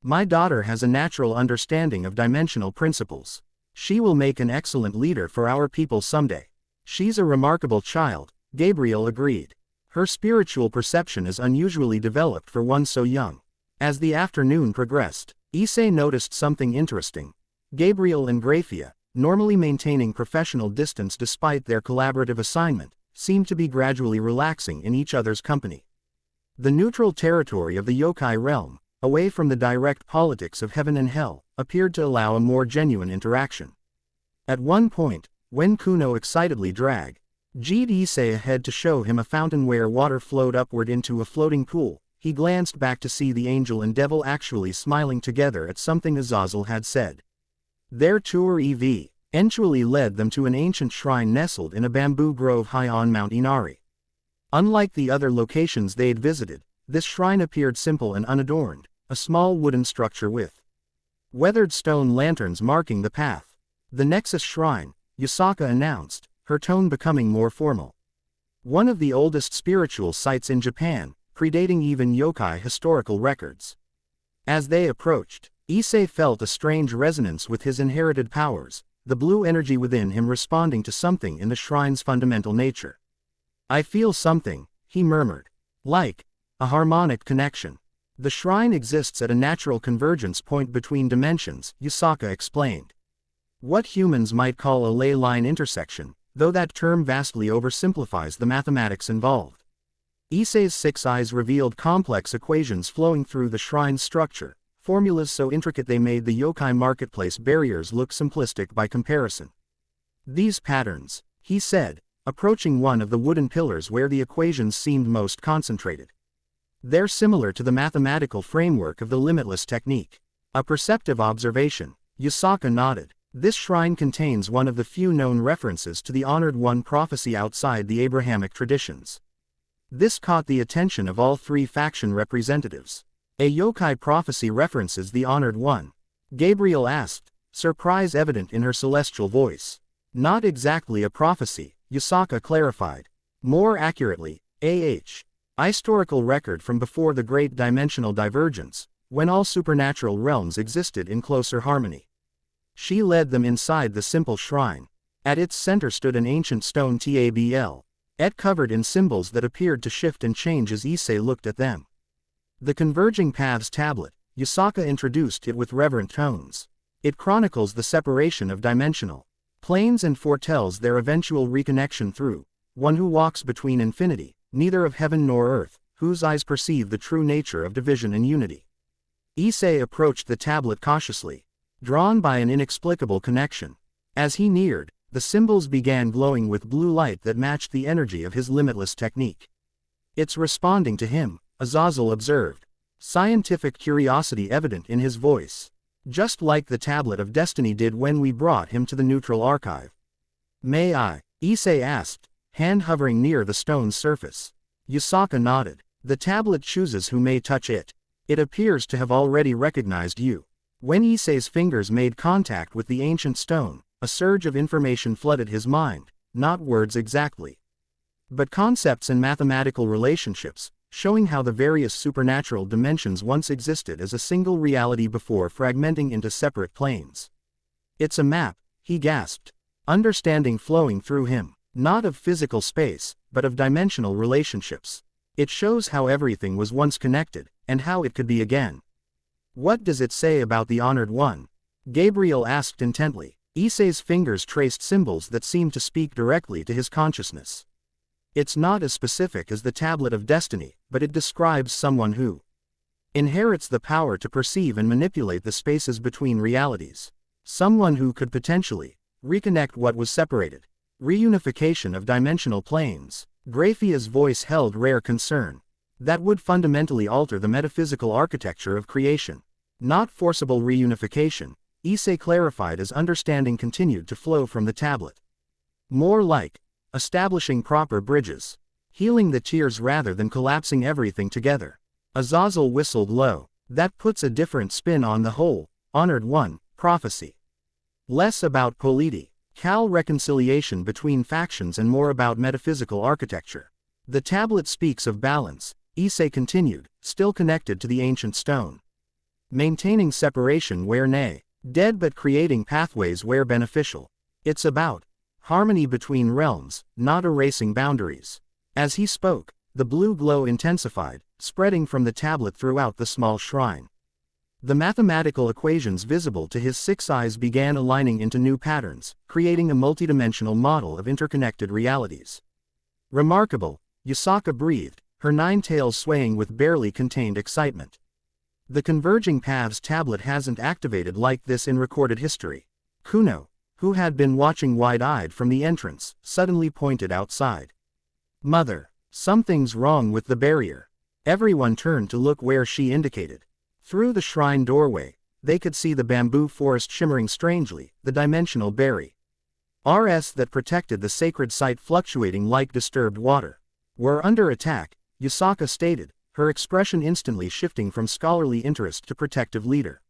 My daughter has a natural understanding of dimensional principles. She will make an excellent leader for our people someday. She's a remarkable child, Gabriel agreed. Her spiritual perception is unusually developed for one so young. As the afternoon progressed, Issei noticed something interesting. Gabriel and Grafiya, normally maintaining professional distance despite their collaborative assignment, seemed to be gradually relaxing in each other's company. The neutral territory of the yokai realm, away from the direct politics of heaven and hell, appeared to allow a more genuine interaction. At one point, when Kuno excitedly dragged Issei ahead to show him a fountain where water flowed upward into a floating pool, he glanced back to see the angel and devil actually smiling together at something Azazel had said. Their tour eventually led them to an ancient shrine nestled in a bamboo grove high on Mount Inari. Unlike the other locations they'd visited, this shrine appeared simple and unadorned, a small wooden structure with weathered stone lanterns marking the path. The Nexus Shrine, Yusaka announced, her tone becoming more formal. One of the oldest spiritual sites in Japan, predating even yokai historical records. As they approached, Issei felt a strange resonance with his inherited powers, the blue energy within him responding to something in the shrine's fundamental nature. I feel something, he murmured. Like a harmonic connection. The shrine exists at a natural convergence point between dimensions, Yusaka explained. What humans might call a ley line intersection, though that term vastly oversimplifies the mathematics involved. Issei's 6 eyes revealed complex equations flowing through the shrine's structure, formulas so intricate they made the yokai marketplace barriers look simplistic by comparison. These patterns, he said, approaching one of the wooden pillars where the equations seemed most concentrated. They're similar to the mathematical framework of the limitless technique. A perceptive observation, Yusaka nodded. This shrine contains one of the few known references to the Honored One prophecy outside the Abrahamic traditions. This caught the attention of all 3 faction representatives. A yokai prophecy references the Honored One? Gabriel asked, surprise evident in her celestial voice. Not exactly a prophecy, Yusaka clarified. More accurately, a historical record from before the Great Dimensional Divergence, when all supernatural realms existed in closer harmony. She led them inside the simple shrine. At its center stood an ancient stone tablet, covered in symbols that appeared to shift and change as Issei looked at them. The Converging Paths tablet, Yusaka introduced it with reverent tones. It chronicles the separation of dimensional planes and foretells their eventual reconnection through one who walks between infinity, neither of heaven nor earth, whose eyes perceive the true nature of division and unity. Issei approached the tablet cautiously, drawn by an inexplicable connection. As he neared, the symbols began glowing with blue light that matched the energy of his limitless technique. "It's responding to him," Azazel observed, scientific curiosity evident in his voice. "Just like the Tablet of Destiny did when we brought him to the Neutral Archive." "May I?" Issei asked, hand hovering near the stone's surface. Yusaka nodded. "The tablet chooses who may touch it. It appears to have already recognized you." When Issei's fingers made contact with the ancient stone, a surge of information flooded his mind, not words exactly, but concepts and mathematical relationships, showing how the various supernatural dimensions once existed as a single reality before fragmenting into separate planes. "It's a map," he gasped, understanding flowing through him, not of physical space, but of dimensional relationships. "It shows how everything was once connected, and how it could be again." "What does it say about the Honored One?" Gabriel asked intently. Issei's fingers traced symbols that seemed to speak directly to his consciousness. "It's not as specific as the Tablet of Destiny, but it describes someone who inherits the power to perceive and manipulate the spaces between realities. Someone who could potentially reconnect what was separated. Reunification of dimensional planes." Grafia's voice held rare concern. "That would fundamentally alter the metaphysical architecture of creation." "Not forcible reunification," Issei clarified as understanding continued to flow from the tablet. "More like establishing proper bridges. Healing the tears rather than collapsing everything together." Azazel whistled low. "That puts a different spin on the whole Honored One prophecy. Less about polity, reconciliation between factions, and more about metaphysical architecture." "The tablet speaks of balance," Issei continued, still connected to the ancient stone. "Maintaining separation where dead, but creating pathways where beneficial. It's about harmony between realms, not erasing boundaries." As he spoke, the blue glow intensified, spreading from the tablet throughout the small shrine. The mathematical equations visible to his 6 eyes began aligning into new patterns, creating a multidimensional model of interconnected realities. "Remarkable," Yusaka breathed, her 9 tails swaying with barely contained excitement. "The converging paths tablet hasn't activated like this in recorded history." Kuno, who had been watching wide-eyed from the entrance, suddenly pointed outside. "Mother, something's wrong with the barrier." Everyone turned to look where she indicated. Through the shrine doorway, they could see the bamboo forest shimmering strangely, the dimensional barrier that protected the sacred site fluctuating like disturbed water. "We're under attack," Yusaka stated, her expression instantly shifting from scholarly interest to protective leader.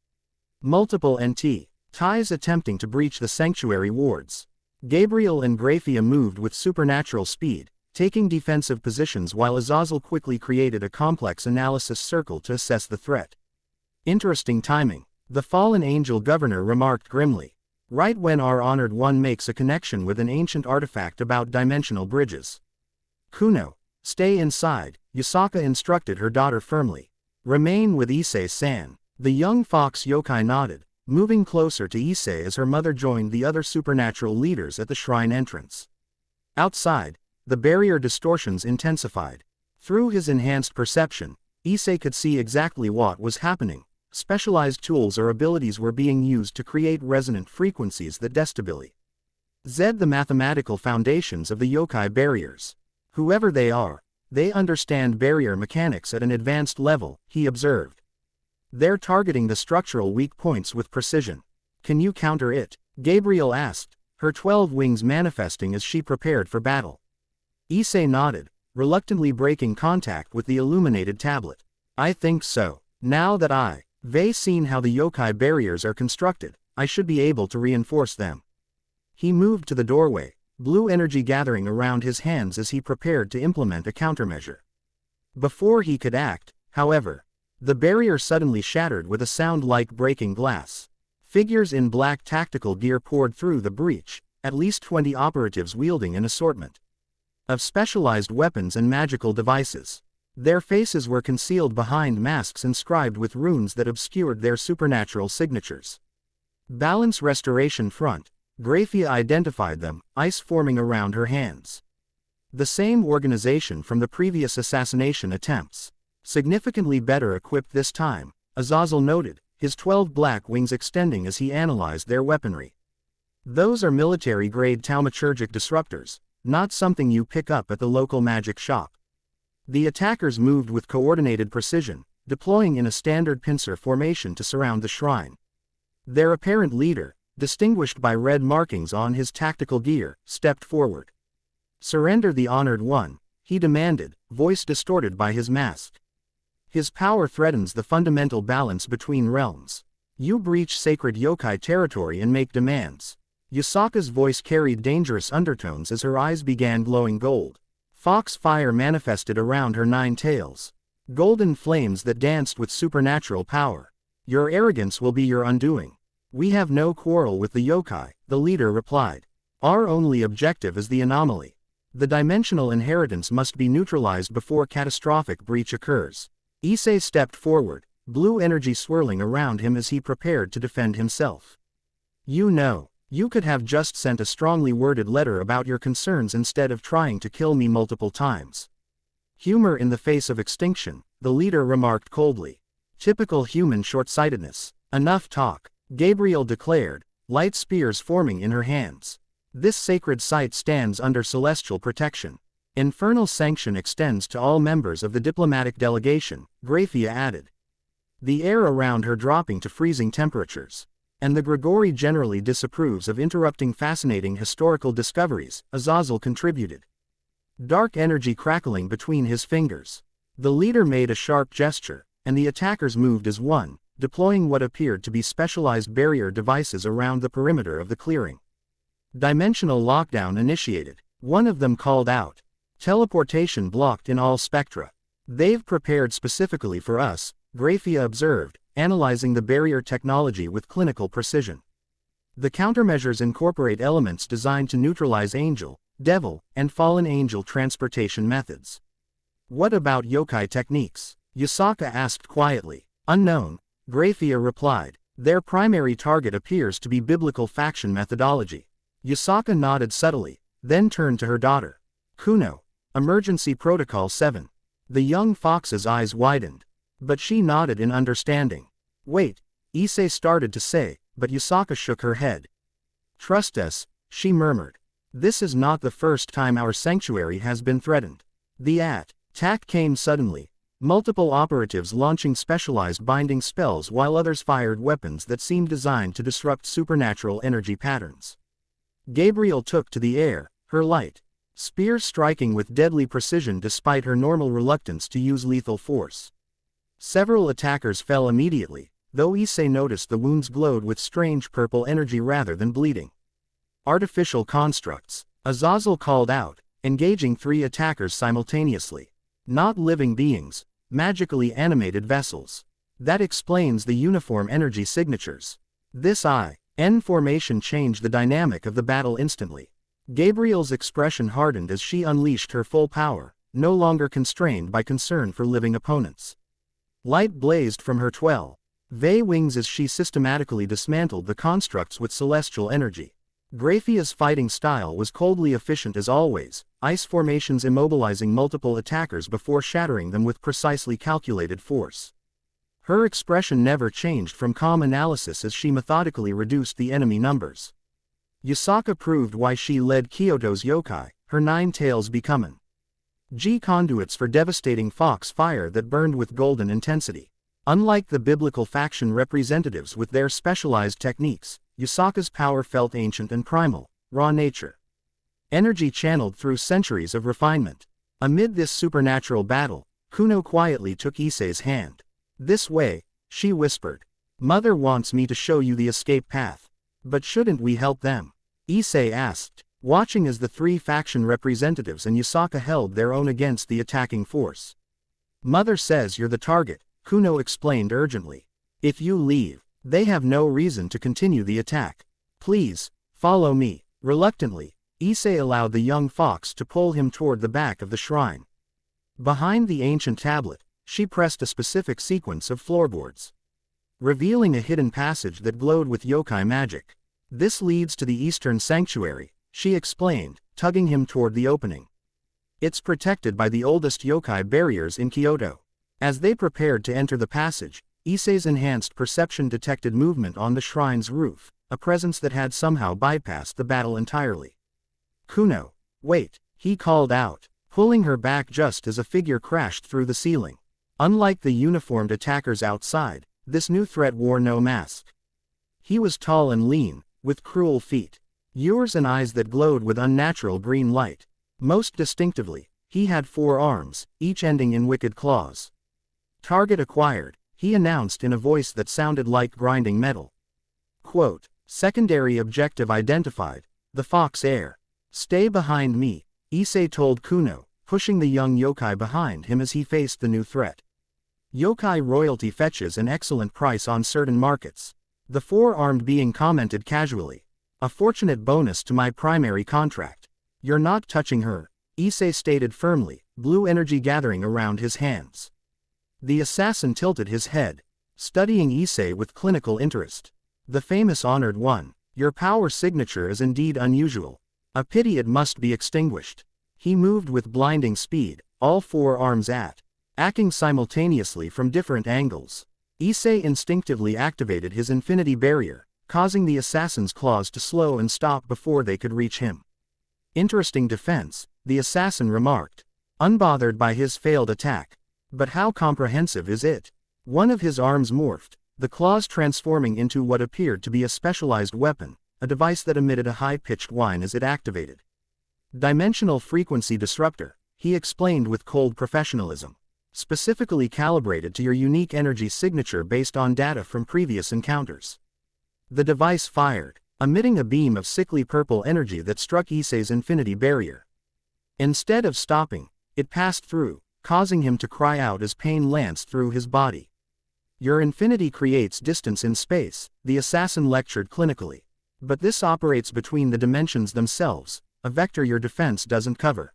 "Multiple ties attempting to breach the sanctuary wards." Gabriel and Grafiya moved with supernatural speed, taking defensive positions while Azazel quickly created a complex analysis circle to assess the threat. "Interesting timing," the fallen angel governor remarked grimly. "Right when our Honored One makes a connection with an ancient artifact about dimensional bridges." "Kuno, stay inside," Yusaka instructed her daughter firmly. "Remain with Issei-san." The young fox yokai nodded, moving closer to Issei as her mother joined the other supernatural leaders at the shrine entrance. Outside, the barrier distortions intensified. Through his enhanced perception, Issei could see exactly what was happening. Specialized tools or abilities were being used to create resonant frequencies that destabilize the mathematical foundations of the yokai barriers. "Whoever they are, they understand barrier mechanics at an advanced level," he observed. "They're targeting the structural weak points with precision." "Can you counter it?" Gabriel asked, her 12 wings manifesting as she prepared for battle. Issei nodded, reluctantly breaking contact with the illuminated tablet. "I think so. Now that I've seen how the yokai barriers are constructed, I should be able to reinforce them." He moved to the doorway, blue energy gathering around his hands as he prepared to implement a countermeasure. Before he could act, however, the barrier suddenly shattered with a sound like breaking glass. Figures in black tactical gear poured through the breach, at least 20 operatives wielding an assortment of specialized weapons and magical devices. Their faces were concealed behind masks inscribed with runes that obscured their supernatural signatures. Balance restoration front. Grafiya identified them, ice forming around her hands. The same organization from the previous assassination attempts. Significantly better equipped this time, Azazel noted, his 12 black wings extending as he analyzed their weaponry. Those are military-grade thaumaturgic disruptors, not something you pick up at the local magic shop. The attackers moved with coordinated precision, deploying in a standard pincer formation to surround the shrine. Their apparent leader, distinguished by red markings on his tactical gear, stepped forward. "Surrender the Honored One," he demanded, voice distorted by his mask. "His power threatens the fundamental balance between realms. You breach sacred yokai territory and make demands." Yusaka's voice carried dangerous undertones as her eyes began glowing gold. Fox fire manifested around her 9 tails. Golden flames that danced with supernatural power. "Your arrogance will be your undoing." "We have no quarrel with the yokai," the leader replied. "Our only objective is the anomaly. The dimensional inheritance must be neutralized before catastrophic breach occurs." Issei stepped forward, blue energy swirling around him as he prepared to defend himself. You could have just sent a strongly worded letter about your concerns instead of trying to kill me multiple times." Humor in the face of extinction, the leader remarked coldly. "Typical human short-sightedness. Enough talk," Gabriel declared, light spears forming in her hands. "This sacred site stands under celestial protection. Infernal sanction extends to all members of the diplomatic delegation," Grafiya added. The air around her dropping to freezing temperatures. "And the Grigori generally disapproves of interrupting fascinating historical discoveries," Azazel contributed. Dark energy crackling between his fingers. The leader made a sharp gesture, and the attackers moved as one, deploying what appeared to be specialized barrier devices around the perimeter of the clearing. Dimensional lockdown initiated. One of them called out. "Teleportation blocked in all spectra." "They've prepared specifically for us," Grafiya observed, analyzing the barrier technology with clinical precision. The countermeasures incorporate elements designed to neutralize angel, devil, and fallen angel transportation methods. "What about yokai techniques?" Yusaka asked quietly. "Unknown," Grafiya replied. "Their primary target appears to be biblical faction methodology." Yusaka nodded subtly, then turned to her daughter. "Kuno. Emergency Protocol 7. The young fox's eyes widened. But she nodded in understanding. "Wait," Issei started to say, but Yusaka shook her head. "Trust us," she murmured. "This is not the first time our sanctuary has been threatened." The attack came suddenly, multiple operatives launching specialized binding spells while others fired weapons that seemed designed to disrupt supernatural energy patterns. Gabriel took to the air, her light spear striking with deadly precision despite her normal reluctance to use lethal force. Several attackers fell immediately, though Issei noticed the wounds glowed with strange purple energy rather than bleeding. "Artificial constructs," Azazel called out, engaging 3 attackers simultaneously. "Not living beings, magically animated vessels. That explains the uniform energy signatures." This I-N formation changed the dynamic of the battle instantly. Gabriel's expression hardened as she unleashed her full power, no longer constrained by concern for living opponents. Light blazed from her 12 wings as she systematically dismantled the constructs with celestial energy. Grafiya's fighting style was coldly efficient as always, ice formations immobilizing multiple attackers before shattering them with precisely calculated force. Her expression never changed from calm analysis as she methodically reduced the enemy numbers. Yusaka proved why she led Kyoto's yokai, her 9 tails becoming conduits for devastating fox fire that burned with golden intensity. Unlike the biblical faction representatives with their specialized techniques, Yusaka's power felt ancient and primal, raw nature. Energy channeled through centuries of refinement. Amid this supernatural battle, Kuno quietly took Issei's hand. "This way," she whispered. "Mother wants me to show you the escape path." "But shouldn't we help them?" Issei asked, watching as the 3 faction representatives and Yusaka held their own against the attacking force. "Mother says you're the target," Kuno explained urgently. "If you leave, they have no reason to continue the attack. Please, follow me." Reluctantly, Issei allowed the young fox to pull him toward the back of the shrine. Behind the ancient tablet, she pressed a specific sequence of floorboards. revealing a hidden passage that glowed with yokai magic. "This leads to the Eastern Sanctuary," she explained, tugging him toward the opening. "It's protected by the oldest yokai barriers in Kyoto." As they prepared to enter the passage, Issei's enhanced perception detected movement on the shrine's roof, a presence that had somehow bypassed the battle entirely. "Kuno, wait," he called out, pulling her back just as a figure crashed through the ceiling. Unlike the uniformed attackers outside, this new threat wore no mask. He was tall and lean, with cruel feet, ears and eyes that glowed with unnatural green light. Most distinctively, he had 4 arms, each ending in wicked claws. "Target acquired," he announced in a voice that sounded like grinding metal. Quote, "Secondary objective identified, the Fox Heir. Stay behind me," Issei told Kuno, pushing the young yokai behind him as he faced the new threat. "Yokai royalty fetches an excellent price on certain markets," the 4-armed being commented casually. "A fortunate bonus to my primary contract." "You're not touching her," Issei stated firmly, blue energy gathering around his hands. The assassin tilted his head, studying Issei with clinical interest. "The famous Honored One, your power signature is indeed unusual. A pity it must be extinguished." He moved with blinding speed, all 4 arms acting simultaneously from different angles. Issei instinctively activated his infinity barrier, causing the assassin's claws to slow and stop before they could reach him. "Interesting defense," the assassin remarked, unbothered by his failed attack. "But how comprehensive is it?" One of his arms morphed, the claws transforming into what appeared to be a specialized weapon, a device that emitted a high-pitched whine as it activated. "Dimensional frequency disruptor," he explained with cold professionalism. "Specifically calibrated to your unique energy signature based on data from previous encounters." The device fired, emitting a beam of sickly purple energy that struck Issei's infinity barrier. Instead of stopping, it passed through, causing him to cry out as pain lanced through his body. "Your infinity creates distance in space," the assassin lectured clinically. "But this operates between the dimensions themselves, a vector your defense doesn't cover."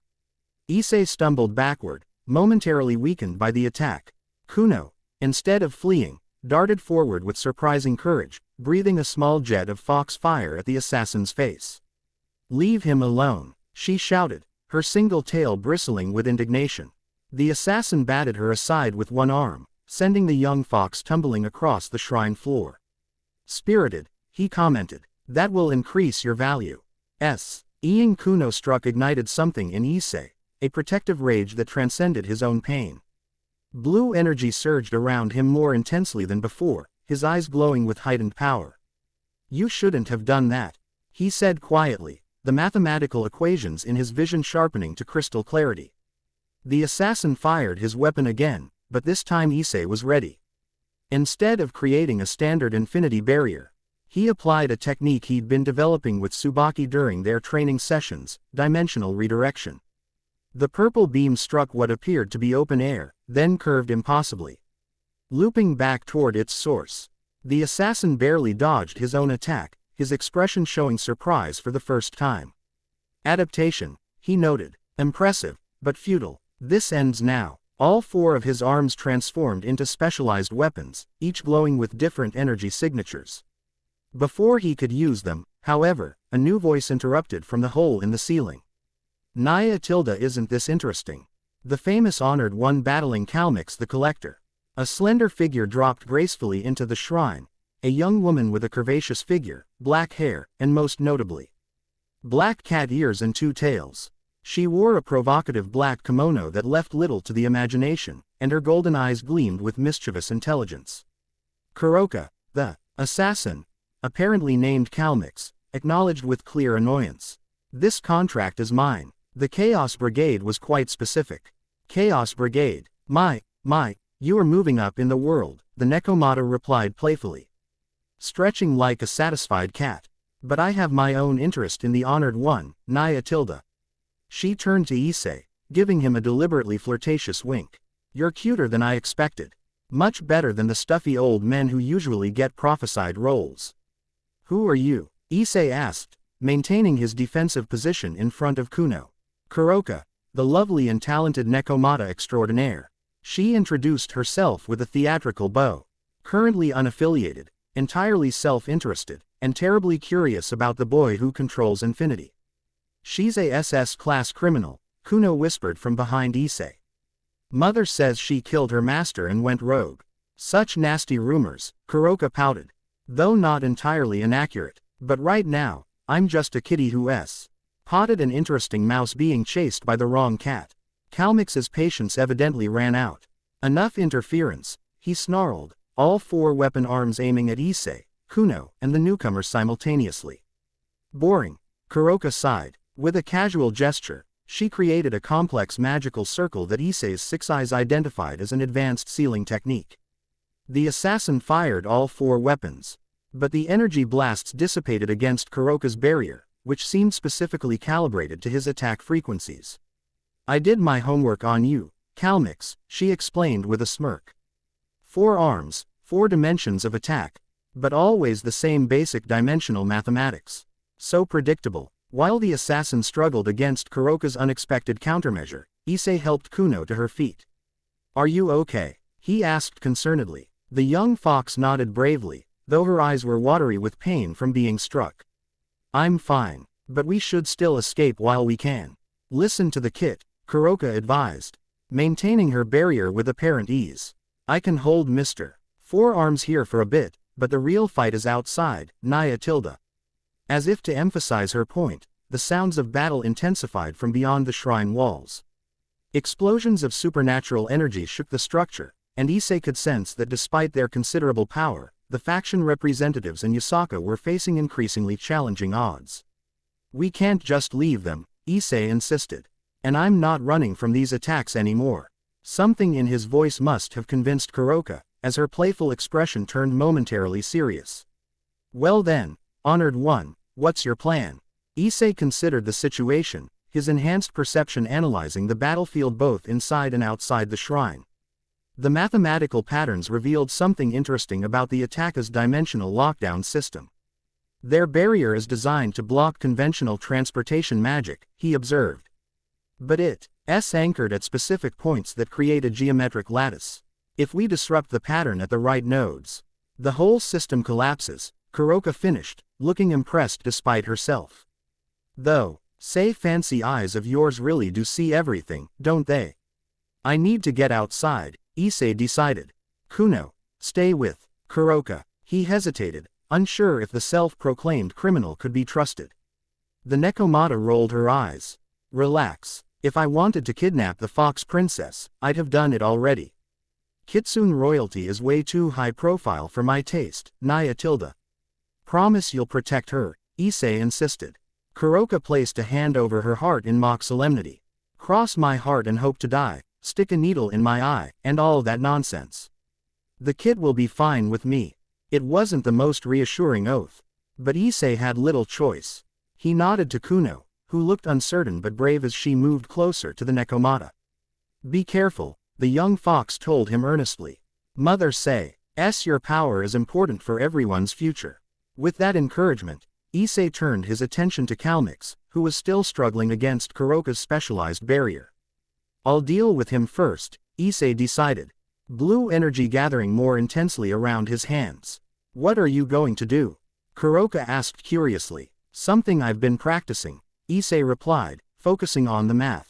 Issei stumbled backward, momentarily weakened by the attack. Kuno, instead of fleeing, darted forward with surprising courage, breathing a small jet of fox fire at the assassin's face. "Leave him alone," she shouted, her single tail bristling with indignation. The assassin batted her aside with one arm, sending the young fox tumbling across the shrine floor. "Spirited," he commented, "that will increase your value." Eing Kuno struck ignited something in Issei, a protective rage that transcended his own pain. Blue energy surged around him more intensely than before, his eyes glowing with heightened power. "You shouldn't have done that," he said quietly, the mathematical equations in his vision sharpening to crystal clarity. The assassin fired his weapon again, but this time Issei was ready. Instead of creating a standard infinity barrier, he applied a technique he'd been developing with Tsubaki during their training sessions, dimensional redirection. The purple beam struck what appeared to be open air, then curved impossibly, looping back toward its source. The assassin barely dodged his own attack, his expression showing surprise for the first time. "Adaptation," he noted. "Impressive, but futile. This ends now." All 4 of his arms transformed into specialized weapons, each glowing with different energy signatures. Before he could use them, however, a new voice interrupted from the hole in the ceiling. "Naya Tilda, isn't this interesting?" The famous Honored One battling Kalmix the Collector. A slender figure dropped gracefully into the shrine, a young woman with a curvaceous figure, black hair, and most notably, black cat ears and 2 tails. She wore a provocative black kimono that left little to the imagination, and her golden eyes gleamed with mischievous intelligence. Kuroka, the assassin, apparently named Kalmix, acknowledged with clear annoyance. "This contract is mine." The Chaos Brigade was quite specific. "Chaos Brigade, my, you are moving up in the world," the Nekomata replied playfully, stretching like a satisfied cat. "But I have my own interest in the Honored One, Naya Tilda." She turned to Issei, giving him a deliberately flirtatious wink. "You're cuter than I expected. Much better than the stuffy old men who usually get prophesied roles." "Who are you?" Issei asked, maintaining his defensive position in front of Kuno. "Kuroka, the lovely and talented Nekomata extraordinaire." She introduced herself with a theatrical bow. currently unaffiliated, entirely self-interested, and terribly curious about the boy who controls Infinity. She's a SS-class criminal, Kuno whispered from behind Issei. Mother says she killed her master and went rogue. Such nasty rumors, Kuroka pouted. Though not entirely inaccurate, but right now, I'm just a kitty who's potted an interesting mouse being chased by the wrong cat. Kalmix's patience evidently ran out. Enough interference, he snarled, all 4 weapon arms aiming at Issei, Kuno, and the newcomer simultaneously. Boring, Kuroka sighed. With a casual gesture, she created a complex magical circle that Issei's 6 eyes identified as an advanced sealing technique. The assassin fired all 4 weapons. But the energy blasts dissipated against Kuroka's barrier, which seemed specifically calibrated to his attack frequencies. I did my homework on you, Kalmix, she explained with a smirk. 4 arms, 4 dimensions of attack, but always the same basic dimensional mathematics. So predictable. While the assassin struggled against Kuroka's unexpected countermeasure, Issei helped Kuno to her feet. Are you okay? He asked concernedly. The young fox nodded bravely, though her eyes were watery with pain from being struck. I'm fine, but we should still escape while we can. Listen to the kit, Kuroka advised, maintaining her barrier with apparent ease. I can hold Mr. 4 arms here for a bit, but the real fight is outside, Naya Tilda. As if to emphasize her point, the sounds of battle intensified from beyond the shrine walls. Explosions of supernatural energy shook the structure, and Issei could sense that despite their considerable power, the faction representatives and Yasaka were facing increasingly challenging odds. We can't just leave them, Issei insisted. And I'm not running from these attacks anymore. Something in his voice must have convinced Kuroka, as her playful expression turned momentarily serious. Well then, Honored One, what's your plan? Issei considered the situation, his enhanced perception analyzing the battlefield both inside and outside the shrine. The mathematical patterns revealed something interesting about the attacker's dimensional lockdown system. Their barrier is designed to block conventional transportation magic, he observed. But it's anchored at specific points that create a geometric lattice. If we disrupt the pattern at the right nodes, the whole system collapses, Kuroka finished, looking impressed despite herself. Though, say fancy eyes of yours really do see everything, don't they? I need to get outside, Issei decided. Kuno, stay with Kuroka. He hesitated, unsure if the self-proclaimed criminal could be trusted. The Nekomata rolled her eyes. Relax. If I wanted to kidnap the Fox Princess, I'd have done it already. Kitsune royalty is way too high profile for my taste, Naya Tilda. Promise you'll protect her, Issei insisted. Kuroka placed a hand over her heart in mock solemnity. Cross my heart and hope to die, stick a needle in my eye, and all that nonsense. The kid will be fine with me. It wasn't the most reassuring oath. But Issei had little choice. He nodded to Kuno, who looked uncertain but brave as she moved closer to the Nekomata. Be careful, the young fox told him earnestly. Mother says your power is important for everyone's future. With that encouragement, Issei turned his attention to Kalmix, who was still struggling against Kuroka's specialized barrier. I'll deal with him first, Issei decided. Blue energy gathering more intensely around his hands. What are you going to do? Kuroka asked curiously. Something I've been practicing, Issei replied, focusing on the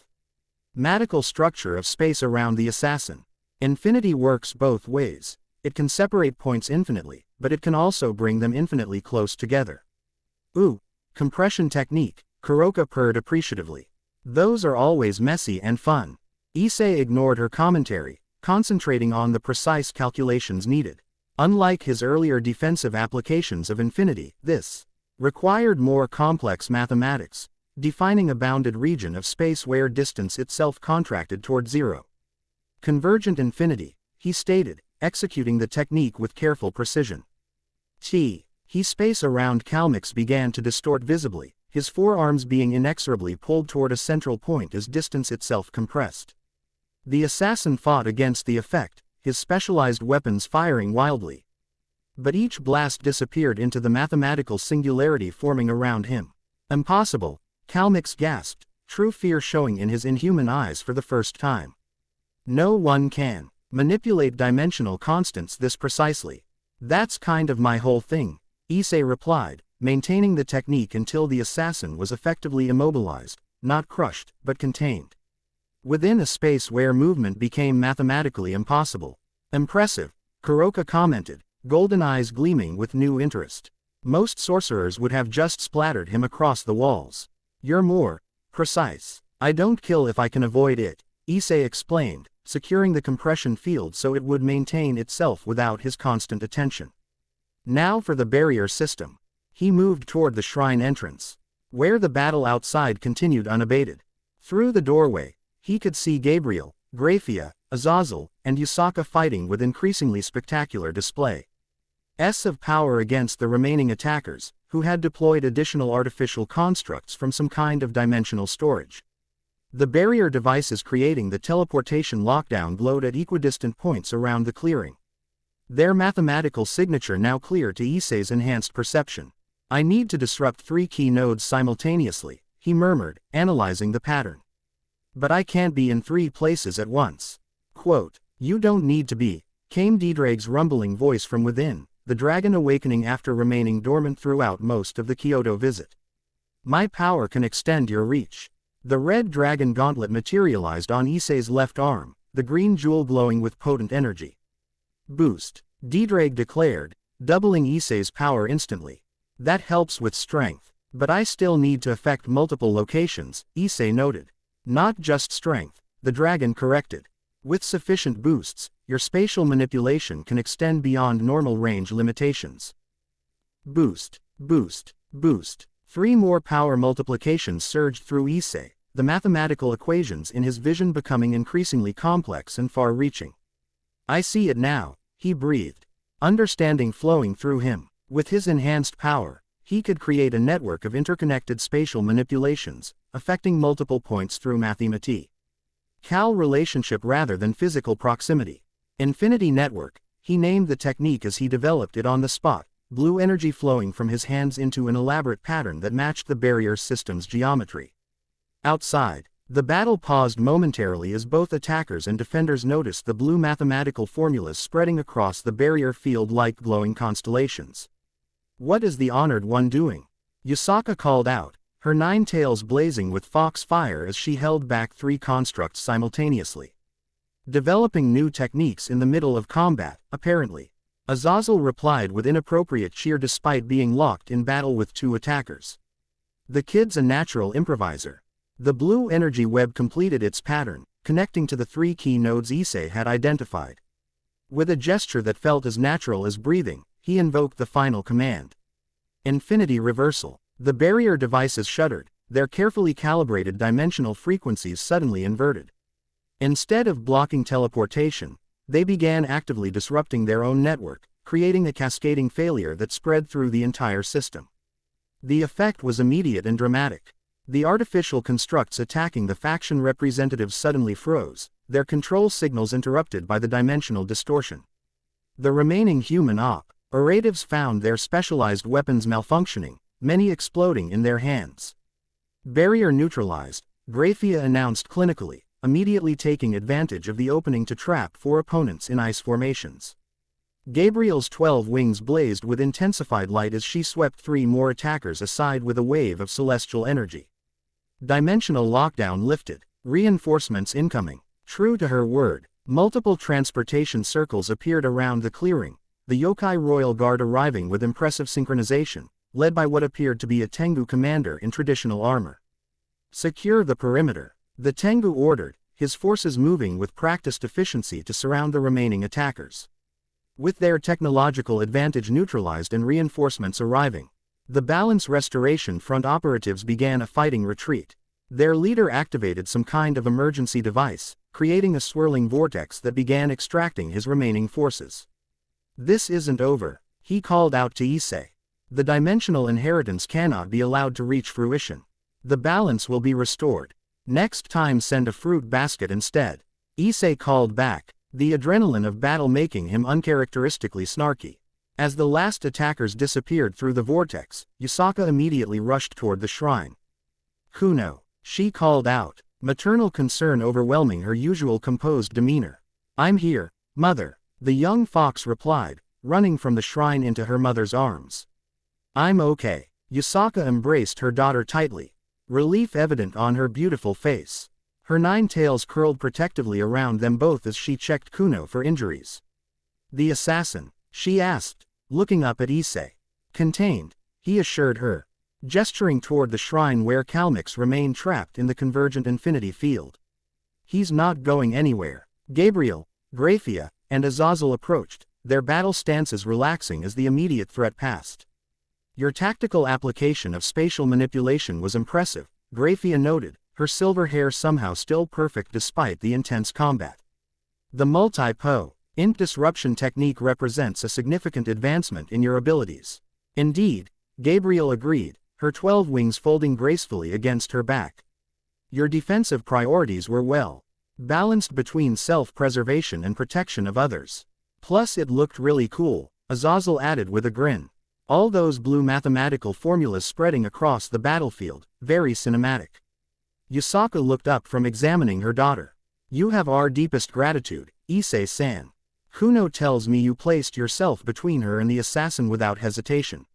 mathematical structure of space around the assassin. Infinity works both ways. It can separate points infinitely, but it can also bring them infinitely close together. Ooh, compression technique, Kuroka purred appreciatively. Those are always messy and fun. Issei ignored her commentary, concentrating on the precise calculations needed. Unlike his earlier defensive applications of infinity, this required more complex mathematics, defining a bounded region of space where distance itself contracted toward zero. Convergent infinity, he stated, executing the technique with careful precision. Space around Kalmix began to distort visibly, his forearms being inexorably pulled toward a central point as distance itself compressed. The assassin fought against the effect, his specialized weapons firing wildly. But each blast disappeared into the mathematical singularity forming around him. Impossible, Kalmix gasped, true fear showing in his inhuman eyes for the first time. No one can. Manipulate dimensional constants this precisely. That's kind of my whole thing, Issei replied, maintaining the technique until the assassin was effectively immobilized, not crushed, but contained. Within a space where movement became mathematically impossible. Impressive, Kuroka commented, golden eyes gleaming with new interest. Most sorcerers would have just splattered him across the walls. You're more precise. I don't kill if I can avoid it, Issei explained, securing the compression field so it would maintain itself without his constant attention. Now for the barrier system. He moved toward the shrine entrance, where the battle outside continued unabated. Through the doorway, he could see Gabriel, Grafiya, Azazel, and Yusaka fighting with increasingly spectacular display. Of power against the remaining attackers, who had deployed additional artificial constructs from some kind of dimensional storage. The barrier devices creating the teleportation lockdown glowed at equidistant points around the clearing. Their mathematical signature now clear to Issei's enhanced perception. I need to disrupt 3 key nodes simultaneously, he murmured, analyzing the pattern. But I can't be in 3 places at once. Quote, you don't need to be, came Didrag's rumbling voice from within, the dragon awakening after remaining dormant throughout most of the Kyoto visit. My power can extend your reach. The red dragon gauntlet materialized on Issei's left arm, the green jewel glowing with potent energy. Boost, Didrag declared, doubling Issei's power instantly. That helps with strength, but I still need to affect multiple locations, Issei noted. Not just strength, the dragon corrected. With sufficient boosts, your spatial manipulation can extend beyond normal range limitations. Boost, boost, boost. 3 more power multiplications surged through Issei, the mathematical equations in his vision becoming increasingly complex and far-reaching. I see it now, he breathed. Understanding flowing through him. With his enhanced power, he could create a network of interconnected spatial manipulations, affecting multiple points through mathematical relationship rather than physical proximity. Infinity Network, he named the technique as he developed it on the spot, blue energy flowing from his hands into an elaborate pattern that matched the barrier system's geometry. Outside, the battle paused momentarily as both attackers and defenders noticed the blue mathematical formulas spreading across the barrier field like glowing constellations. What is the Honored One doing? Yusaka called out, her 9 tails blazing with fox fire as she held back 3 constructs simultaneously. Developing new techniques in the middle of combat, apparently. Azazel replied with inappropriate cheer despite being locked in battle with 2 attackers. The kid's a natural improviser. The blue energy web completed its pattern, connecting to the 3 key nodes Issei had identified. With a gesture that felt as natural as breathing, he invoked the final command. Infinity Reversal. The barrier devices shuddered, their carefully calibrated dimensional frequencies suddenly inverted. Instead of blocking teleportation, they began actively disrupting their own network, creating a cascading failure that spread through the entire system. The effect was immediate and dramatic. The artificial constructs attacking the faction representatives suddenly froze, their control signals interrupted by the dimensional distortion. The remaining human operatives found their specialized weapons malfunctioning, many exploding in their hands. Barrier neutralized, Grafiya announced clinically, immediately taking advantage of the opening to trap 4 opponents in ice formations. Gabriel's 12 wings blazed with intensified light as she swept 3 more attackers aside with a wave of celestial energy. Dimensional lockdown lifted, reinforcements incoming. True to her word, multiple transportation circles appeared around the clearing, the Yokai Royal Guard arriving with impressive synchronization, led by what appeared to be a Tengu commander in traditional armor. Secure the perimeter, the Tengu ordered, his forces moving with practiced efficiency to surround the remaining attackers. With their technological advantage neutralized and reinforcements arriving, the Balance Restoration Front operatives began a fighting retreat. Their leader activated some kind of emergency device, creating a swirling vortex that began extracting his remaining forces. This isn't over, he called out to Issei. The dimensional inheritance cannot be allowed to reach fruition. The balance will be restored. Next time send a fruit basket instead. Issei called back, the adrenaline of battle making him uncharacteristically snarky. As the last attackers disappeared through the vortex, Yusaka immediately rushed toward the shrine. Kuno, she called out, maternal concern overwhelming her usual composed demeanor. I'm here, Mother, the young fox replied, running from the shrine into her mother's arms. I'm okay. Yusaka embraced her daughter tightly, relief evident on her beautiful face. Her 9 tails curled protectively around them both as she checked Kuno for injuries. The assassin, she asked, looking up at Issei. Contained, he assured her, gesturing toward the shrine where Kalmyx remained trapped in the convergent infinity field. He's not going anywhere. Gabriel, Grafiya, and Azazel approached, their battle stances relaxing as the immediate threat passed. Your tactical application of spatial manipulation was impressive, Grafiya noted, her silver hair somehow still perfect despite the intense combat. The multi-po int disruption technique represents a significant advancement in your abilities. Indeed, Gabriel agreed, her 12 wings folding gracefully against her back. Your defensive priorities were well balanced between self-preservation and protection of others. Plus it looked really cool, Azazel added with a grin. All those blue mathematical formulas spreading across the battlefield, very cinematic. Yusaka looked up from examining her daughter. You have our deepest gratitude, Issei-san. Kuno tells me you placed yourself between her and the assassin without hesitation.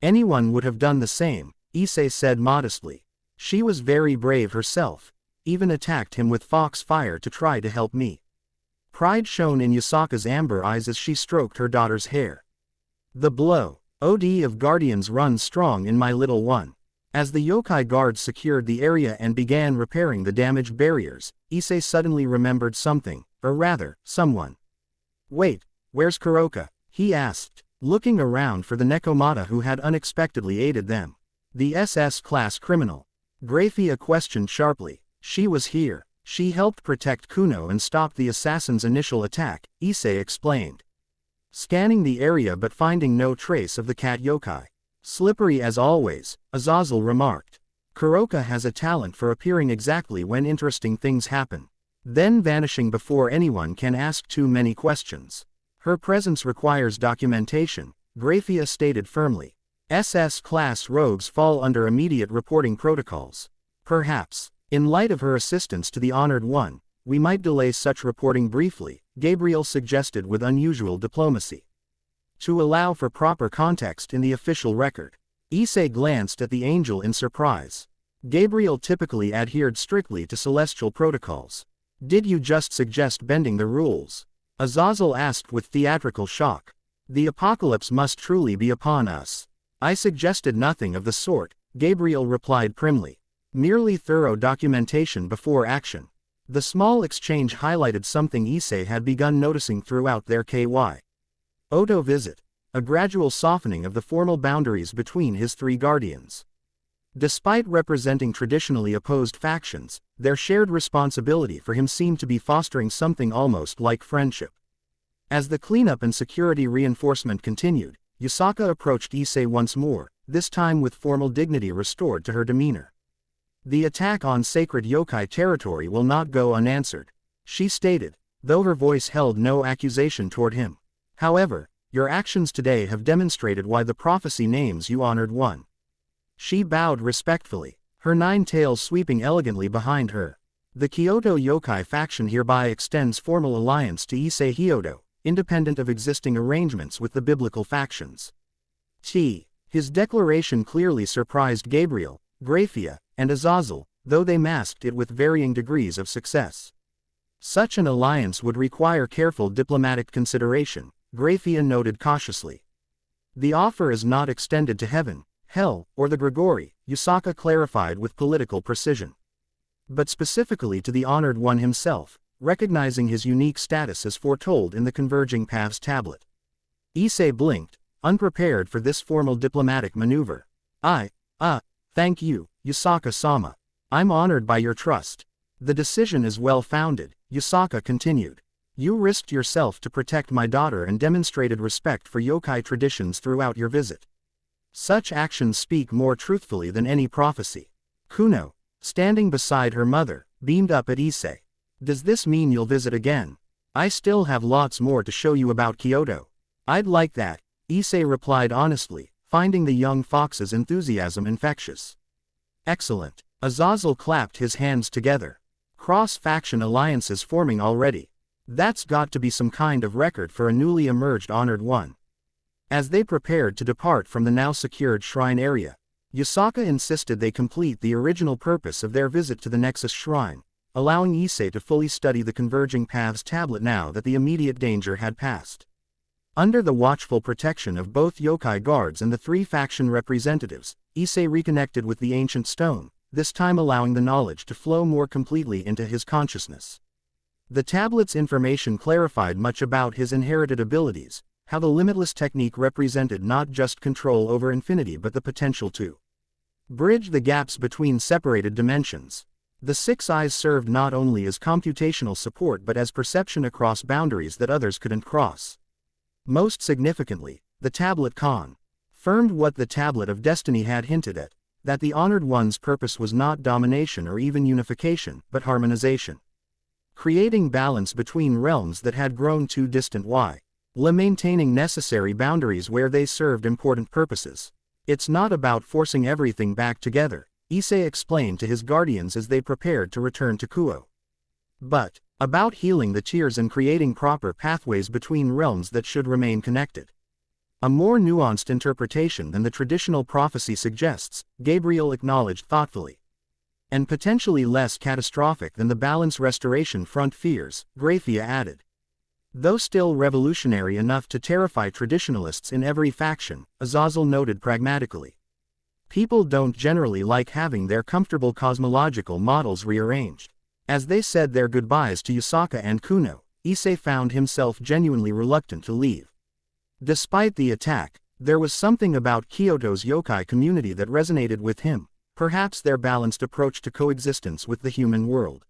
Anyone would have done the same, Issei said modestly. She was very brave herself, even attacked him with fox fire to try to help me. Pride shone in Yusaka's amber eyes as she stroked her daughter's hair. The blow, OD of guardians runs strong in my little one. As the yokai guards secured the area and began repairing the damaged barriers, Issei suddenly remembered something, or rather, someone. Wait, where's Kuroka? He asked, looking around for the Nekomata who had unexpectedly aided them. The SS-class criminal. Grafiya questioned sharply. She was here. She helped protect Kuno and stopped the assassin's initial attack, Issei explained. Scanning the area but finding no trace of the cat yokai. Slippery as always, Azazel remarked. Kuroka has a talent for appearing exactly when interesting things happen, then vanishing before anyone can ask too many questions. Her presence requires documentation, Grafiya stated firmly. SS-class rogues fall under immediate reporting protocols. Perhaps, in light of her assistance to the Honored One, we might delay such reporting briefly, Gabriel suggested with unusual diplomacy. To allow for proper context in the official record. Issei glanced at the angel in surprise. Gabriel typically adhered strictly to celestial protocols. Did you just suggest bending the rules? Azazel asked with theatrical shock. The apocalypse must truly be upon us. I suggested nothing of the sort, Gabriel replied primly. Merely thorough documentation before action. The small exchange highlighted something Issei had begun noticing throughout their KY. Oto visit. A gradual softening of the formal boundaries between his 3 guardians. Despite representing traditionally opposed factions, their shared responsibility for him seemed to be fostering something almost like friendship. As the cleanup and security reinforcement continued, Yusaka approached Issei once more, this time with formal dignity restored to her demeanor. The attack on sacred yokai territory will not go unanswered, she stated, though her voice held no accusation toward him. However, your actions today have demonstrated why the prophecy names you Honored One. She bowed respectfully, her 9 tails sweeping elegantly behind her. The Kyoto yokai faction hereby extends formal alliance to Issei Hyodo, independent of existing arrangements with the biblical factions. His declaration clearly surprised Gabriel, Grafiya, and Azazel, though they masked it with varying degrees of success. Such an alliance would require careful diplomatic consideration, Grafiya noted cautiously. The offer is not extended to heaven, hell, or the Grigori, Yusaka clarified with political precision. But specifically to the Honored One himself, recognizing his unique status as foretold in the Converging Paths tablet. Issei blinked, unprepared for this formal diplomatic maneuver. Thank you, Yusaka-sama. I'm honored by your trust. The decision is well-founded, Yusaka continued. You risked yourself to protect my daughter and demonstrated respect for yokai traditions throughout your visit. Such actions speak more truthfully than any prophecy. Kuno, standing beside her mother, beamed up at Issei. Does this mean you'll visit again? I still have lots more to show you about Kyoto. I'd like that, Issei replied honestly, finding the young fox's enthusiasm infectious. Excellent. Azazel clapped his hands together. Cross-faction alliances forming already. That's got to be some kind of record for a newly emerged Honored One. As they prepared to depart from the now secured shrine area, Yusaka insisted they complete the original purpose of their visit to the Nexus Shrine, allowing Issei to fully study the Converging Paths tablet now that the immediate danger had passed. Under the watchful protection of both yokai guards and the three faction representatives, Issei reconnected with the ancient stone, this time allowing the knowledge to flow more completely into his consciousness. The tablet's information clarified much about his inherited abilities, how the limitless technique represented not just control over infinity but the potential to bridge the gaps between separated dimensions. The six eyes served not only as computational support but as perception across boundaries that others couldn't cross. Most significantly, the tablet confirmed what the Tablet of Destiny had hinted at, that the Honored One's purpose was not domination or even unification, but harmonization. Creating balance between realms that had grown too distant while maintaining necessary boundaries where they served important purposes. It's not about forcing everything back together, Issei explained to his guardians as they prepared to return to Kuo. But about healing the tears and creating proper pathways between realms that should remain connected. A more nuanced interpretation than the traditional prophecy suggests, Gabriel acknowledged thoughtfully. And potentially less catastrophic than the balance restoration front fears, Grafiya added. Though still revolutionary enough to terrify traditionalists in every faction, Azazel noted pragmatically. People don't generally like having their comfortable cosmological models rearranged. As they said their goodbyes to Yusaka and Kuno, Issei found himself genuinely reluctant to leave. Despite the attack, there was something about Kyoto's yokai community that resonated with him, perhaps their balanced approach to coexistence with the human world.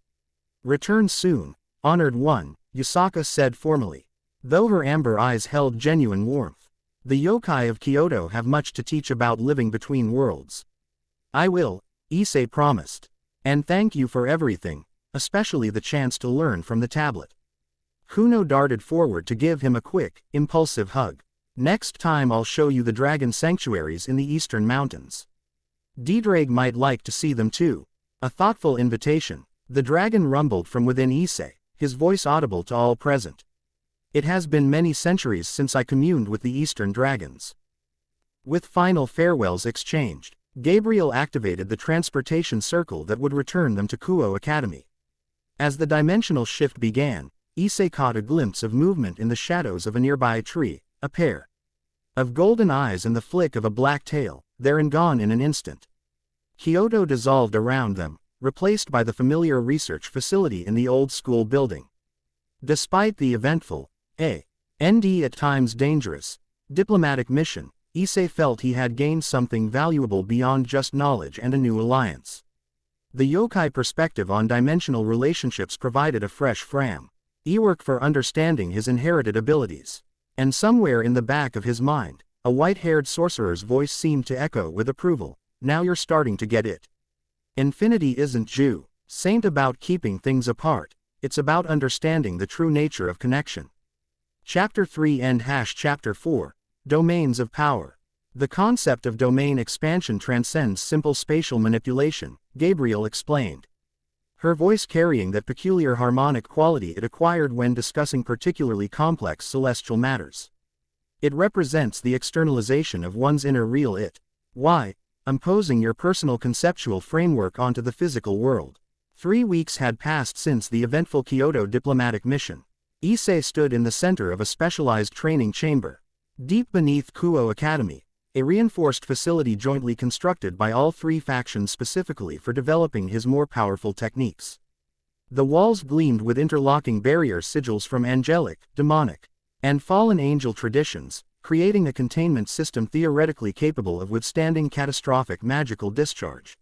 Return soon, Honored One, Yusaka said formally. Though her amber eyes held genuine warmth. The yokai of Kyoto have much to teach about living between worlds. I will, Issei promised. And thank you for everything, especially the chance to learn from the tablet. Kuno darted forward to give him a quick, impulsive hug. Next time I'll show you the dragon sanctuaries in the eastern mountains. Diedrag might like to see them too. A thoughtful invitation. The dragon rumbled from within Issei, his voice audible to all present. It has been many centuries since I communed with the eastern dragons. With final farewells exchanged, Gabriel activated the transportation circle that would return them to Kuo Academy. As the dimensional shift began, Issei caught a glimpse of movement in the shadows of a nearby tree, a pair of golden eyes and the flick of a black tail, there and gone in an instant. Kyoto dissolved around them, replaced by the familiar research facility in the old school building. Despite the eventful, and at times dangerous, diplomatic mission, Issei felt he had gained something valuable beyond just knowledge and a new alliance. The yokai perspective on dimensional relationships provided a fresh framework for understanding his inherited abilities. And somewhere in the back of his mind, a white-haired sorcerer's voice seemed to echo with approval. Now you're starting to get it. Infinity isn't saint about keeping things apart, it's about understanding the true nature of connection. Chapter 3 and Chapter 4, Domains of Power. The concept of domain expansion transcends simple spatial manipulation, Gabriel explained. Her voice carrying that peculiar harmonic quality it acquired when discussing particularly complex celestial matters. It represents the externalization of one's inner real it. Why? Imposing your personal conceptual framework onto the physical world. 3 weeks had passed since the eventful Kyoto diplomatic mission. Issei stood in the center of a specialized training chamber. Deep beneath Kuo Academy, a reinforced facility jointly constructed by all three factions specifically for developing his more powerful techniques. The walls gleamed with interlocking barrier sigils from angelic, demonic, and fallen angel traditions, creating a containment system theoretically capable of withstanding catastrophic magical discharge.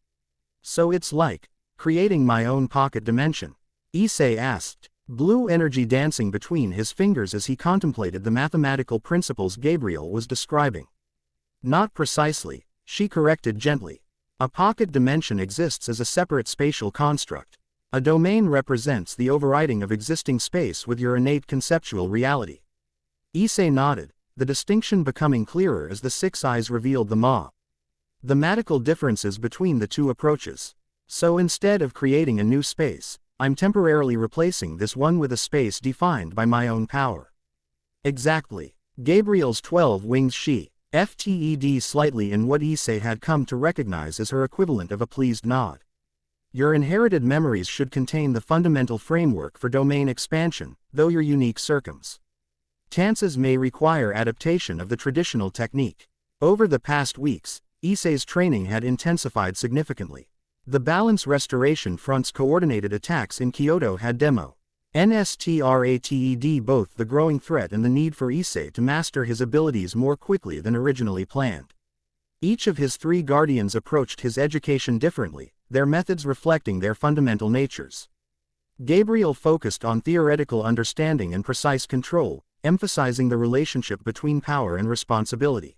So it's like creating my own pocket dimension? Issei asked, blue energy dancing between his fingers as he contemplated the mathematical principles Gabriel was describing. Not precisely, she corrected gently. A pocket dimension exists as a separate spatial construct. A domain represents the overriding of existing space with your innate conceptual reality. Issei nodded, the distinction becoming clearer as the six eyes revealed the mathematical differences between the two approaches. So instead of creating a new space, I'm temporarily replacing this one with a space defined by my own power. Exactly. Gabriel's 12 wings she FTED slightly in what Issei had come to recognize as her equivalent of a pleased nod. Your inherited memories should contain the fundamental framework for domain expansion, though your unique circumstances may require adaptation of the traditional technique. Over the past weeks, Issei's training had intensified significantly. The Balance Restoration Front's coordinated attacks in Kyoto had demonstrated both the growing threat and the need for Issei to master his abilities more quickly than originally planned. Each of his 3 guardians approached his education differently, their methods reflecting their fundamental natures. Gabriel focused on theoretical understanding and precise control, emphasizing the relationship between power and responsibility.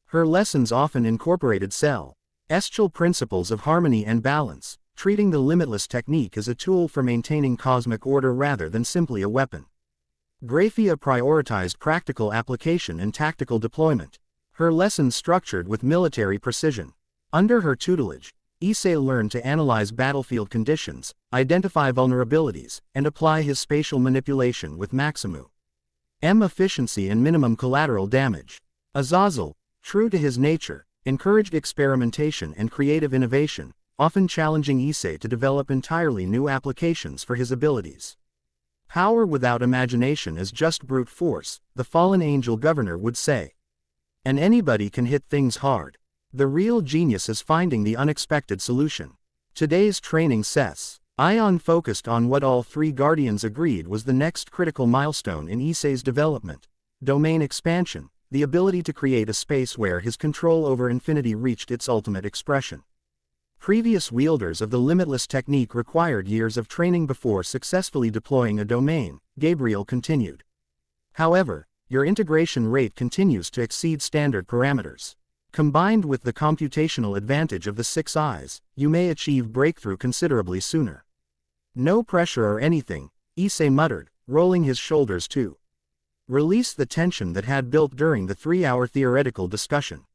Her lessons often incorporated celestial principles of harmony and balance, treating the limitless technique as a tool for maintaining cosmic order rather than simply a weapon. Grafiya prioritized practical application and tactical deployment, her lessons structured with military precision. Under her tutelage, Issei learned to analyze battlefield conditions, identify vulnerabilities, and apply his spatial manipulation with maximum efficiency and minimum collateral damage. Azazel, true to his nature, encouraged experimentation and creative innovation, often challenging Issei to develop entirely new applications for his abilities. Power without imagination is just brute force, the fallen angel governor would say. And anybody can hit things hard. The real genius is finding the unexpected solution. Today's training session focused on what all 3 guardians agreed was the next critical milestone in Issei's development: domain expansion, the ability to create a space where his control over infinity reached its ultimate expression. Previous wielders of the limitless technique required years of training before successfully deploying a domain, Gabriel continued. However, your integration rate continues to exceed standard parameters. Combined with the computational advantage of the 6 eyes, you may achieve breakthrough considerably sooner. No pressure or anything, Issei muttered, rolling his shoulders to release the tension that had built during the 3-hour theoretical discussion.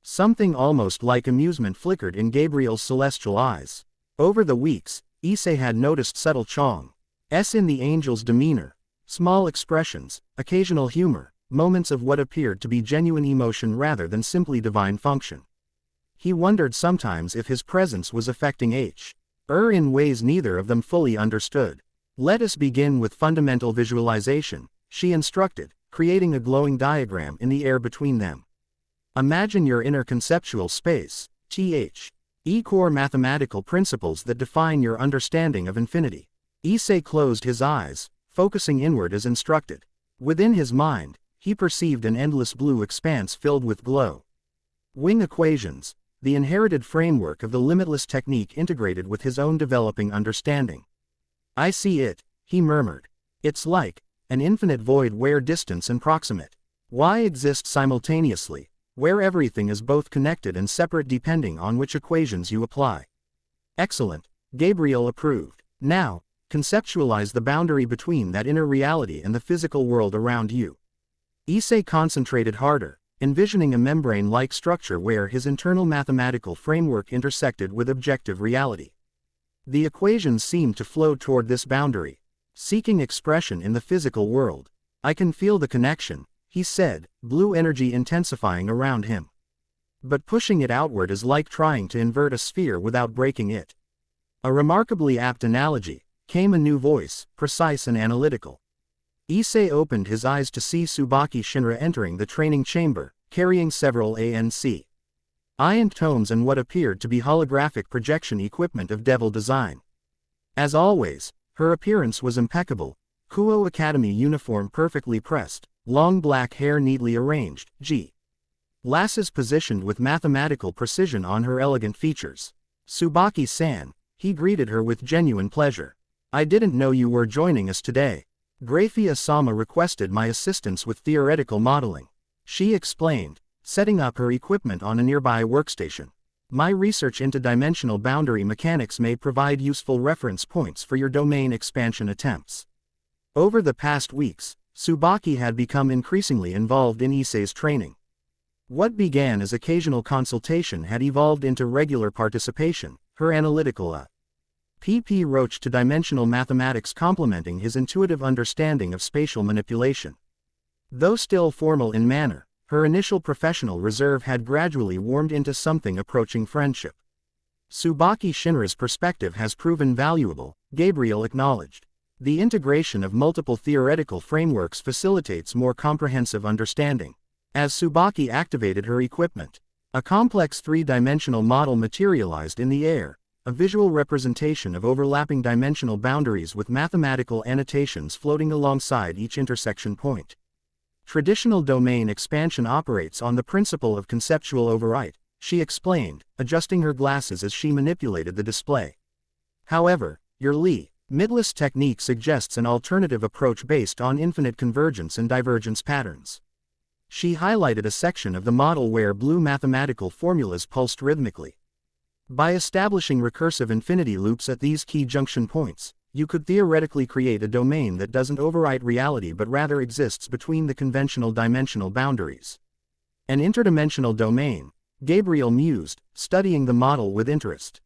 Something almost like amusement flickered in Gabriel's celestial eyes. Over the weeks, Issei had noticed subtle changes in the angel's demeanor, small expressions, occasional humor, moments of what appeared to be genuine emotion rather than simply divine function. He wondered sometimes if his presence was affecting her in ways neither of them fully understood. Let us begin with fundamental visualization, she instructed, creating a glowing diagram in the air between them. Imagine your inner conceptual space, core mathematical principles that define your understanding of infinity. Issei closed his eyes, focusing inward as instructed. Within his mind, he perceived an endless blue expanse filled with glowing equations, the inherited framework of the limitless technique integrated with his own developing understanding. I see it, he murmured. It's like an infinite void where distance and proximate exist simultaneously, where everything is both connected and separate depending on which equations you apply. Excellent, Gabriel approved. Now, conceptualize the boundary between that inner reality and the physical world around you. Issei concentrated harder, envisioning a membrane-like structure where his internal mathematical framework intersected with objective reality. The equations seemed to flow toward this boundary, seeking expression in the physical world. I can feel the connection, he said, blue energy intensifying around him. But pushing it outward is like trying to invert a sphere without breaking it. A remarkably apt analogy, came a new voice, precise and analytical. Issei opened his eyes to see Tsubaki Shinra entering the training chamber, carrying several ANC ion tomes and what appeared to be holographic projection equipment of devil design. As always, her appearance was impeccable, Kuo Academy uniform perfectly pressed, long black hair neatly arranged, lasses positioned with mathematical precision on her elegant features. Tsubaki-san, he greeted her with genuine pleasure. I didn't know you were joining us today. Grafiya-sama requested my assistance with theoretical modeling. She explained, setting up her equipment on a nearby workstation. My research into dimensional boundary mechanics may provide useful reference points for your domain expansion attempts. Over the past weeks, Tsubaki had become increasingly involved in Issei's training. What began as occasional consultation had evolved into regular participation, her analytical P.P. Roach to dimensional mathematics complementing his intuitive understanding of spatial manipulation. Though still formal in manner, her initial professional reserve had gradually warmed into something approaching friendship. Tsubaki Shinra's perspective has proven valuable, Gabriel acknowledged. The integration of multiple theoretical frameworks facilitates more comprehensive understanding. As Tsubaki activated her equipment, a complex three-dimensional model materialized in the air, a visual representation of overlapping dimensional boundaries with mathematical annotations floating alongside each intersection point. Traditional domain expansion operates on the principle of conceptual overwrite, she explained, adjusting her glasses as she manipulated the display. However, your Lee-Midless technique suggests an alternative approach based on infinite convergence and divergence patterns. She highlighted a section of the model where blue mathematical formulas pulsed rhythmically. By establishing recursive infinity loops at these key junction points, you could theoretically create a domain that doesn't overwrite reality but rather exists between the conventional dimensional boundaries. An interdimensional domain, Gabriel mused, studying the model with interest.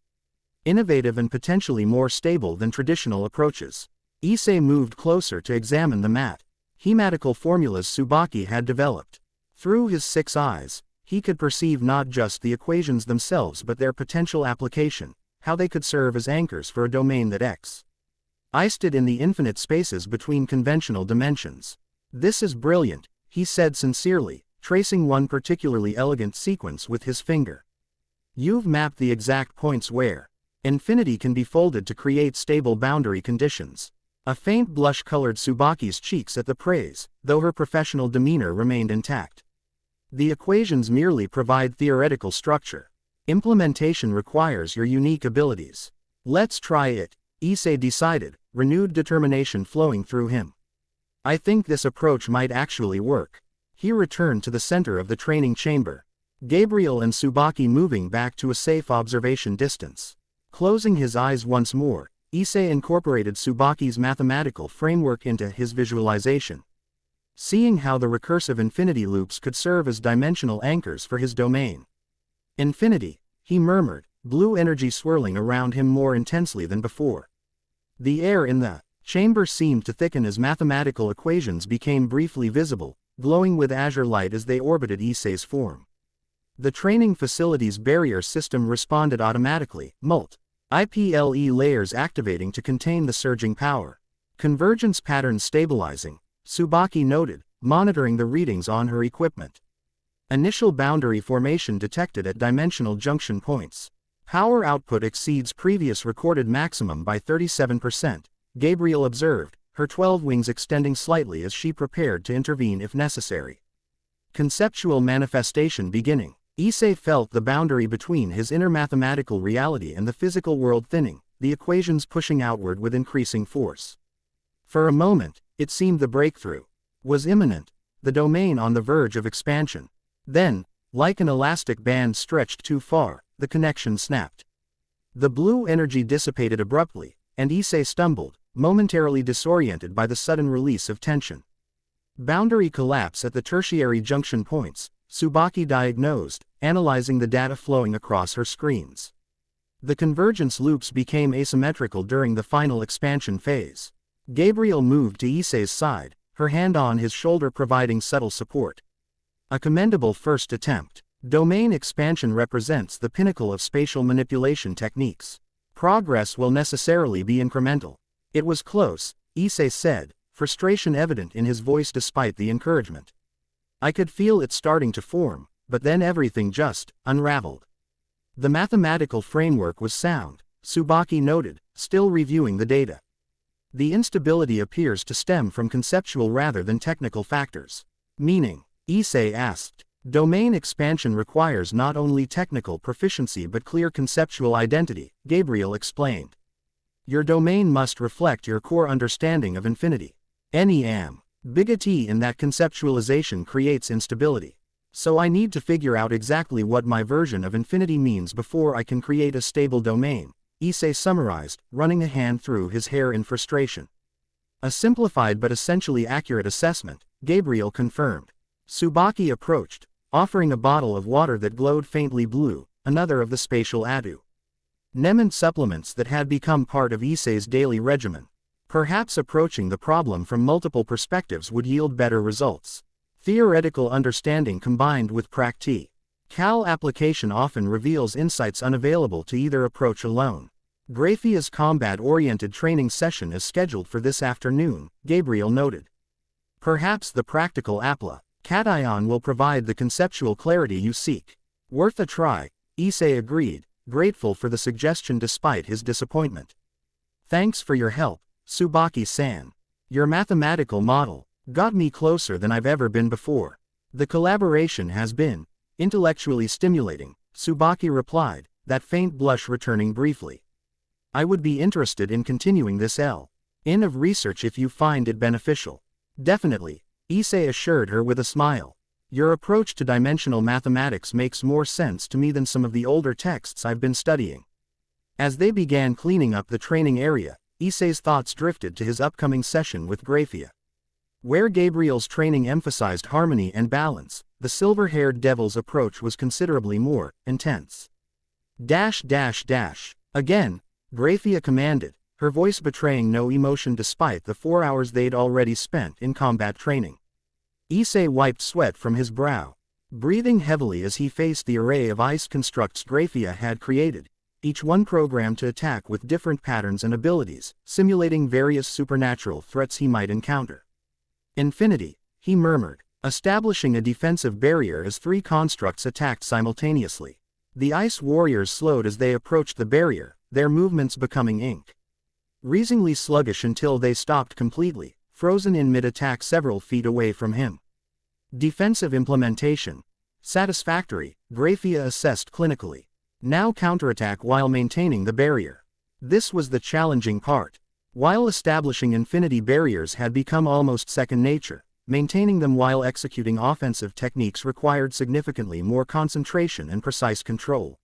Innovative and potentially more stable than traditional approaches. Issei moved closer to examine the mathematical formulas Tsubaki had developed. Through his 6 eyes, he could perceive not just the equations themselves but their potential application, how they could serve as anchors for a domain that existed in the infinite spaces between conventional dimensions. This is brilliant, he said sincerely, tracing one particularly elegant sequence with his finger. You've mapped the exact points where infinity can be folded to create stable boundary conditions. A faint blush colored Tsubaki's cheeks at the praise, though her professional demeanor remained intact. The equations merely provide theoretical structure. Implementation requires your unique abilities. Let's try it, Issei decided, renewed determination flowing through him. I think this approach might actually work. He returned to the center of the training chamber. Gabriel and Tsubaki moving back to a safe observation distance. Closing his eyes once more, Issei incorporated Tsubaki's mathematical framework into his visualization. Seeing how the recursive infinity loops could serve as dimensional anchors for his domain. Infinity, he murmured, blue energy swirling around him more intensely than before. The air in the chamber seemed to thicken as mathematical equations became briefly visible, glowing with azure light as they orbited Issei's form. The training facility's barrier system responded automatically, multi-IPLE layers activating to contain the surging power. Convergence patterns stabilizing, Tsubaki noted, monitoring the readings on her equipment. Initial boundary formation detected at dimensional junction points. Power output exceeds previous recorded maximum by 37%, Gabriel observed, her 12 wings extending slightly as she prepared to intervene if necessary. Conceptual manifestation beginning. Issei felt the boundary between his inner mathematical reality and the physical world thinning, the equations pushing outward with increasing force. For a moment, it seemed the breakthrough was imminent, the domain on the verge of expansion. Then, like an elastic band stretched too far, the connection snapped. The blue energy dissipated abruptly, and Issei stumbled, momentarily disoriented by the sudden release of tension. Boundary collapse at the tertiary junction points, Tsubaki diagnosed, analyzing the data flowing across her screens. The convergence loops became asymmetrical during the final expansion phase. Gabriel moved to Issei's side, her hand on his shoulder providing subtle support. A commendable first attempt. Domain expansion represents the pinnacle of spatial manipulation techniques. Progress will necessarily be incremental. It was close, Issei said, frustration evident in his voice despite the encouragement. I could feel it starting to form, but then everything just unraveled. The mathematical framework was sound, Tsubaki noted, still reviewing the data. The instability appears to stem from conceptual rather than technical factors. Meaning, Issei asked. Domain expansion requires not only technical proficiency but clear conceptual identity, Gabriel explained. Your domain must reflect your core understanding of infinity. Any ambiguity in that conceptualization creates instability. So I need to figure out exactly what my version of infinity means before I can create a stable domain, Issei summarized, running a hand through his hair in frustration. A simplified but essentially accurate assessment, Gabriel confirmed. Tsubaki approached, offering a bottle of water that glowed faintly blue, another of the spatial adu. Nemant supplements that had become part of Issei's daily regimen. Perhaps approaching the problem from multiple perspectives would yield better results. Theoretical understanding combined with practical application often reveals insights unavailable to either approach alone. Grafiya's combat-oriented training session is scheduled for this afternoon, Gabriel noted. Perhaps the practical application will provide the conceptual clarity you seek. Worth a try, Issei agreed, grateful for the suggestion despite his disappointment. Thanks for your help, Tsubaki-san. Your mathematical model got me closer than I've ever been before. The collaboration has been intellectually stimulating, Tsubaki replied, that faint blush returning briefly. I would be interested in continuing this line of research if you find it beneficial. Definitely, Issei assured her with a smile. Your approach to dimensional mathematics makes more sense to me than some of the older texts I've been studying. As they began cleaning up the training area, Issei's thoughts drifted to his upcoming session with Grafiya. Where Gabriel's training emphasized harmony and balance, the silver-haired devil's approach was considerably more intense. Again, Grafiya commanded, her voice betraying no emotion despite the 4 hours they'd already spent in combat training. Issei wiped sweat from his brow, breathing heavily as he faced the array of ice constructs Grafiya had created, each one programmed to attack with different patterns and abilities, simulating various supernatural threats he might encounter. Infinity, he murmured, establishing a defensive barrier as 3 constructs attacked simultaneously. The ice warriors slowed as they approached the barrier, their movements becoming increasingly sluggish until they stopped completely, frozen in mid-attack several feet away from him. Defensive implementation. Satisfactory, Grafiya assessed clinically. Now counterattack while maintaining the barrier. This was the challenging part. While establishing infinity barriers had become almost second nature, maintaining them while executing offensive techniques required significantly more concentration and precise control.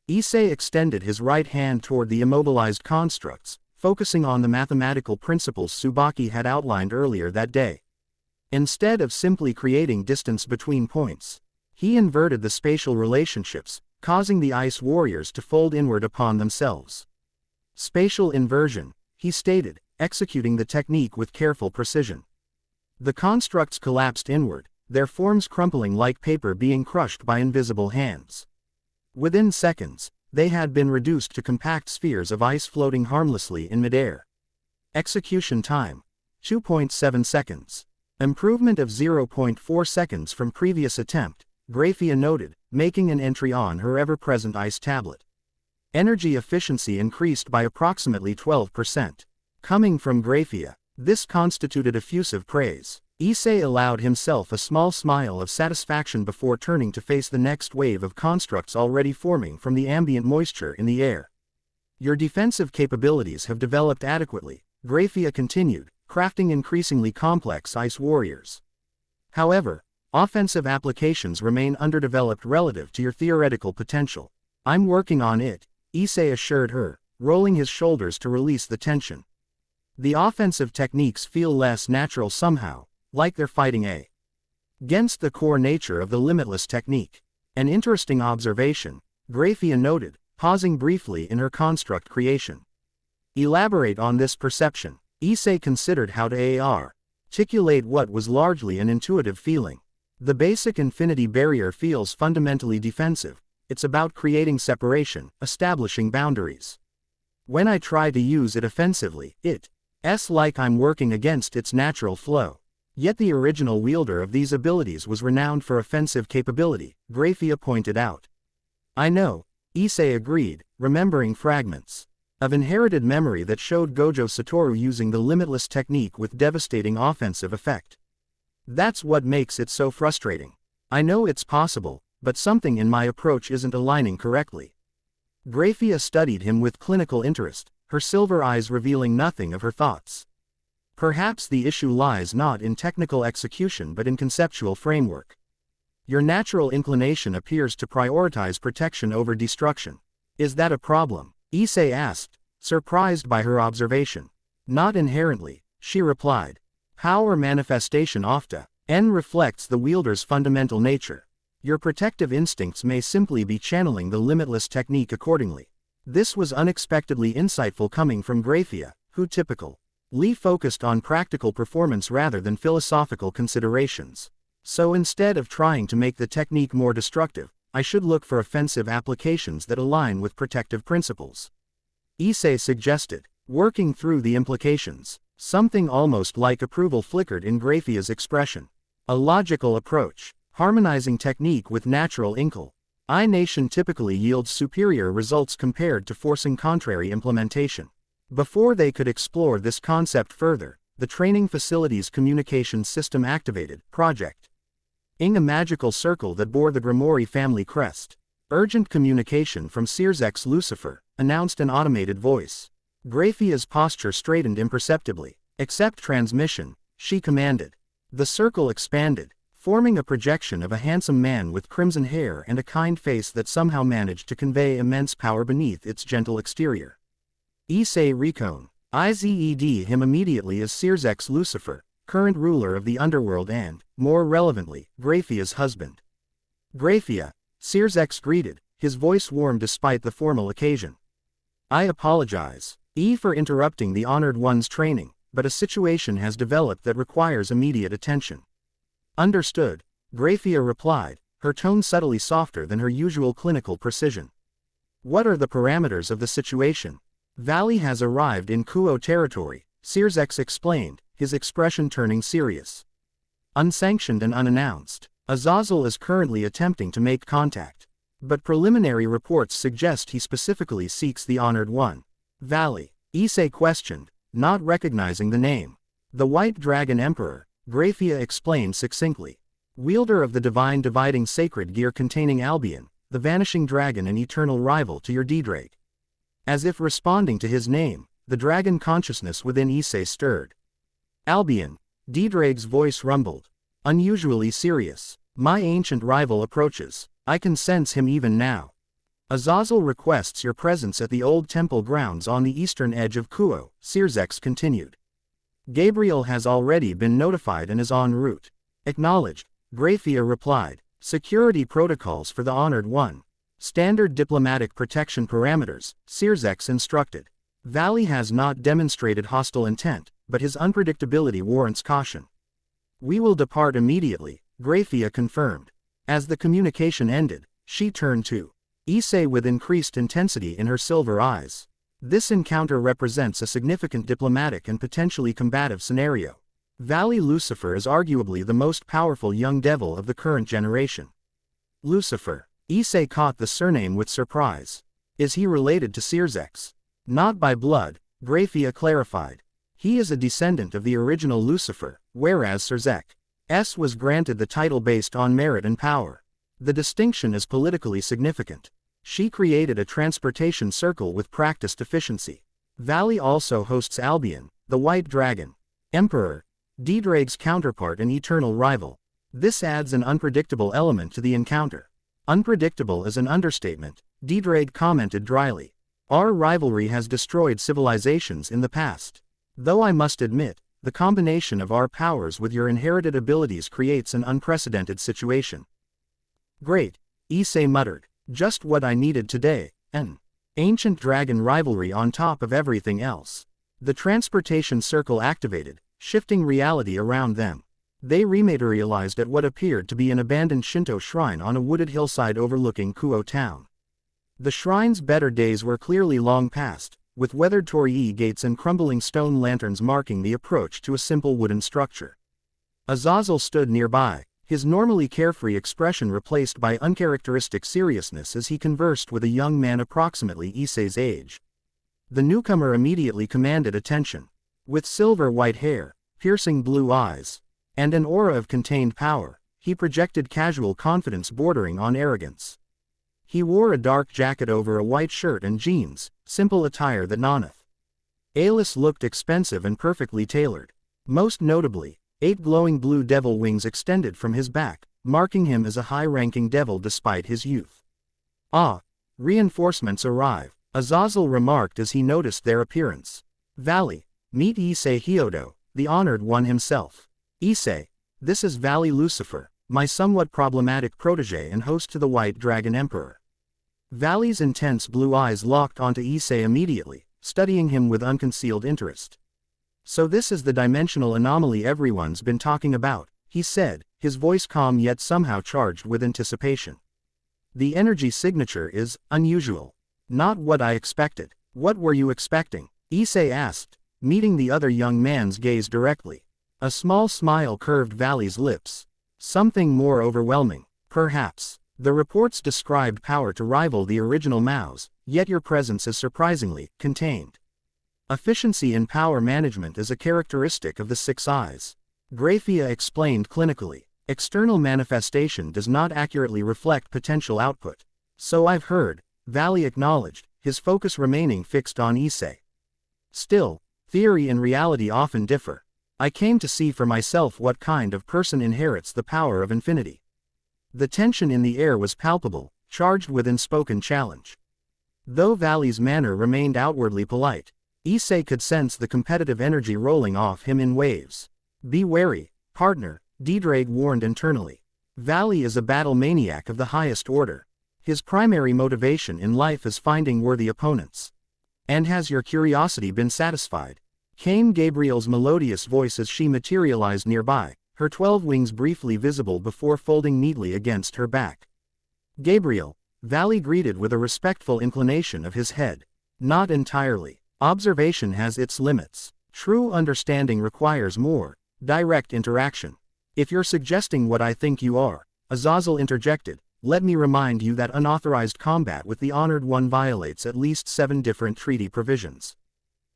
Issei extended his right hand toward the immobilized constructs, focusing on the mathematical principles Tsubaki had outlined earlier that day. Instead of simply creating distance between points, he inverted the spatial relationships, causing the ice warriors to fold inward upon themselves. Spatial inversion, he stated, executing the technique with careful precision. The constructs collapsed inward, their forms crumpling like paper being crushed by invisible hands. Within seconds, they had been reduced to compact spheres of ice floating harmlessly in midair. Execution time: 2.7 seconds. Improvement of 0.4 seconds from previous attempt, Grafiya noted, making an entry on her ever-present ice tablet. Energy efficiency increased by approximately 12%. Coming from Grafiya, this constituted effusive praise. Issei allowed himself a small smile of satisfaction before turning to face the next wave of constructs already forming from the ambient moisture in the air. Your defensive capabilities have developed adequately, Grafiya continued, crafting increasingly complex ice warriors. However, offensive applications remain underdeveloped relative to your theoretical potential. I'm working on it, Issei assured her, rolling his shoulders to release the tension. The offensive techniques feel less natural somehow, like they're fighting against the core nature of the limitless technique. An interesting observation, Grafiya noted, pausing briefly in her construct creation. Elaborate on this perception. Issei considered how to articulate what was largely an intuitive feeling. The basic infinity barrier feels fundamentally defensive. It's about creating separation, establishing boundaries. When I try to use it offensively, it's like I'm working against its natural flow. Yet the original wielder of these abilities was renowned for offensive capability, Grafiya pointed out. I know, Issei agreed, remembering fragments of inherited memory that showed Gojo Satoru using the limitless technique with devastating offensive effect. That's what makes it so frustrating. I know it's possible, but something in my approach isn't aligning correctly. Grafiya studied him with clinical interest, her silver eyes revealing nothing of her thoughts. Perhaps the issue lies not in technical execution but in conceptual framework. Your natural inclination appears to prioritize protection over destruction. Is that a problem? Issei asked, surprised by her observation. Not inherently, she replied. Power manifestation often reflects the wielder's fundamental nature. Your protective instincts may simply be channeling the limitless technique accordingly. This was unexpectedly insightful coming from Grafiya, who typically focused on practical performance rather than philosophical considerations. So instead of trying to make the technique more destructive, I should look for offensive applications that align with protective principles. Issei suggested, working through the implications. Something almost like approval flickered in Grafiya's expression. A logical approach, harmonizing technique with natural inclination typically yields superior results compared to forcing contrary implementation. Before they could explore this concept further, the training facility's communication system activated, projecting a magical circle that bore the Grimoire family crest. Urgent communication from Sears Lucifer, announced an automated voice. Grafiya's posture straightened imperceptibly. Accept transmission, she commanded. The circle expanded, forming a projection of a handsome man with crimson hair and a kind face that somehow managed to convey immense power beneath its gentle exterior. Issei recognized him immediately as Sears Lucifer, current ruler of the underworld and, more relevantly, Grafiya's husband. Grafiya, Sears greeted, his voice warm despite the formal occasion. I apologize, for interrupting the Honored One's training, but a situation has developed that requires immediate attention. Understood, Grafiya replied, her tone subtly softer than her usual clinical precision. What are the parameters of the situation? Valley has arrived in Kuo territory, Sears explained, his expression turning serious. Unsanctioned and unannounced, Azazel is currently attempting to make contact. But preliminary reports suggest he specifically seeks the Honored One. Valley, Issei questioned, not recognizing the name. The White Dragon Emperor, Grafiya explained succinctly. Wielder of the divine dividing sacred gear containing Albion, the vanishing dragon and eternal rival to your D-Drake. As if responding to his name, the dragon consciousness within Issei stirred. Albion, D-Drake's voice rumbled. Unusually serious. My ancient rival approaches. I can sense him even now. Azazel requests your presence at the old temple grounds on the eastern edge of Kuo, Sears continued. Gabriel has already been notified and is en route. Acknowledged, Grafiya replied. Security protocols for the Honored One. Standard diplomatic protection parameters, Sears instructed. Valley has not demonstrated hostile intent, but his unpredictability warrants caution. We will depart immediately, Grafiya confirmed. As the communication ended, she turned to Issei with increased intensity in her silver eyes. This encounter represents a significant diplomatic and potentially combative scenario. Valley Lucifer is arguably the most powerful young devil of the current generation. Lucifer. Issei caught the surname with surprise. Is he related to Sears? Not by blood, Grafiya clarified. He is a descendant of the original Lucifer, whereas Sears was granted the title based on merit and power. The distinction is politically significant. She created a transportation circle with practiced efficiency. Valley also hosts Albion, the White Dragon Emperor, D-Drake's counterpart and eternal rival. This adds an unpredictable element to the encounter. Unpredictable is an understatement, D-Drake commented dryly. Our rivalry has destroyed civilizations in the past. Though I must admit, the combination of our powers with your inherited abilities creates an unprecedented situation. Great, Issei muttered. Just what I needed today, an ancient dragon rivalry on top of everything else. The transportation circle activated, shifting reality around them. They rematerialized at what appeared to be an abandoned Shinto shrine on a wooded hillside overlooking Kuo town. The shrine's better days were clearly long past, with weathered torii gates and crumbling stone lanterns marking the approach to a simple wooden structure. Azazel stood nearby, his normally carefree expression replaced by uncharacteristic seriousness as he conversed with a young man approximately Issei's age. The newcomer immediately commanded attention. With silver-white hair, piercing blue eyes, and an aura of contained power, he projected casual confidence bordering on arrogance. He wore a dark jacket over a white shirt and jeans, simple attire that nonneth. Alice looked expensive and perfectly tailored. Most notably, 8 glowing blue devil wings extended from his back, marking him as a high-ranking devil despite his youth. Ah, reinforcements arrive, Azazel remarked as he noticed their appearance. Valley, meet Issei Hyodo, the Honored One himself. Issei, this is Valley Lucifer, my somewhat problematic protege and host to the White Dragon Emperor. Valley's intense blue eyes locked onto Issei immediately, studying him with unconcealed interest. So this is the dimensional anomaly everyone's been talking about, he said, his voice calm yet somehow charged with anticipation. The energy signature is unusual. Not what I expected. What were you expecting? Issei asked, meeting the other young man's gaze directly. A small smile curved Valley's lips. Something more overwhelming, perhaps. The reports described power to rival the original Mao's, yet your presence is surprisingly contained. Efficiency in power management is a characteristic of the Six Eyes. Grafiya explained clinically. External manifestation does not accurately reflect potential output. So I've heard, Valley acknowledged, his focus remaining fixed on Issei. Still, theory and reality often differ. I came to see for myself what kind of person inherits the power of infinity. The tension in the air was palpable, charged with unspoken challenge. Though Valley's manner remained outwardly polite, Issei could sense the competitive energy rolling off him in waves. Be wary, partner, Diedrage warned internally. Valley is a battle maniac of the highest order. His primary motivation in life is finding worthy opponents. And has your curiosity been satisfied? Came Gabriel's melodious voice as she materialized nearby, her 12 wings briefly visible before folding neatly against her back. Gabriel, Valley greeted with a respectful inclination of his head. Not entirely. Observation has its limits. True understanding requires more direct interaction. If you're suggesting what I think you are, Azazel interjected, let me remind you that unauthorized combat with the Honored One violates at least 7 different treaty provisions.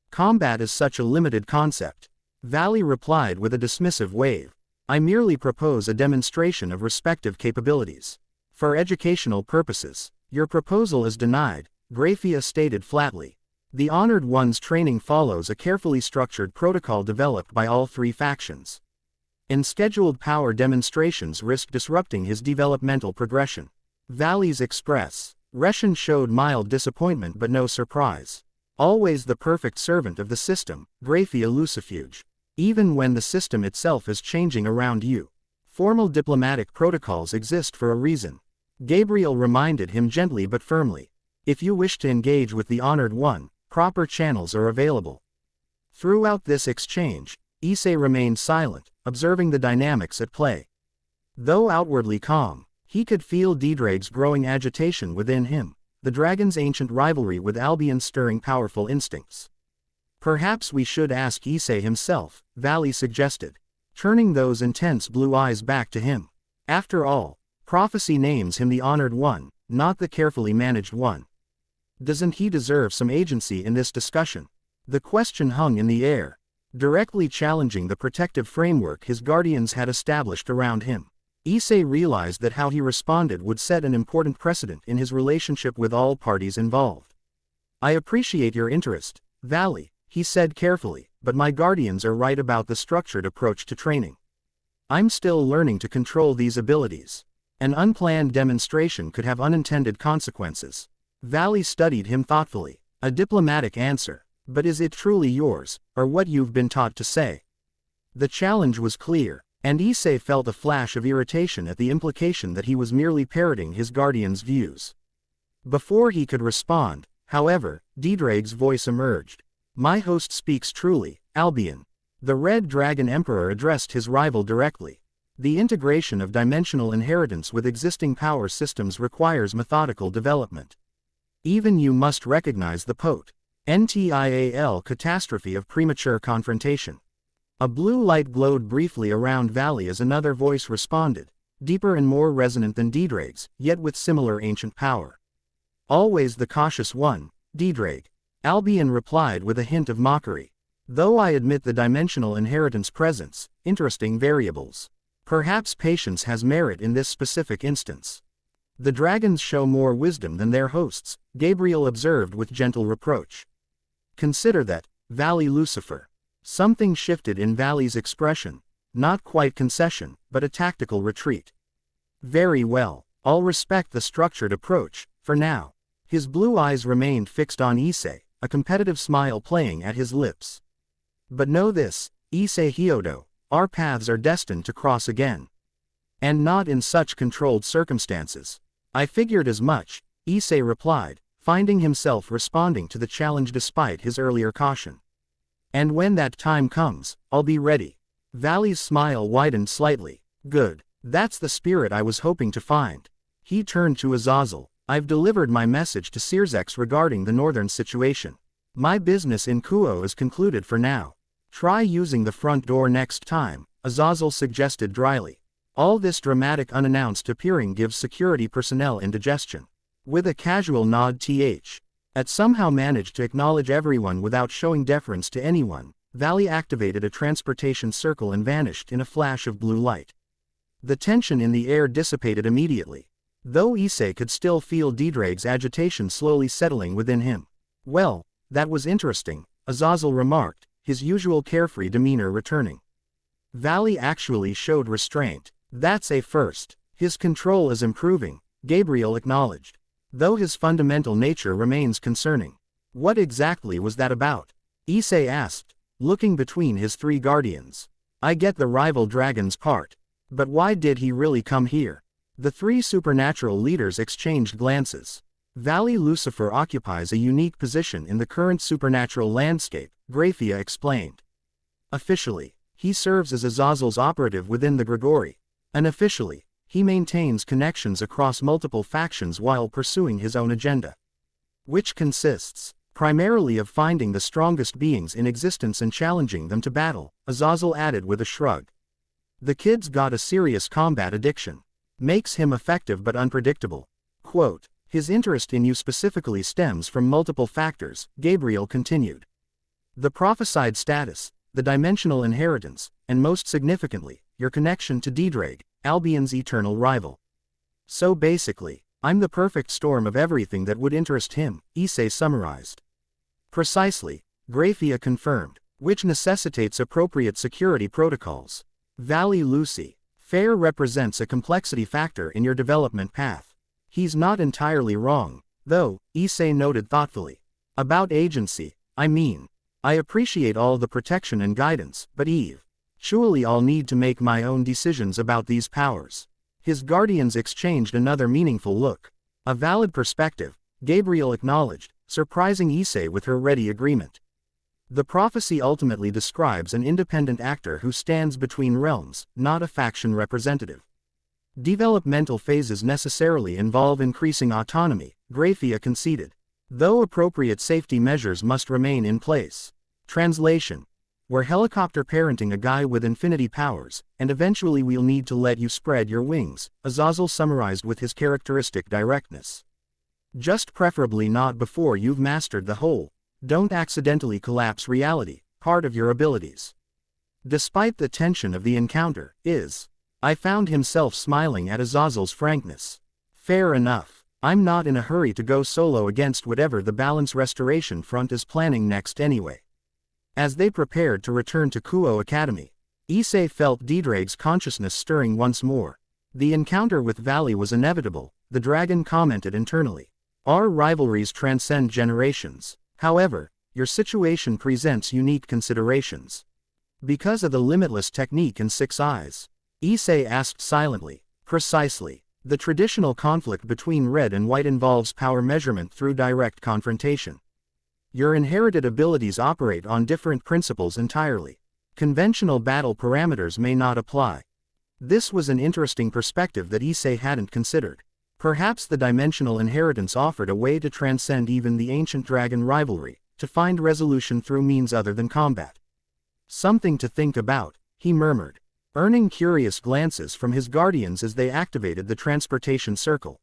Combat is such a limited concept. Valley replied with a dismissive wave. I merely propose a demonstration of respective capabilities. For educational purposes, your proposal is denied, Grafiya stated flatly. The Honored One's training follows a carefully structured protocol developed by all 3 factions. Unscheduled power demonstrations risk disrupting his developmental progression. Valley's expression showed mild disappointment but no surprise. Always the perfect servant of the system, Grafiya lucifuge. Even when the system itself is changing around you. Formal diplomatic protocols exist for a reason. Gabriel reminded him gently but firmly. If you wish to engage with the Honored One, proper channels are available. Throughout this exchange, Issei remained silent, observing the dynamics at play. Though outwardly calm, he could feel Diedrage's growing agitation within him, the dragon's ancient rivalry with Albion stirring powerful instincts. Perhaps we should ask Issei himself, Valley suggested, turning those intense blue eyes back to him. After all, prophecy names him the Honored One, not the carefully managed one. Doesn't he deserve some agency in this discussion? The question hung in the air, directly challenging the protective framework his guardians had established around him. Issei realized that how he responded would set an important precedent in his relationship with all parties involved. I appreciate your interest, Valley, he said carefully, but my guardians are right about the structured approach to training. I'm still learning to control these abilities. An unplanned demonstration could have unintended consequences. Valley studied him thoughtfully. A diplomatic answer, but is it truly yours, or what you've been taught to say? The challenge was clear, and Issei felt a flash of irritation at the implication that he was merely parroting his guardian's views. Before he could respond, however, Diedrage's voice emerged. My host speaks truly, Albion. The Red Dragon Emperor addressed his rival directly. The integration of dimensional inheritance with existing power systems requires methodical development. Even you must recognize the potential catastrophe of premature confrontation. A blue light glowed briefly around Valley as another voice responded, deeper and more resonant than Diedrage's, yet with similar ancient power. Always the cautious one, Diedrage. Albion replied with a hint of mockery. Though I admit the dimensional inheritance presents interesting variables. Perhaps patience has merit in this specific instance. The dragons show more wisdom than their hosts, Gabriel observed with gentle reproach. Consider that, Valley Lucifer. Something shifted in Valley's expression, not quite concession, but a tactical retreat. Very well, I'll respect the structured approach, for now. His blue eyes remained fixed on Issei, a competitive smile playing at his lips. But know this, Issei Hyodo, our paths are destined to cross again. And not in such controlled circumstances. I figured as much, Issei replied, finding himself responding to the challenge despite his earlier caution. And when that time comes, I'll be ready. Valley's smile widened slightly. Good. That's the spirit I was hoping to find. He turned to Azazel. I've delivered my message to Sirzex regarding the northern situation. My business in Kuo is concluded for now. Try using the front door next time, Azazel suggested dryly. All this dramatic unannounced appearing gives security personnel indigestion. With a casual nod at somehow managed to acknowledge everyone without showing deference to anyone, Valley activated a transportation circle and vanished in a flash of blue light. The tension in the air dissipated immediately, though Issei could still feel Diedrag's agitation slowly settling within him. Well, that was interesting, Azazel remarked, his usual carefree demeanor returning. Valley actually showed restraint. That's a first. His control is improving, Gabriel acknowledged, though his fundamental nature remains concerning. What exactly was that about? Issei asked, looking between his three guardians. I get the rival dragon's part. But why did he really come here? The three supernatural leaders exchanged glances. Valley Lucifer occupies a unique position in the current supernatural landscape, Grafiya explained. Officially, he serves as Azazel's operative within the Grigori. Unofficially, he maintains connections across multiple factions while pursuing his own agenda, which consists primarily of finding the strongest beings in existence and challenging them to battle, Azazel added with a shrug. The kid's got a serious combat addiction. Makes him effective but unpredictable. Quote, his interest in you specifically stems from multiple factors, Gabriel continued. The prophesied status, the dimensional inheritance, and most significantly, your connection to Diedrag, Albion's eternal rival. So basically, I'm the perfect storm of everything that would interest him, Issei summarized. Precisely, Grafiya confirmed, which necessitates appropriate security protocols. Valley Lucy, Fair represents a complexity factor in your development path. He's not entirely wrong, though, Issei noted thoughtfully. About agency, I mean. I appreciate all the protection and guidance, but surely I'll need to make my own decisions about these powers. His guardians exchanged another meaningful look. A valid perspective, Gabriel acknowledged, surprising Issei with her ready agreement. The prophecy ultimately describes an independent actor who stands between realms, not a faction representative. Developmental phases necessarily involve increasing autonomy, Grafiya conceded, though appropriate safety measures must remain in place. Translation. We're helicopter parenting a guy with infinity powers, and eventually we'll need to let you spread your wings, Azazel summarized with his characteristic directness. Just preferably not before you've mastered the whole. Don't accidentally collapse reality, part of your abilities. Despite the tension of the encounter, I found himself smiling at Azazel's frankness. Fair enough. I'm not in a hurry to go solo against whatever the Balance Restoration Front is planning next anyway. As they prepared to return to Kuo Academy, Issei felt Diedrag's consciousness stirring once more. The encounter with Valley was inevitable, the dragon commented internally. Our rivalries transcend generations. However, your situation presents unique considerations. Because of the limitless technique in Six Eyes? Issei asked silently. Precisely. The traditional conflict between red and white involves power measurement through direct confrontation. Your inherited abilities operate on different principles entirely. Conventional battle parameters may not apply. This was an interesting perspective that Issei hadn't considered. Perhaps the dimensional inheritance offered a way to transcend even the ancient dragon rivalry, to find resolution through means other than combat. Something to think about, he murmured, earning curious glances from his guardians as they activated the transportation circle.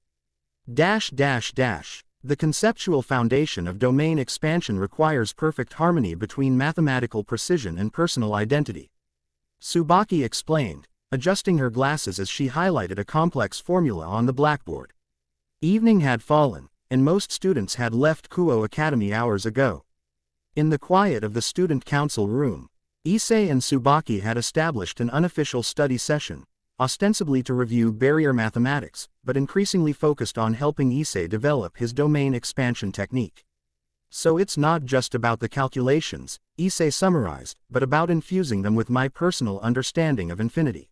The conceptual foundation of domain expansion requires perfect harmony between mathematical precision and personal identity. Tsubaki explained, adjusting her glasses as she highlighted a complex formula on the blackboard. Evening had fallen, and most students had left Kuo Academy hours ago. In the quiet of the student council room, Issei and Tsubaki had established an unofficial study session, ostensibly to review barrier mathematics, but increasingly focused on helping Issei develop his domain expansion technique. So it's not just about the calculations, Issei summarized, but about infusing them with my personal understanding of infinity.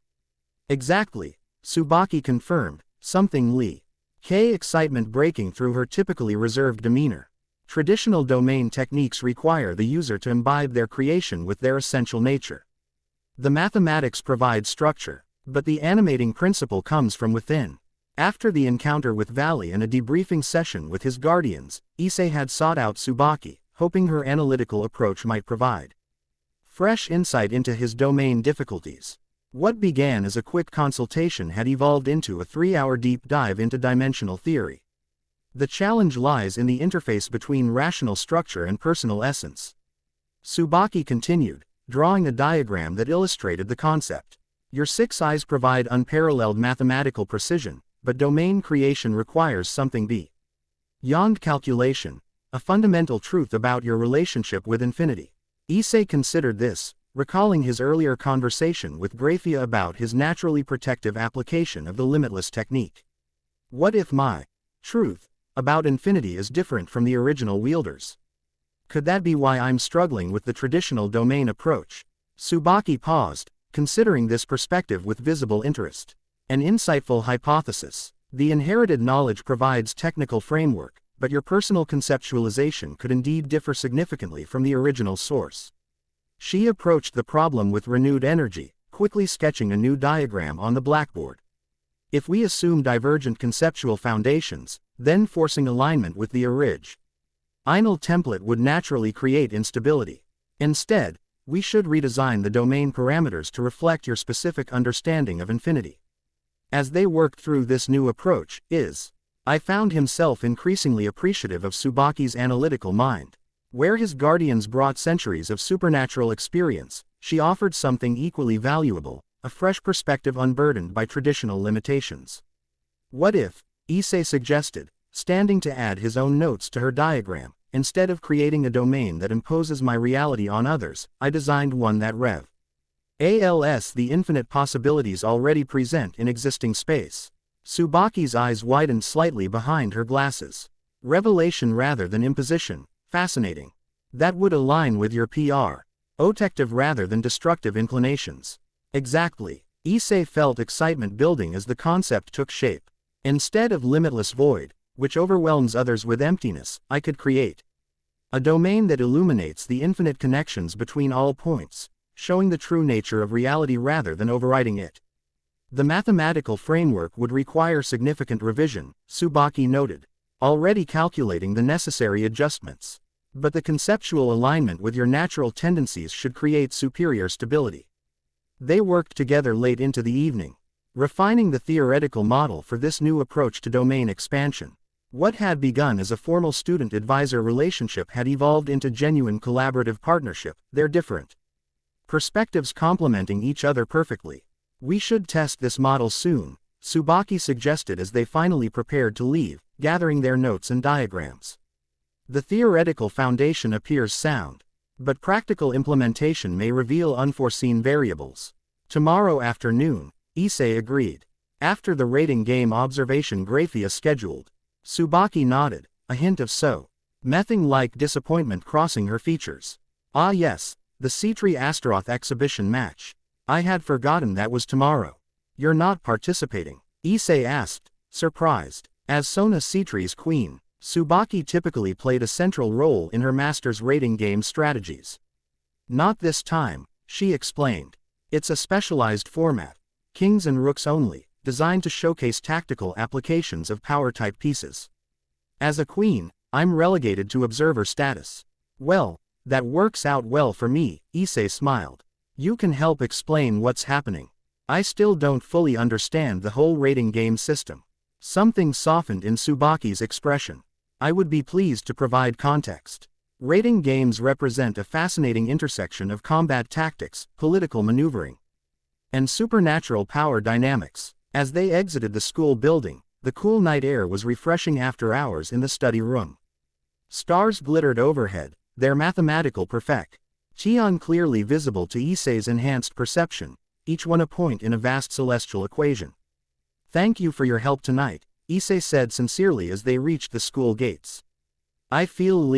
Exactly, Tsubaki confirmed, something Lee K excitement breaking through her typically reserved demeanor. Traditional domain techniques require the user to imbibe their creation with their essential nature. The mathematics provide structure, but the animating principle comes from within. After the encounter with Valley and a debriefing session with his guardians, Issei had sought out Tsubaki, hoping her analytical approach might provide fresh insight into his domain difficulties. What began as a quick consultation had evolved into a 3-hour deep dive into dimensional theory. The challenge lies in the interface between rational structure and personal essence. Tsubaki continued, drawing a diagram that illustrated the concept. Your 6 eyes provide unparalleled mathematical precision, but domain creation requires something beyond calculation, a fundamental truth about your relationship with infinity. Issei considered this, recalling his earlier conversation with Grafiya about his naturally protective application of the limitless technique. What if my truth about infinity is different from the original wielders? Could that be why I'm struggling with the traditional domain approach? Tsubaki paused, considering this perspective with visible interest. An insightful hypothesis. The inherited knowledge provides technical framework, but your personal conceptualization could indeed differ significantly from the original source. She approached the problem with renewed energy, quickly sketching a new diagram on the blackboard. If we assume divergent conceptual foundations, then forcing alignment with the original template would naturally create instability. Instead, we should redesign the domain parameters to reflect your specific understanding of infinity. As they worked through this new approach, I found himself increasingly appreciative of Tsubaki's analytical mind. Where his guardians brought centuries of supernatural experience, she offered something equally valuable, a fresh perspective unburdened by traditional limitations. What if, Issei suggested, standing to add his own notes to her diagram, instead of creating a domain that imposes my reality on others, I designed one that reveals the infinite possibilities already present in existing space. Tsubaki's eyes widened slightly behind her glasses. Revelation rather than imposition. Fascinating. That would align with your protective rather than destructive inclinations. Exactly. Issei felt excitement building as the concept took shape. Instead of limitless void, which overwhelms others with emptiness, I could create a domain that illuminates the infinite connections between all points, showing the true nature of reality rather than overriding it. The mathematical framework would require significant revision, Tsubaki noted, already calculating the necessary adjustments. But the conceptual alignment with your natural tendencies should create superior stability. They worked together late into the evening, refining the theoretical model for this new approach to domain expansion. What had begun as a formal student-advisor relationship had evolved into genuine collaborative partnership, their different perspectives complementing each other perfectly. We should test this model soon, Tsubaki suggested as they finally prepared to leave, gathering their notes and diagrams. The theoretical foundation appears sound, but practical implementation may reveal unforeseen variables. Tomorrow afternoon, Issei agreed. After the rating game observation Grafiya scheduled, Tsubaki nodded, a hint of mething-like disappointment crossing her features. Ah yes, the C3 Astaroth exhibition match. I had forgotten that was tomorrow. You're not participating? Issei asked, surprised. As Sona C3's queen, Tsubaki typically played a central role in her master's rating game strategies. Not this time, she explained. It's a specialized format, kings and rooks only, designed to showcase tactical applications of power-type pieces. As a queen, I'm relegated to observer status. Well, that works out well for me, Issei smiled. You can help explain what's happening. I still don't fully understand the whole rating game system. Something softened in Tsubaki's expression. I would be pleased to provide context. Rating games represent a fascinating intersection of combat tactics, political maneuvering, and supernatural power dynamics. As they exited the school building, the cool night air was refreshing after hours in the study room. Stars glittered overhead, their mathematical perfection clearly visible to Issei's enhanced perception, each one a point in a vast celestial equation. Thank you for your help tonight, Issei said sincerely as they reached the school gates. I feel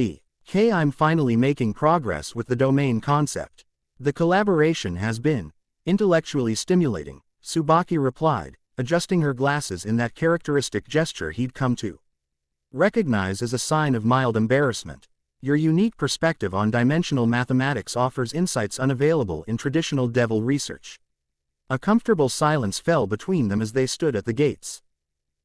I'm finally making progress with the domain concept. The collaboration has been intellectually stimulating, Tsubaki replied, adjusting her glasses in that characteristic gesture he'd come to recognize as a sign of mild embarrassment. Your unique perspective on dimensional mathematics offers insights unavailable in traditional devil research. A comfortable silence fell between them as they stood at the gates,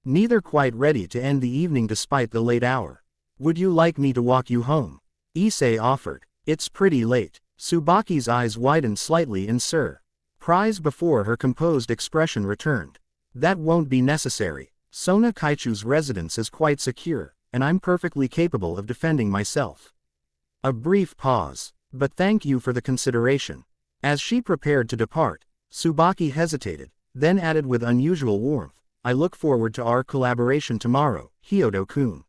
neither quite ready to end the evening despite the late hour. Would you like me to walk you home? Issei offered. It's pretty late. Tsubaki's eyes widened slightly in surprise before her composed expression returned. That won't be necessary. Sona Kaichu's residence is quite secure, and I'm perfectly capable of defending myself. A brief pause. But thank you for the consideration. As she prepared to depart, Tsubaki hesitated, then added with unusual warmth, I look forward to our collaboration tomorrow, Hyodo-kun.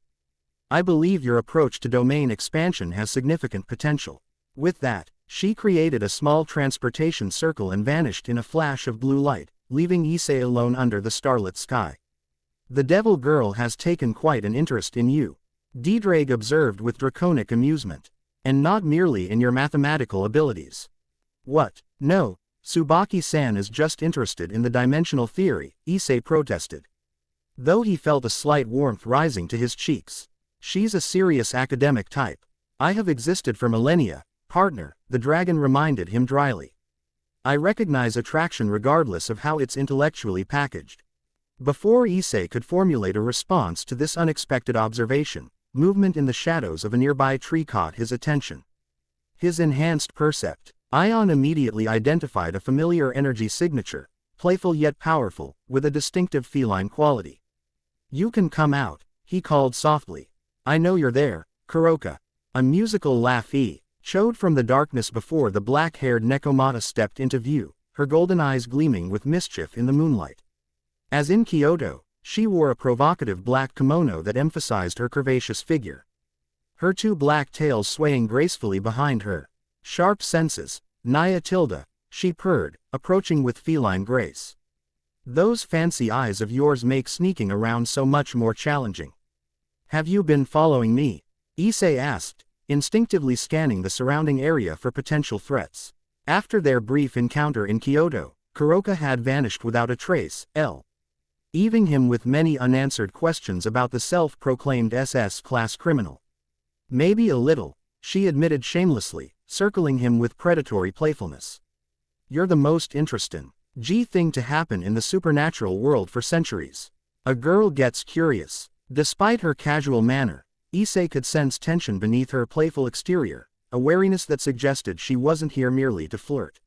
I believe your approach to domain expansion has significant potential. With that, she created a small transportation circle and vanished in a flash of blue light, leaving Issei alone under the starlit sky. The devil girl has taken quite an interest in you, Didraig observed with draconic amusement. And not merely in your mathematical abilities. What? No, Tsubaki-san is just interested in the dimensional theory, Issei protested. Though he felt a slight warmth rising to his cheeks. She's a serious academic type. I have existed for millennia, partner, the dragon reminded him dryly. I recognize attraction regardless of how it's intellectually packaged. Before Issei could formulate a response to this unexpected observation, movement in the shadows of a nearby tree caught his attention. His enhanced percept ion immediately identified a familiar energy signature, playful yet powerful, with a distinctive feline quality. You can come out, he called softly. I know you're there, Kuroka. A musical laugh echoed from the darkness before the black-haired Nekomata stepped into view, her golden eyes gleaming with mischief in the moonlight. As in Kyoto, she wore a provocative black kimono that emphasized her curvaceous figure. Her two black tails swaying gracefully behind her sharp senses. Naya Tilda, she purred, approaching with feline grace. Those fancy eyes of yours make sneaking around so much more challenging. Have you been following me? Issei asked, instinctively scanning the surrounding area for potential threats. After their brief encounter in Kyoto, Kuroka had vanished without a trace, leaving him with many unanswered questions about the self-proclaimed SS-class criminal. Maybe a little, she admitted shamelessly, circling him with predatory playfulness. You're the most interesting thing to happen in the supernatural world for centuries. A girl gets curious. Despite her casual manner, Issei could sense tension beneath her playful exterior, a wariness that suggested she wasn't here merely to flirt.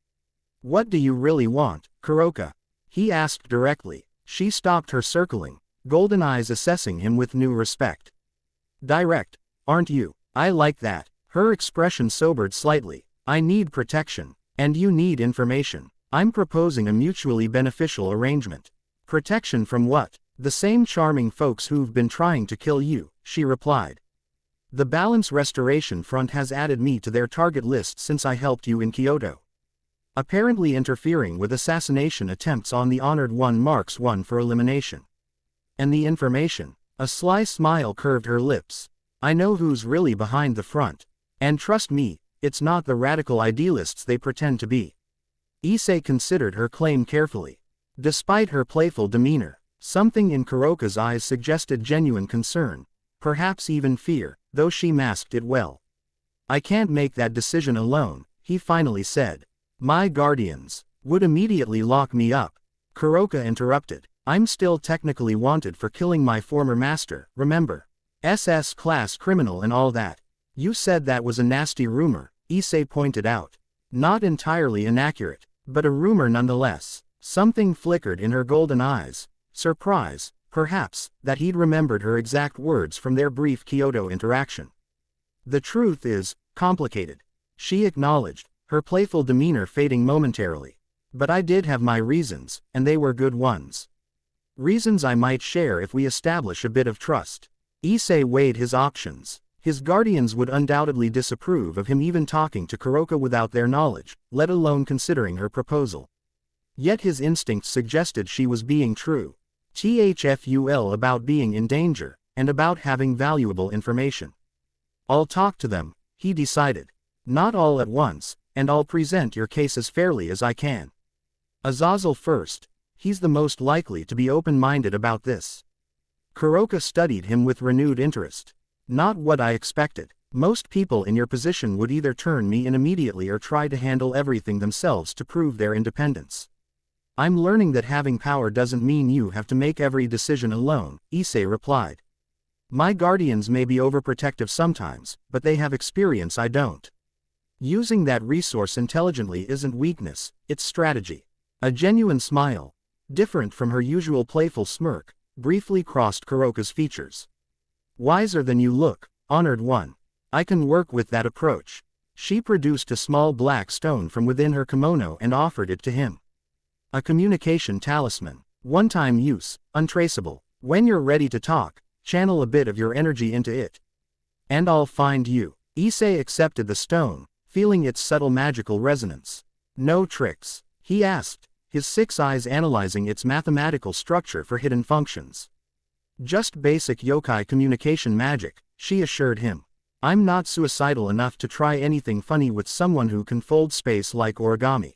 What do you really want, Kuroka? He asked directly. She stopped her circling, golden eyes assessing him with new respect. Direct, aren't you? I like that. Her expression sobered slightly. I need protection, and you need information. I'm proposing a mutually beneficial arrangement. Protection from what? The same charming folks who've been trying to kill you, she replied. The Balance Restoration Front has added me to their target list since I helped you in Kyoto. Apparently interfering with assassination attempts on the Honored One marks one for elimination. And the information? A sly smile curved her lips. I know who's really behind the front. And trust me, it's not the radical idealists they pretend to be. Issei considered her claim carefully. Despite her playful demeanor, something in Kuroka's eyes suggested genuine concern, perhaps even fear, though she masked it well. I can't make that decision alone, he finally said. My guardians would immediately lock me up. Kuroka interrupted. I'm still technically wanted for killing my former master, remember? SS-class criminal and all that. You said that was a nasty rumor, Issei pointed out. Not entirely inaccurate, but a rumor nonetheless. Something flickered in her golden eyes. Surprise, perhaps, that he'd remembered her exact words from their brief Kyoto interaction. The truth is complicated, she acknowledged, her playful demeanor fading momentarily. But I did have my reasons, and they were good ones. Reasons I might share if we establish a bit of trust. Issei weighed his options. His guardians would undoubtedly disapprove of him even talking to Kuroka without their knowledge, let alone considering her proposal. Yet his instincts suggested she was being true. THFUL about being in danger, and about having valuable information. I'll talk to them, he decided. Not all at once, and I'll present your case as fairly as I can. Azazel first. He's the most likely to be open-minded about this. Kuroka studied him with renewed interest. Not what I expected. Most people in your position would either turn me in immediately or try to handle everything themselves to prove their independence. I'm learning that having power doesn't mean you have to make every decision alone, Issei replied. My guardians may be overprotective sometimes, but they have experience I don't. Using that resource intelligently isn't weakness, it's strategy. A genuine smile, different from her usual playful smirk, briefly crossed Kuroka's features. Wiser than you look, honored one. I can work with that approach. She produced a small black stone from within her kimono and offered it to him. A communication talisman. One-time use, untraceable. When you're ready to talk, channel a bit of your energy into it. And I'll find you. Issei accepted the stone, feeling its subtle magical resonance. No tricks? He asked, his 6 eyes analyzing its mathematical structure for hidden functions. Just basic yokai communication magic, she assured him. I'm not suicidal enough to try anything funny with someone who can fold space like origami.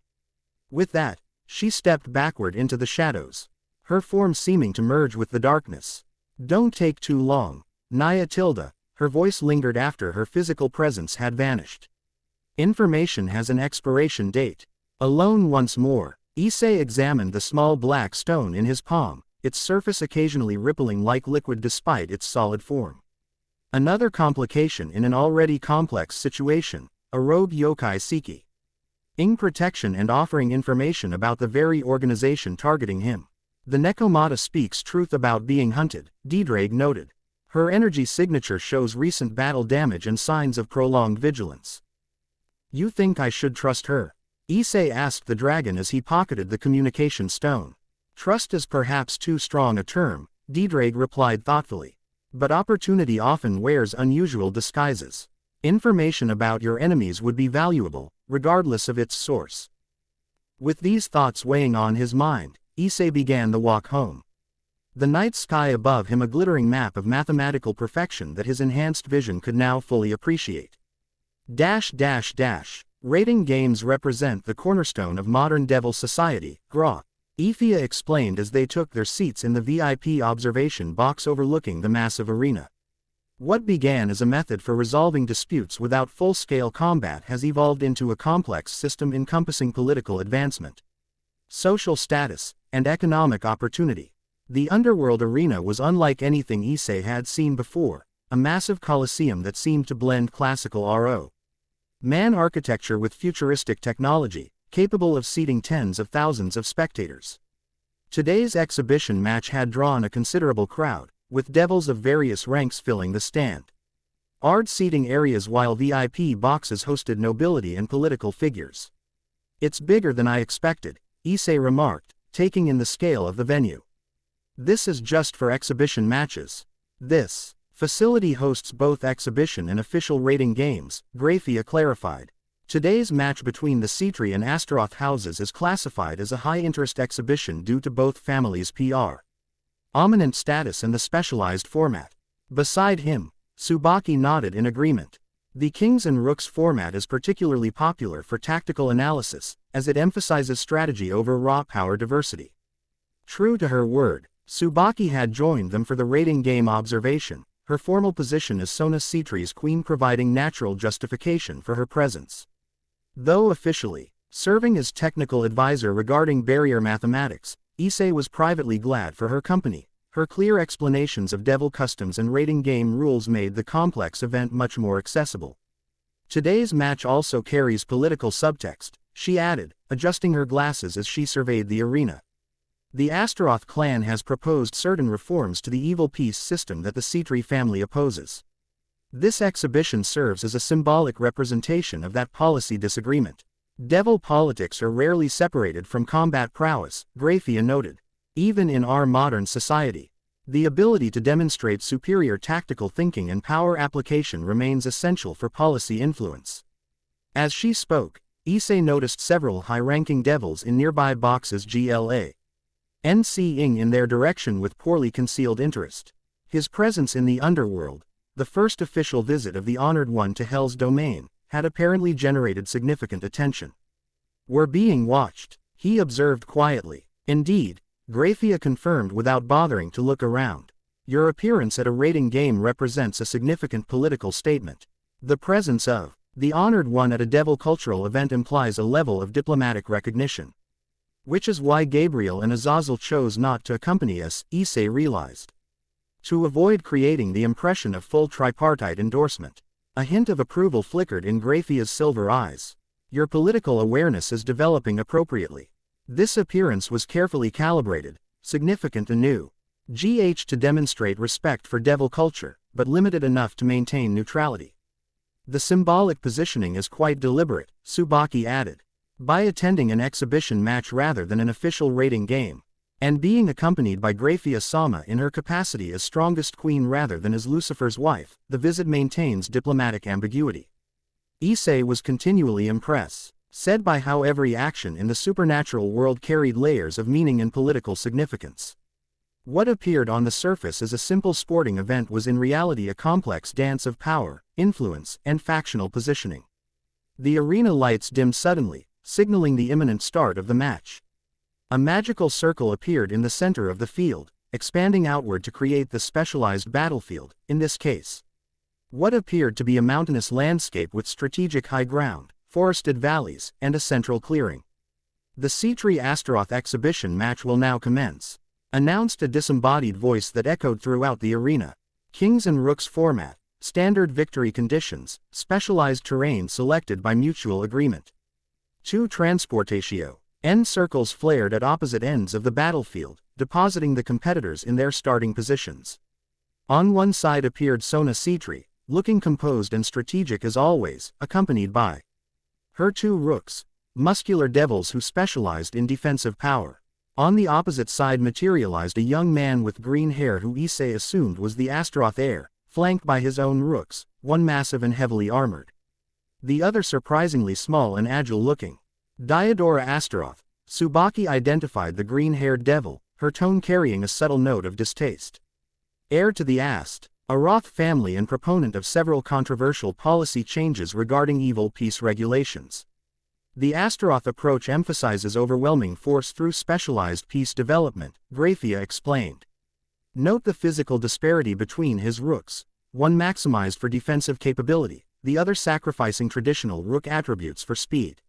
With that, she stepped backward into the shadows, her form seeming to merge with the darkness. Don't take too long, Naya Tilda, her voice lingered after her physical presence had vanished. Information has an expiration date. Alone once more, Issei examined the small black stone in his palm, its surface occasionally rippling like liquid despite its solid form. Another complication in an already complex situation, a rogue yokai seeking protection and offering information about the very organization targeting him. The Nekomata speaks truth about being hunted, Diedrag noted. Her energy signature shows recent battle damage and signs of prolonged vigilance. You think I should trust her? Issei asked the dragon as he pocketed the communication stone. Trust is perhaps too strong a term, Diedrag replied thoughtfully. But opportunity often wears unusual disguises. Information about your enemies would be valuable, regardless of its source. With these thoughts weighing on his mind, Issei began the walk home. The night sky above him a glittering map of mathematical perfection that his enhanced vision could now fully appreciate. Rating games represent the cornerstone of modern devil society, Grafiya explained as they took their seats in the VIP observation box overlooking the massive arena. What began as a method for resolving disputes without full-scale combat has evolved into a complex system encompassing political advancement, social status, and economic opportunity. The underworld arena was unlike anything Issei had seen before, a massive coliseum that seemed to blend classical man architecture with futuristic technology, capable of seating tens of thousands of spectators. Today's exhibition match had drawn a considerable crowd, with devils of various ranks filling the stand. Seating areas while VIP boxes hosted nobility and political figures. It's bigger than I expected, Issei remarked, taking in the scale of the venue. This is just for exhibition matches. This facility hosts both exhibition and official rating games, Grafiya clarified. Today's match between the Citri and Astaroth houses is classified as a high-interest exhibition due to both families' PR eminent status and the specialized format. Beside him, Tsubaki nodded in agreement. The Kings and Rooks format is particularly popular for tactical analysis, as it emphasizes strategy over raw power diversity. True to her word, Tsubaki had joined them for the rating game observation, her formal position as Sona Citri's queen providing natural justification for her presence. Though officially serving as technical advisor regarding barrier mathematics, Issei was privately glad for her company. Her clear explanations of devil customs and rating game rules made the complex event much more accessible. Today's match also carries political subtext, she added, adjusting her glasses as she surveyed the arena. The Astaroth clan has proposed certain reforms to the evil peace system that the Citri family opposes. This exhibition serves as a symbolic representation of that policy disagreement. Devil politics are rarely separated from combat prowess, Grafiya noted. Even in our modern society, the ability to demonstrate superior tactical thinking and power application remains essential for policy influence. As she spoke, Issei noticed several high-ranking devils in nearby boxes seeing in their direction with poorly concealed interest. His presence in the underworld, the first official visit of the Honored One to Hell's domain, had apparently generated significant attention. We're being watched, he observed quietly. Indeed, Grafiya confirmed without bothering to look around. Your appearance at a rating game represents a significant political statement. The presence of the Honored One at a Devil cultural event implies a level of diplomatic recognition. Which is why Gabriel and Azazel chose not to accompany us, Issei realized. To avoid creating the impression of full tripartite endorsement. A hint of approval flickered in Grafiya's silver eyes. Your political awareness is developing appropriately. This appearance was carefully calibrated, significant and new. To demonstrate respect for devil culture, but limited enough to maintain neutrality. The symbolic positioning is quite deliberate, Tsubaki added. By attending an exhibition match rather than an official rating game, and being accompanied by Grafiya-sama in her capacity as strongest queen rather than as Lucifer's wife, the visit maintains diplomatic ambiguity. Issei was continually impressed, said by how every action in the supernatural world carried layers of meaning and political significance. What appeared on the surface as a simple sporting event was in reality a complex dance of power, influence, and factional positioning. The arena lights dimmed suddenly, signaling the imminent start of the match. A magical circle appeared in the center of the field, expanding outward to create the specialized battlefield, in this case. What appeared to be a mountainous landscape with strategic high ground, forested valleys, and a central clearing. The Cetri Astaroth exhibition match will now commence, announced a disembodied voice that echoed throughout the arena. Kings and Rooks format, standard victory conditions, specialized terrain selected by mutual agreement. 2 Transportatio. End circles flared at opposite ends of the battlefield, depositing the competitors in their starting positions. On one side appeared Sona Cetri, looking composed and strategic as always, accompanied by her 2 Rooks, muscular devils who specialized in defensive power. On the opposite side materialized a young man with green hair who Issei assumed was the Astaroth heir, flanked by his own Rooks, one massive and heavily armored. The other surprisingly small and agile-looking. Diodora Astaroth. Tsubaki identified the green-haired devil, her tone carrying a subtle note of distaste. Heir to the Ast, a Roth family and proponent of several controversial policy changes regarding evil peace regulations. The Astaroth approach emphasizes overwhelming force through specialized peace development, Grafiya explained. Note the physical disparity between his Rooks, one maximized for defensive capability, the other sacrificing traditional Rook attributes for speed.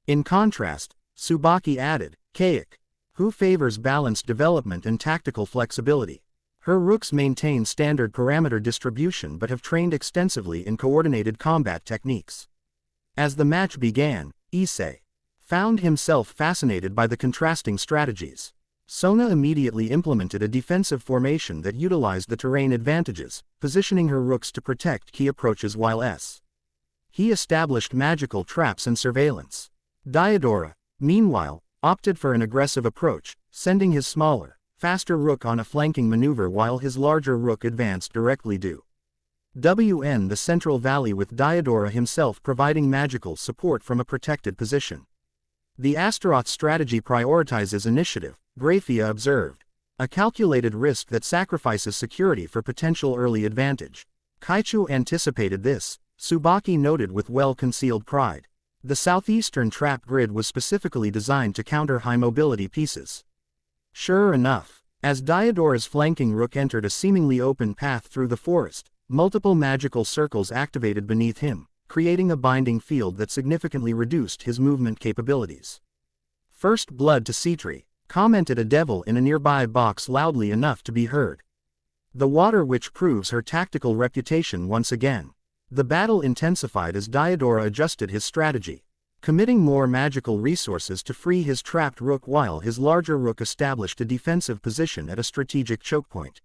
In contrast, Tsubaki added, Kayak, who favors balanced development and tactical flexibility. Her Rooks maintain standard parameter distribution but have trained extensively in coordinated combat techniques. As the match began, Issei found himself fascinated by the contrasting strategies. Sona immediately implemented a defensive formation that utilized the terrain advantages, positioning her Rooks to protect key approaches while he established magical traps and surveillance. Diodora, meanwhile, opted for an aggressive approach, sending his smaller, faster Rook on a flanking maneuver while his larger Rook advanced directly due the central valley with Diodora himself providing magical support from a protected position. The Astaroth strategy prioritizes initiative, Grafiya observed. A calculated risk that sacrifices security for potential early advantage. Kaichu anticipated this, Tsubaki noted with well-concealed pride. The southeastern trap grid was specifically designed to counter high-mobility pieces. Sure enough, as Diodora's flanking Rook entered a seemingly open path through the forest, multiple magical circles activated beneath him, creating a binding field that significantly reduced his movement capabilities. First blood to Cetri, commented a devil in a nearby box loudly enough to be heard. The water witch proves her tactical reputation once again. The battle intensified as Diodora adjusted his strategy, committing more magical resources to free his trapped Rook while his larger Rook established a defensive position at a strategic chokepoint.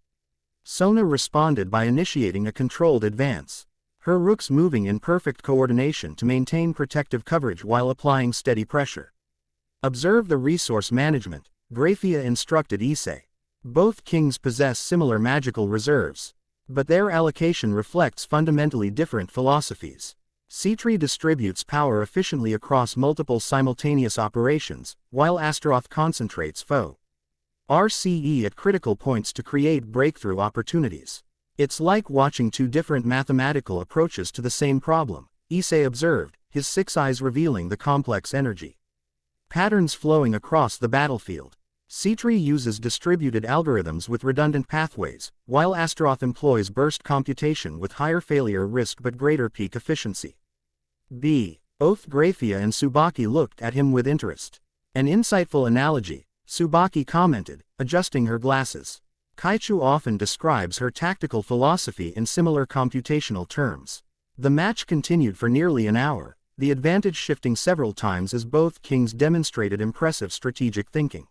Sona responded by initiating a controlled advance, her Rooks moving in perfect coordination to maintain protective coverage while applying steady pressure. Observe the resource management, Grafiya instructed Issei. Both kings possess similar magical reserves, but their allocation reflects fundamentally different philosophies. Cetri distributes power efficiently across multiple simultaneous operations, while Astaroth concentrates foe RCE at critical points to create breakthrough opportunities. It's like watching 2 different mathematical approaches to the same problem, Issei observed, his 6 eyes revealing the complex energy patterns flowing across the battlefield. Sitri uses distributed algorithms with redundant pathways, while Astaroth employs burst computation with higher failure risk but greater peak efficiency. B. Both Grafiya and Tsubaki looked at him with interest. An insightful analogy, Tsubaki commented, adjusting her glasses. Kaichu often describes her tactical philosophy in similar computational terms. The match continued for nearly an hour, the advantage shifting several times as both kings demonstrated impressive strategic thinking.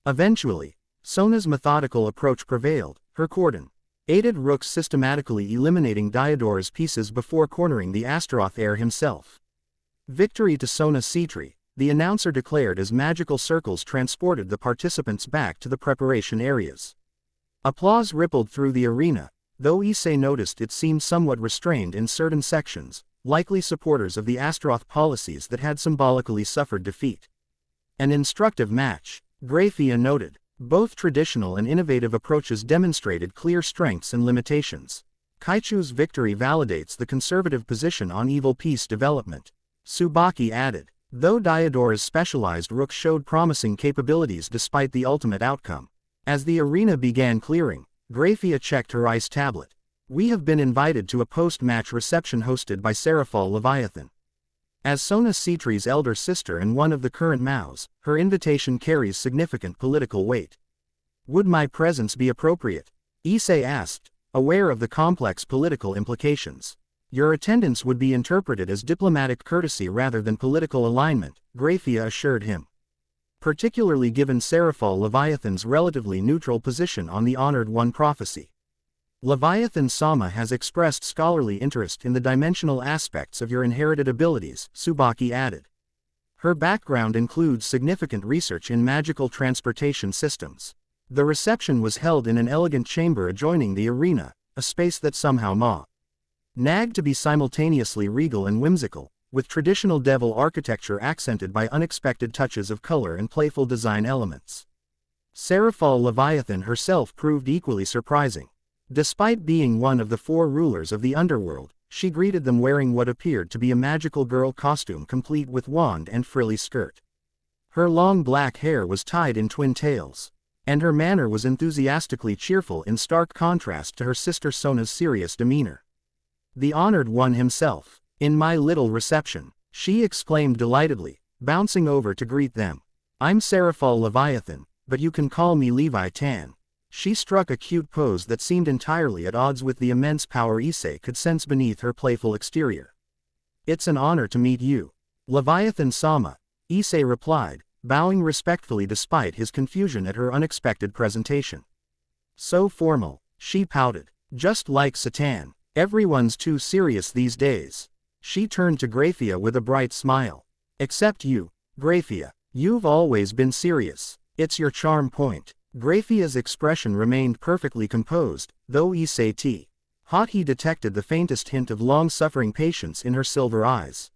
Eventually, Sona's methodical approach prevailed, her cordon-aided rooks systematically eliminating Diodora's pieces before cornering the Astaroth heir himself. Victory to Sona Sitri, the announcer declared as magical circles transported the participants back to the preparation areas. Applause rippled through the arena, though Issei noticed it seemed somewhat restrained in certain sections, likely supporters of the Astaroth policies that had symbolically suffered defeat. An instructive match, Grafiya noted. Both traditional and innovative approaches demonstrated clear strengths and limitations. Kaichu's victory validates the conservative position on evil peace development. Tsubaki added, though Diodora's specialized rook showed promising capabilities despite the ultimate outcome. As the arena began clearing, Grafiya checked her ice tablet. We have been invited to a post-match reception hosted by Seraphal Leviathan. As Sona Sitri's elder sister and one of the current Maos, her invitation carries significant political weight. Would my presence be appropriate? Issei asked, aware of the complex political implications. Your attendance would be interpreted as diplomatic courtesy rather than political alignment, Grafiya assured him. Particularly given Seraphal Leviathan's relatively neutral position on the Honored One prophecy. Leviathan Sama has expressed scholarly interest in the dimensional aspects of your inherited abilities, Tsubaki added. Her background includes significant research in magical transportation systems. The reception was held in an elegant chamber adjoining the arena, a space that somehow nagged to be simultaneously regal and whimsical, with traditional devil architecture accented by unexpected touches of color and playful design elements. Seraphal Leviathan herself proved equally surprising. Despite being one of the 4 rulers of the underworld, she greeted them wearing what appeared to be a magical girl costume complete with wand and frilly skirt. Her long black hair was tied in twin tails, and her manner was enthusiastically cheerful in stark contrast to her sister Sona's serious demeanor. The Honored One himself, in my little reception, she exclaimed delightedly, bouncing over to greet them. I'm Seraphal Leviathan, but you can call me Levi Tan. She struck a cute pose that seemed entirely at odds with the immense power Issei could sense beneath her playful exterior. It's an honor to meet you, Leviathan Sama, Issei replied, bowing respectfully despite his confusion at her unexpected presentation. So formal, she pouted. Just like Satan, everyone's too serious these days. She turned to Grafiya with a bright smile. Except you, Grafiya, you've always been serious. It's your charm point. Grafiya's expression remained perfectly composed, though Issei he detected the faintest hint of long-suffering patience in her silver eyes.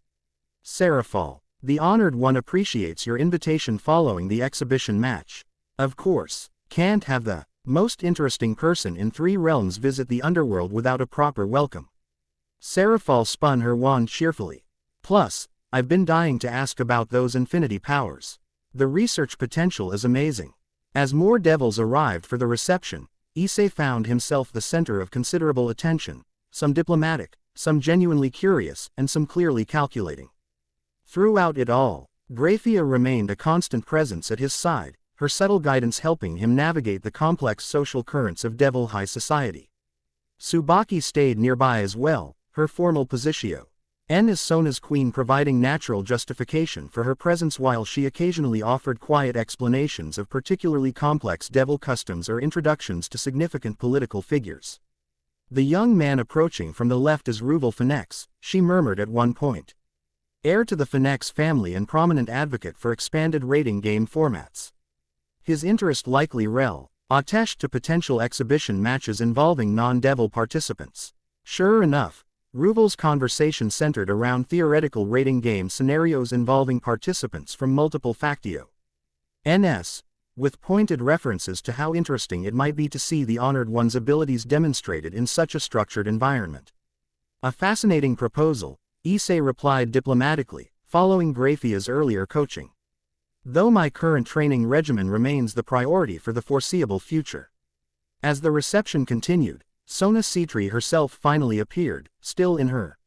Seraphal, the Honored One appreciates your invitation following the exhibition match. Of course, can't have the most interesting person in 3 realms visit the underworld without a proper welcome. Seraphal spun her wand cheerfully. Plus, I've been dying to ask about those infinity powers. The research potential is amazing. As more devils arrived for the reception, Issei found himself the center of considerable attention, some diplomatic, some genuinely curious, and some clearly calculating. Throughout it all, Grafiya remained a constant presence at his side, her subtle guidance helping him navigate the complex social currents of Devil High Society. Tsubaki stayed nearby as well, her formal positio. N is Sona's queen providing natural justification for her presence while she occasionally offered quiet explanations of particularly complex devil customs or introductions to significant political figures. The young man approaching from the left is Ruval Phoenix, she murmured at one point. Heir to the Phoenix family and prominent advocate for expanded rating game formats. His interest likely attached to potential exhibition matches involving non-devil participants. Sure enough, Ruval's conversation centered around theoretical rating game scenarios involving participants from multiple factio NS, with pointed references to how interesting it might be to see the Honored One's abilities demonstrated in such a structured environment. A fascinating proposal, Issei replied diplomatically, following Grafiya's earlier coaching. though my current training regimen remains the priority for the foreseeable future. As the reception continued, Sona Sitri herself finally appeared, still in her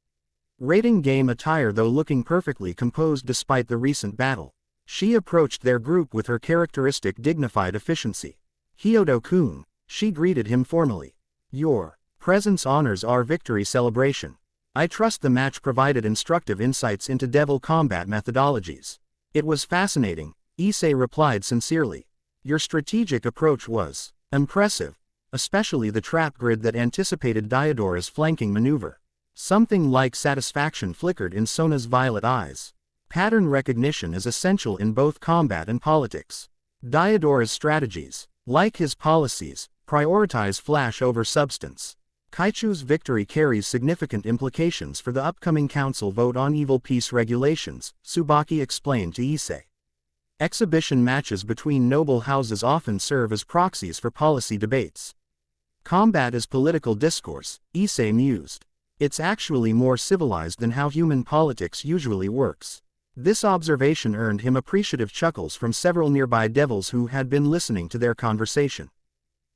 rating game attire though looking perfectly composed despite the recent battle. She approached their group with her characteristic dignified efficiency. "Hyodo-kun," she greeted him formally. "Your presence honors our victory celebration. I trust the match provided instructive insights into devil combat methodologies." "It was fascinating," Issei replied sincerely. "Your strategic approach was impressive, especially the trap grid that anticipated Diodora's flanking maneuver." Something like satisfaction flickered in Sona's violet eyes. Pattern recognition is essential in both combat and politics. Diodora's strategies, like his policies, prioritize flash over substance. Kaichu's victory carries significant implications for the upcoming council vote on evil peace regulations, Tsubaki explained to Issei. Exhibition matches between noble houses often serve as proxies for policy debates. Combat is political discourse, Issei mused. It's actually more civilized than how human politics usually works. This observation earned him appreciative chuckles from several nearby devils who had been listening to their conversation.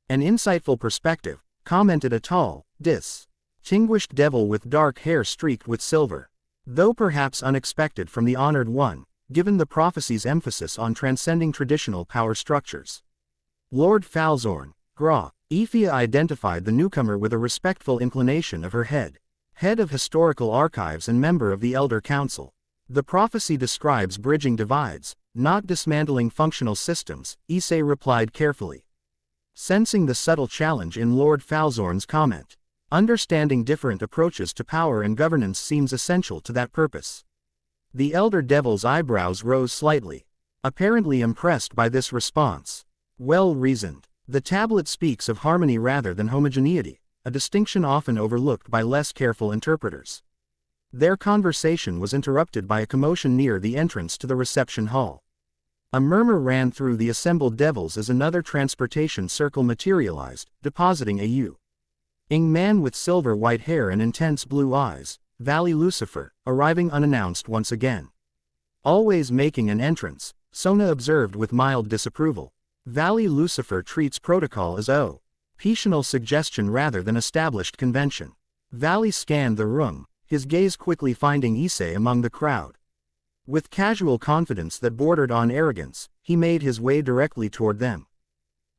"An insightful perspective," commented a tall, distinguished devil with dark hair streaked with silver. Though perhaps unexpected from the honored one, given the prophecy's emphasis on transcending traditional power structures. "Lord Falzorn, Grafiya identified the newcomer with a respectful inclination of her head. "Head of Historical Archives and member of the Elder Council. The prophecy describes bridging divides, not dismantling functional systems," Issei replied carefully. Sensing the subtle challenge in Lord Falzorn's comment. Understanding different approaches to power and governance seems essential to that purpose. The elder devil's eyebrows rose slightly, apparently impressed by this response. "Well reasoned. The tablet speaks of harmony rather than homogeneity, a distinction often overlooked by less careful interpreters." Their conversation was interrupted by a commotion near the entrance to the reception hall. A murmur ran through the assembled devils as another transportation circle materialized, depositing a young man with silver-white hair and intense blue eyes, Valley Lucifer, arriving unannounced once again. Always making an entrance, Sona observed with mild disapproval. Valley Lucifer treats protocol as optional suggestion rather than established convention. Valley scanned the room, his gaze quickly finding Issei among the crowd. With casual confidence that bordered on arrogance, he made his way directly toward them.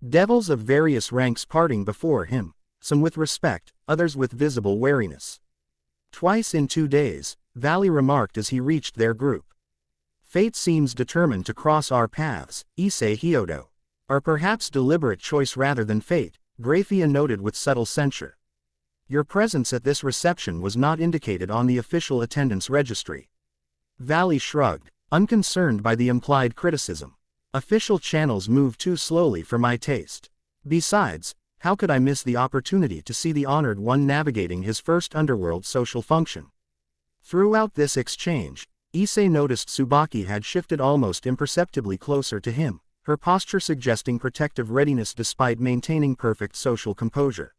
Devils of various ranks parting before him, some with respect, others with visible wariness. "Twice in 2 days, Valley remarked as he reached their group. "Fate seems determined to cross our paths, Issei Hyodo. Or perhaps deliberate choice rather than fate," Grafiya noted with subtle censure. "Your presence at this reception was not indicated on the official attendance registry." Valley shrugged, unconcerned by the implied criticism. "Official channels move too slowly for my taste. Besides, how could I miss the opportunity to see the honored one navigating his first underworld social function?" Throughout this exchange, Issei noticed Tsubaki had shifted almost imperceptibly closer to him, her posture suggesting protective readiness despite maintaining perfect social composure.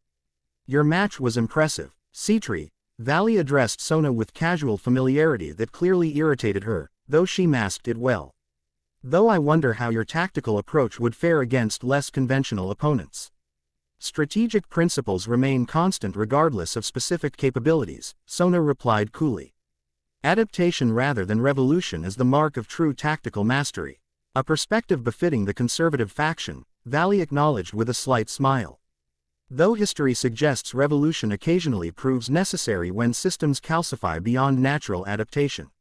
"Your match was impressive, Sitri," Valley addressed Sona with casual familiarity that clearly irritated her, though she masked it well. "Though I wonder how your tactical approach would fare against less conventional opponents." "Strategic principles remain constant regardless of specific capabilities," Sona replied coolly. "Adaptation rather than revolution is the mark of true tactical mastery." A perspective befitting the conservative faction, Valley acknowledged with a slight smile. Though history suggests revolution occasionally proves necessary when systems calcify beyond natural adaptation.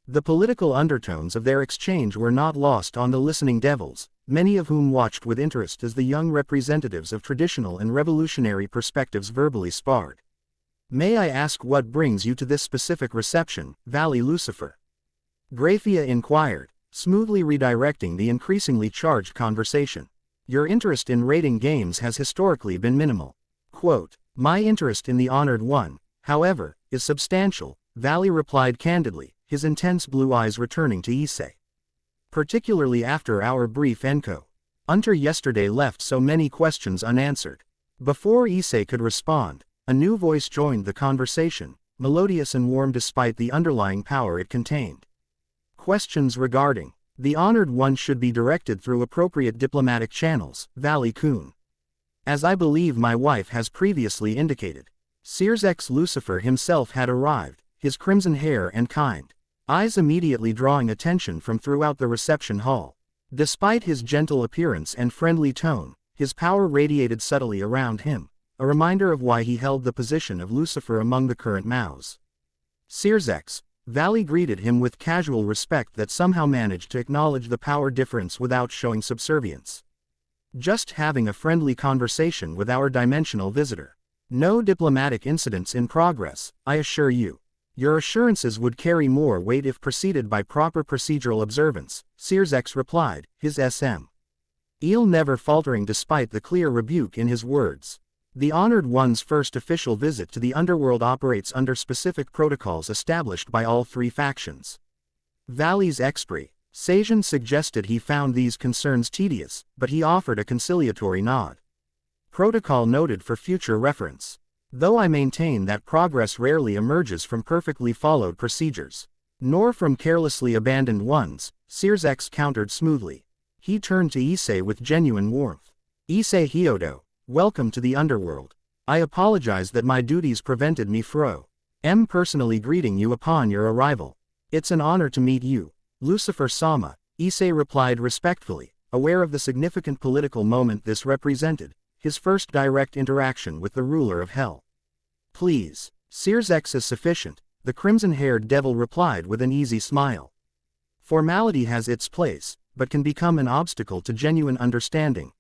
The political undertones of their exchange were not lost on the listening devils, many of whom watched with interest as the young representatives of traditional and revolutionary perspectives verbally sparred. "May I ask what brings you to this specific reception, Valley Lucifer?" Grafiya inquired, smoothly redirecting the increasingly charged conversation. "Your interest in rating games has historically been minimal." Quote, "My interest in the honored one, however, is substantial," Valley replied candidly, his intense blue eyes returning to Issei. "Particularly after our brief enco. Unter yesterday left so many questions unanswered." Before Issei could respond, a new voice joined the conversation, melodious and warm despite the underlying power it contained. "Questions regarding The honored one should be directed through appropriate diplomatic channels, Valley-kun. As I believe my wife has previously indicated. Sears Lucifer himself had arrived, his crimson hair and kind eyes immediately drawing attention from throughout the reception hall. Despite his gentle appearance and friendly tone, his power radiated subtly around him, a reminder of why he held the position of Lucifer among the current Maos. Sears Valley greeted him with casual respect that somehow managed to acknowledge the power difference without showing subservience. Just having a friendly conversation with our dimensional visitor. No diplomatic incidents in progress, I assure you. Your assurances would carry more weight if preceded by proper procedural observance, Sears replied, his smile never faltering despite the clear rebuke in his words. The honored one's first official visit to the underworld operates under specific protocols established by all three factions. Valley's expert, Sajan suggested he found these concerns tedious, but he offered a conciliatory nod. Protocol noted for future reference. Though I maintain that progress rarely emerges from perfectly followed procedures, nor from carelessly abandoned ones, Sears countered smoothly. He turned to Issei with genuine warmth. Issei Hyodo, welcome to the underworld. I apologize that my duties prevented me from personally greeting you upon your arrival. It's an honor to meet you, Lucifer-sama, Issei replied respectfully, aware of the significant political moment this represented. His first direct interaction with the ruler of hell. Please, Sears is sufficient, the crimson-haired devil replied with an easy smile. Formality has its place, but can become an obstacle to genuine understanding,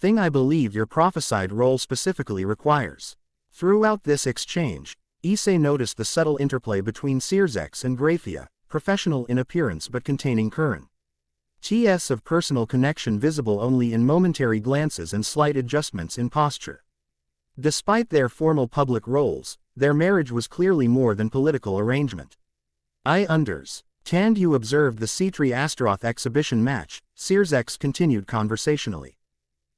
thing I believe your prophesied role specifically requires. Throughout this exchange, Issei noticed the subtle interplay between Sears and Grafiya, professional in appearance but containing current Ts of personal connection visible only in momentary glances and slight adjustments in posture. Despite their formal public roles, their marriage was clearly more than political arrangement. I understand you observed the C3 Astaroth exhibition match, Sears continued conversationally.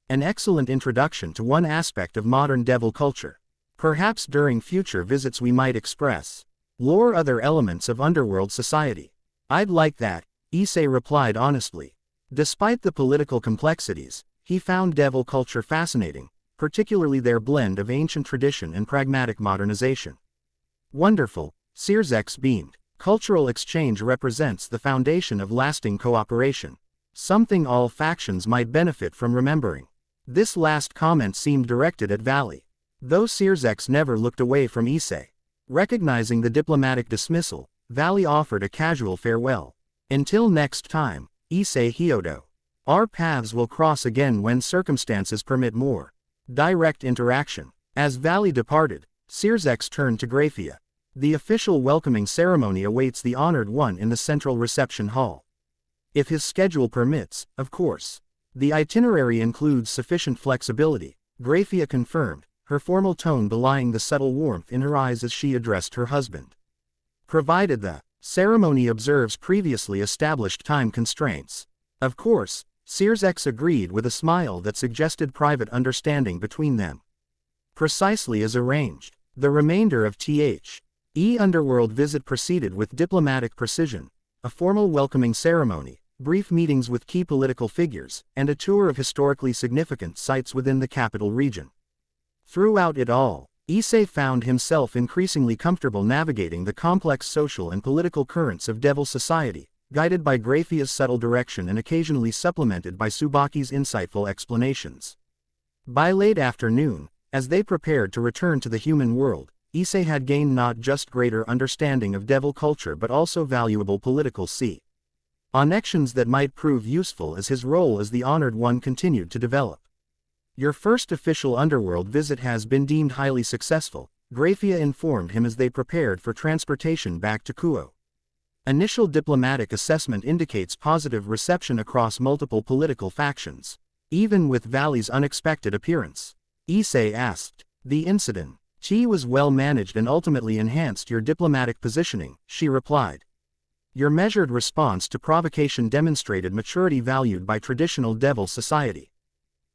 An excellent introduction to one aspect of modern devil culture. Perhaps during future visits we might express other elements of underworld society. I'd like that, Issei replied honestly. Despite the political complexities, he found devil culture fascinating, particularly their blend of ancient tradition and pragmatic modernization. Wonderful, Sears beamed. Cultural exchange represents the foundation of lasting cooperation. Something all factions might benefit from remembering. This last comment seemed directed at Valley. Though Sears never looked away from Issei. Recognizing the diplomatic dismissal, Valley offered a casual farewell. Until next time, Issei Hyodo. Our paths will cross again when circumstances permit more direct interaction. As Valley departed, Sears turned to Grafiya. The official welcoming ceremony awaits the honored one in the central reception hall. If his schedule permits, of course. The itinerary includes sufficient flexibility, Grafiya confirmed, her formal tone belying the subtle warmth in her eyes as she addressed her husband. Provided the ceremony observes previously established time constraints. Of course, Sears agreed with a smile that suggested private understanding between them. Precisely as arranged, the remainder of the underworld visit proceeded with diplomatic precision, a formal welcoming ceremony, brief meetings with key political figures, and a tour of historically significant sites within the capital region. Throughout it all, Issei found himself increasingly comfortable navigating the complex social and political currents of devil society, guided by Grafiya's subtle direction and occasionally supplemented by Tsubaki's insightful explanations. By late afternoon, as they prepared to return to the human world, Issei had gained not just greater understanding of devil culture but also valuable political connections that might prove useful as his role as the honored one continued to develop. Your first official underworld visit has been deemed highly successful, Grafiya informed him as they prepared for transportation back to Kuo. Initial diplomatic assessment indicates positive reception across multiple political factions. Even with Valley's unexpected appearance, Issei asked, the incident was well managed and ultimately enhanced your diplomatic positioning, she replied. Your measured response to provocation demonstrated maturity valued by traditional devil society.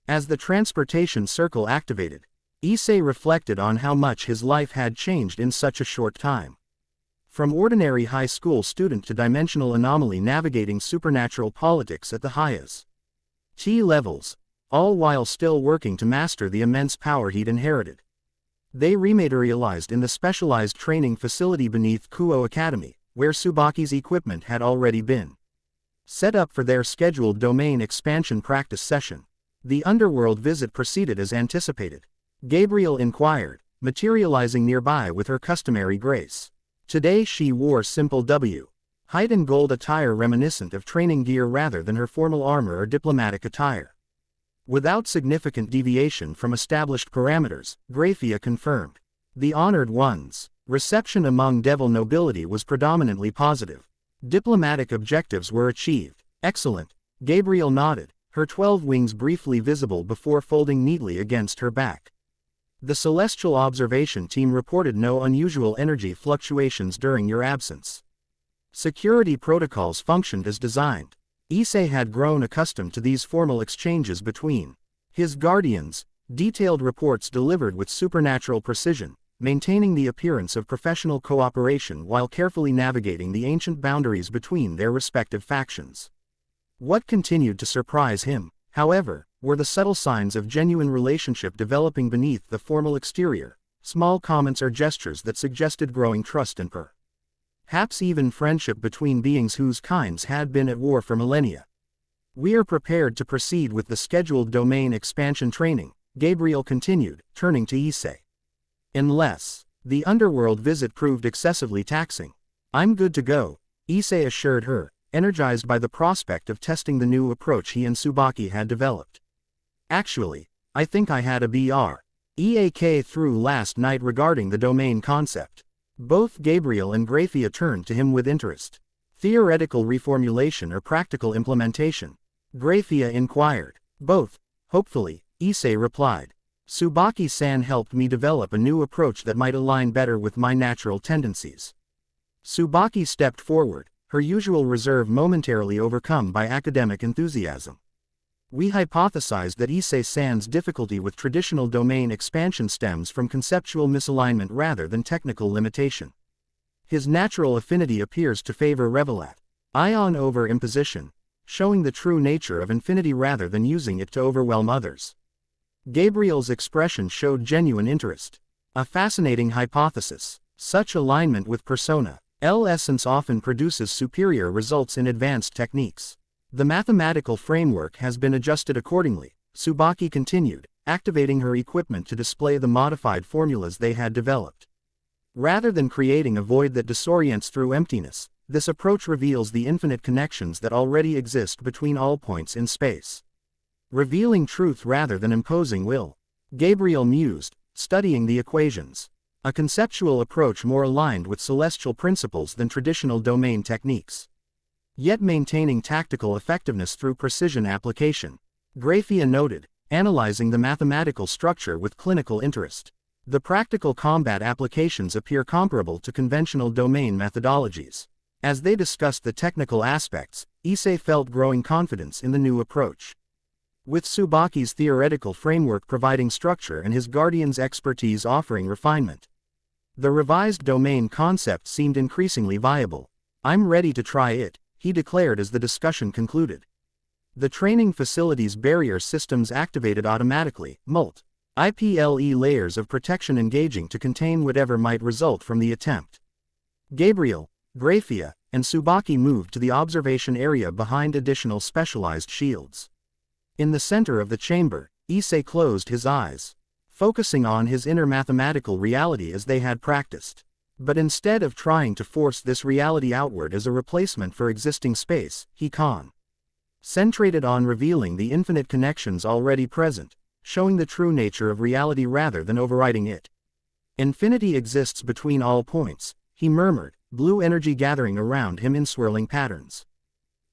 As the transportation circle activated, Issei reflected on how much his life had changed in such a short time. From ordinary high school student to dimensional anomaly navigating supernatural politics at the highest T levels, all while still working to master the immense power he'd inherited. They rematerialized in the specialized training facility beneath Kuo Academy, where Tsubaki's equipment had already been set up for their scheduled domain expansion practice session. The underworld visit proceeded as anticipated. Gabriel inquired, materializing nearby with her customary grace. Today she wore simple white and gold attire reminiscent of training gear rather than her formal armor or diplomatic attire. Without significant deviation from established parameters, Grafiya confirmed. The honored one's reception among devil nobility was predominantly positive. Diplomatic objectives were achieved. Excellent. Gabriel nodded, her 12 wings briefly visible before folding neatly against her back. The Celestial Observation Team reported no unusual energy fluctuations during your absence. Security protocols functioned as designed. Issei had grown accustomed to these formal exchanges between his guardians, detailed reports delivered with supernatural precision, maintaining the appearance of professional cooperation while carefully navigating the ancient boundaries between their respective factions. What continued to surprise him, however, were the subtle signs of genuine relationship developing beneath the formal exterior, small comments or gestures that suggested growing trust and perhaps even friendship between beings whose kinds had been at war for millennia. We are prepared to proceed with the scheduled domain expansion training, Gabriel continued, turning to Issei. Unless the underworld visit proved excessively taxing. I'm good to go, Issei assured her, energized by the prospect of testing the new approach he and Tsubaki had developed. Actually, I think I had a BR.EAK through last night regarding the domain concept. Both Gabriel and Grafiya turned to him with interest. Theoretical reformulation or practical implementation? Grafiya inquired. Both, hopefully, Issei replied. Tsubaki-san helped me develop a new approach that might align better with my natural tendencies. Tsubaki stepped forward, her usual reserve momentarily overcome by academic enthusiasm. We hypothesized that Issei-san's difficulty with traditional domain expansion stems from conceptual misalignment rather than technical limitation. His natural affinity appears to favor revelat-ion over imposition, showing the true nature of infinity rather than using it to overwhelm others. Gabriel's expression showed genuine interest. A fascinating hypothesis. Such alignment with persona L essence often produces superior results in advanced techniques. The mathematical framework has been adjusted accordingly, Tsubaki continued, activating her equipment to display the modified formulas they had developed. Rather than creating a void that disorients through emptiness, this approach reveals the infinite connections that already exist between all points in space. Revealing truth rather than imposing will. Gabriel mused, studying the equations. A conceptual approach more aligned with celestial principles than traditional domain techniques. Yet maintaining tactical effectiveness through precision application. Grafiya noted, analyzing the mathematical structure with clinical interest. The practical combat applications appear comparable to conventional domain methodologies. As they discussed the technical aspects, Issei felt growing confidence in the new approach. With Tsubaki's theoretical framework providing structure and his guardian's expertise offering refinement, the revised domain concept seemed increasingly viable. I'm ready to try it, he declared as the discussion concluded. The training facility's barrier systems activated automatically, multi-IPLE layers of protection engaging to contain whatever might result from the attempt. Gabriel, Grafiya, and Tsubaki moved to the observation area behind additional specialized shields. In the center of the chamber, Issei closed his eyes, focusing on his inner mathematical reality as they had practiced. But instead of trying to force this reality outward as a replacement for existing space, he concentrated on revealing the infinite connections already present, showing the true nature of reality rather than overriding it. Infinity exists between all points, he murmured, blue energy gathering around him in swirling patterns.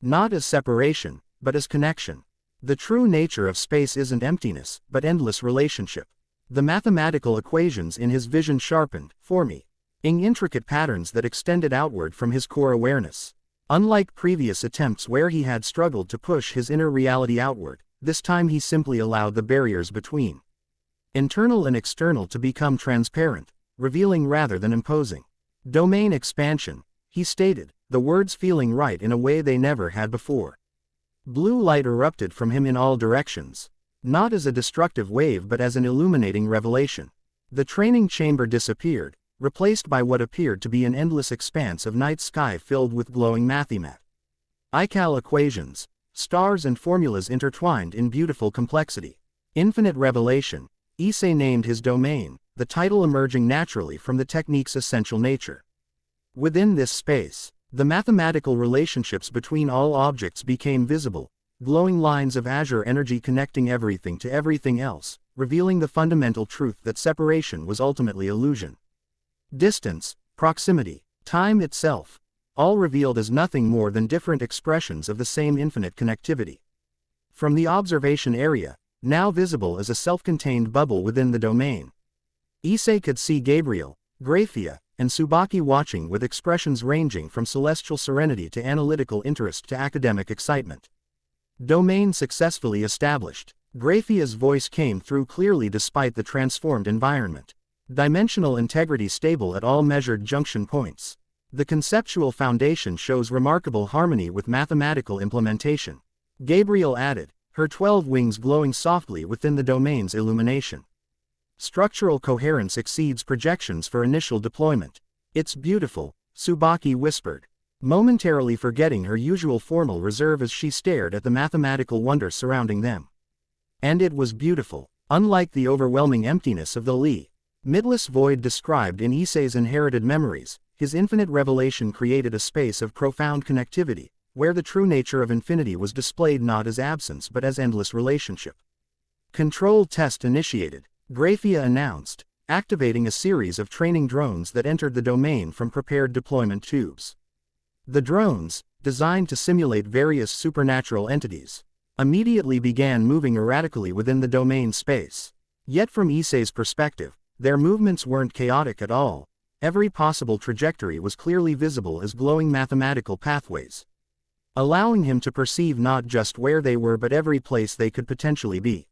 Not as separation, but as connection. The true nature of space isn't emptiness, but endless relationship. The mathematical equations in his vision sharpened, forming intricate patterns that extended outward from his core awareness. Unlike previous attempts where he had struggled to push his inner reality outward, this time he simply allowed the barriers between internal and external to become transparent, revealing rather than imposing. Domain expansion, he stated, the words feeling right in a way they never had before. Blue light erupted from him in all directions. Not as a destructive wave but as an illuminating revelation. The training chamber disappeared, replaced by what appeared to be an endless expanse of night sky filled with glowing mathematical equations, stars and formulas intertwined in beautiful complexity. Infinite revelation, Issei named his domain, the title emerging naturally from the technique's essential nature. Within this space, the mathematical relationships between all objects became visible, glowing lines of azure energy connecting everything to everything else, revealing the fundamental truth that separation was ultimately illusion. Distance, proximity, time itself, all revealed as nothing more than different expressions of the same infinite connectivity. From the observation area, now visible as a self-contained bubble within the domain, Issei could see Gabriel, Grafiya, and Tsubaki watching with expressions ranging from celestial serenity to analytical interest to academic excitement. Domain successfully established. Grafiya's voice came through clearly despite the transformed environment. Dimensional integrity stable at all measured junction points. The conceptual foundation shows remarkable harmony with mathematical implementation. Gabriel added, her 12 wings glowing softly within the domain's illumination. Structural coherence exceeds projections for initial deployment. It's beautiful, Tsubaki whispered, momentarily forgetting her usual formal reserve as she stared at the mathematical wonder surrounding them. And it was beautiful, unlike the overwhelming emptiness of the midless void described in Issei's inherited memories. His infinite revelation created a space of profound connectivity, where the true nature of infinity was displayed not as absence but as endless relationship. Control test initiated, Grafiya announced, activating a series of training drones that entered the domain from prepared deployment tubes. The drones, designed to simulate various supernatural entities, immediately began moving erratically within the domain space. Yet from Issei's perspective, their movements weren't chaotic at all. Every possible trajectory was clearly visible as glowing mathematical pathways, allowing him to perceive not just where they were but every place they could potentially be.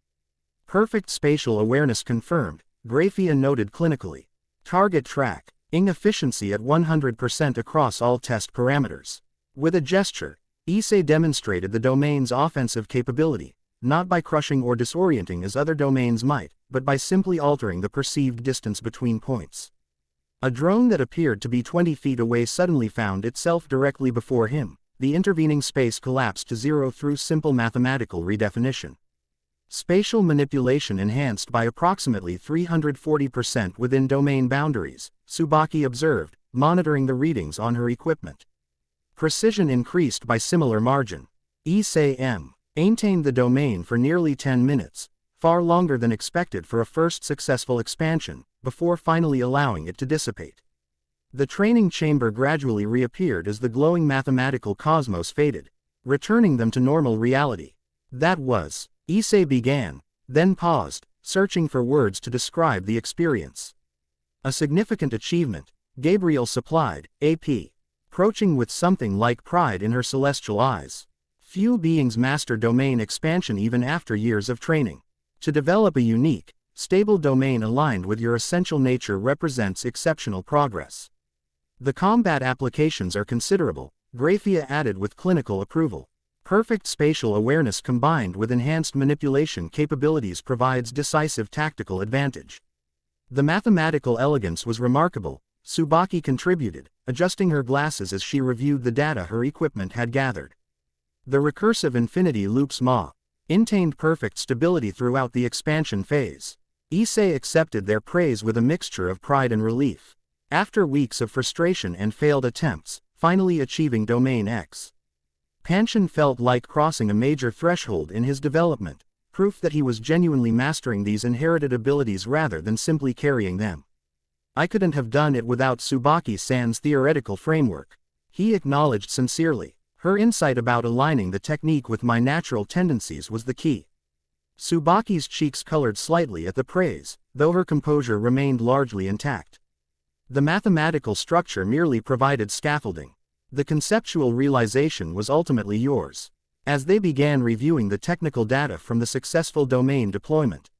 Perfect spatial awareness confirmed, Grafiya noted clinically. Target tracking efficiency at 100% across all test parameters. With a gesture, Issei demonstrated the domain's offensive capability, not by crushing or disorienting as other domains might, but by simply altering the perceived distance between points. A drone that appeared to be 20 feet away suddenly found itself directly before him. The intervening space collapsed to zero through simple mathematical redefinition. Spatial manipulation enhanced by approximately 340% within domain boundaries, Tsubaki observed, monitoring the readings on her equipment. Precision increased by similar margin. Issei maintained the domain for nearly 10 minutes, far longer than expected for a first successful expansion, before finally allowing it to dissipate. The training chamber gradually reappeared as the glowing mathematical cosmos faded, returning them to normal reality. That was, Issei began, then paused, searching for words to describe the experience. A significant achievement, Gabriel supplied, approaching with something like pride in her celestial eyes. Few beings master domain expansion even after years of training. To develop a unique, stable domain aligned with your essential nature represents exceptional progress. The combat applications are considerable, Grafiya added with clinical approval. Perfect spatial awareness combined with enhanced manipulation capabilities provides decisive tactical advantage. The mathematical elegance was remarkable, Tsubaki contributed, adjusting her glasses as she reviewed the data her equipment had gathered. The recursive infinity loops maintained perfect stability throughout the expansion phase. Issei accepted their praise with a mixture of pride and relief. After weeks of frustration and failed attempts, finally achieving domain expansion felt like crossing a major threshold in his development, proof that he was genuinely mastering these inherited abilities rather than simply carrying them. I couldn't have done it without Tsubaki-san's theoretical framework, he acknowledged sincerely. Her insight about aligning the technique with my natural tendencies was the key. Tsubaki's cheeks colored slightly at the praise, though her composure remained largely intact. The mathematical structure merely provided scaffolding. The conceptual realization was ultimately yours. As they began reviewing the technical data from the successful domain deployment,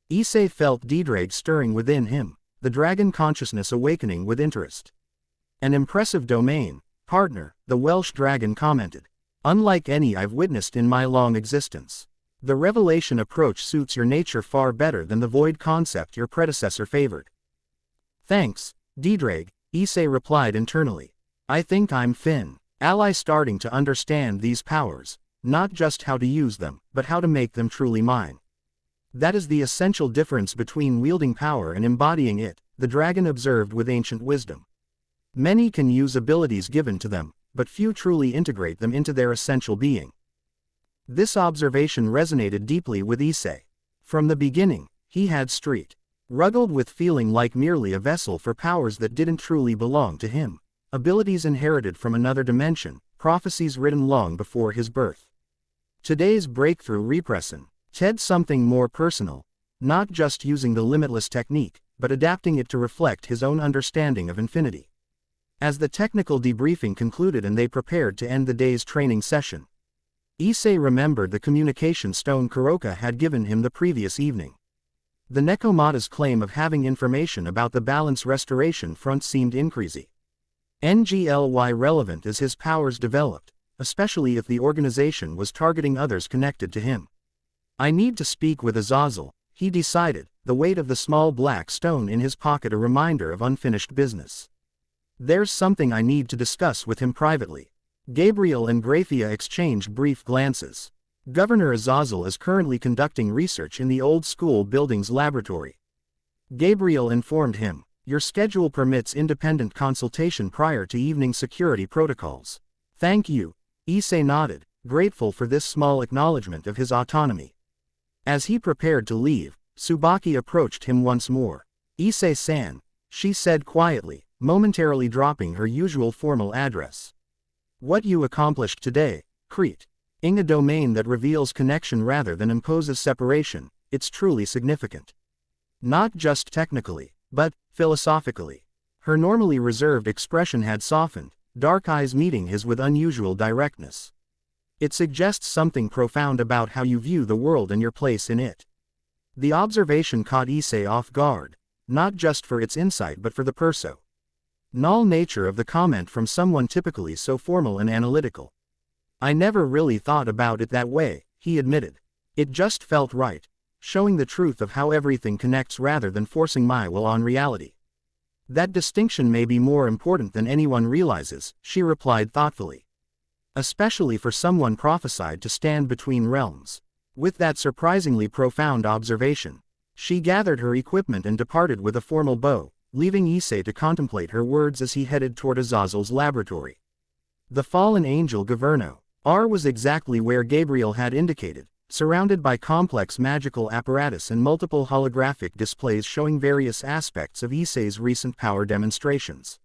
Issei felt Didrag stirring within him, the dragon consciousness awakening with interest. An impressive domain, partner, the Welsh dragon commented. Unlike any I've witnessed in my long existence. The revelation approach suits your nature far better than the void concept your predecessor favored. Thanks, Deidraig, Issei replied internally. I think I'm Finn, ally starting to understand these powers, not just how to use them, but how to make them truly mine. That is the essential difference between wielding power and embodying it, the dragon observed with ancient wisdom. Many can use abilities given to them, but few truly integrate them into their essential being. This observation resonated deeply with Issei. From the beginning, he had struggled with feeling like merely a vessel for powers that didn't truly belong to him, abilities inherited from another dimension, prophecies written long before his birth. Today's breakthrough repression had something more personal, not just using the limitless technique, but adapting it to reflect his own understanding of infinity. As the technical debriefing concluded and they prepared to end the day's training session, Issei remembered the communication stone Kuroka had given him the previous evening. The Nekomata's claim of having information about the balance restoration front seemed increasingly relevant as his powers developed, especially if the organization was targeting others connected to him. I need to speak with Azazel, he decided, the weight of the small black stone in his pocket a reminder of unfinished business. There's something I need to discuss with him privately. Gabriel and Grafiya exchanged brief glances. Governor Azazel is currently conducting research in the old school building's laboratory. Gabriel informed him, your schedule permits independent consultation prior to evening security protocols. Thank you, Issei nodded, grateful for this small acknowledgement of his autonomy. As he prepared to leave, Tsubaki approached him once more. Issei-san, she said quietly, momentarily dropping her usual formal address. What you accomplished today, Crete. In a domain that reveals connection rather than imposes separation, it's truly significant. Not just technically, but philosophically. Her normally reserved expression had softened, dark eyes meeting his with unusual directness. It suggests something profound about how you view the world and your place in it. The observation caught Issei off guard, not just for its insight but for the personal nature of the comment from someone typically so formal and analytical. I never really thought about it that way, he admitted. It just felt right, showing the truth of how everything connects rather than forcing my will on reality. That distinction may be more important than anyone realizes, she replied thoughtfully. Especially for someone prophesied to stand between realms. With that surprisingly profound observation, she gathered her equipment and departed with a formal bow, leaving Issei to contemplate her words as he headed toward Azazel's laboratory. The fallen angel Governo R was exactly where Gabriel had indicated, surrounded by complex magical apparatus and multiple holographic displays showing various aspects of Issei's recent power demonstrations.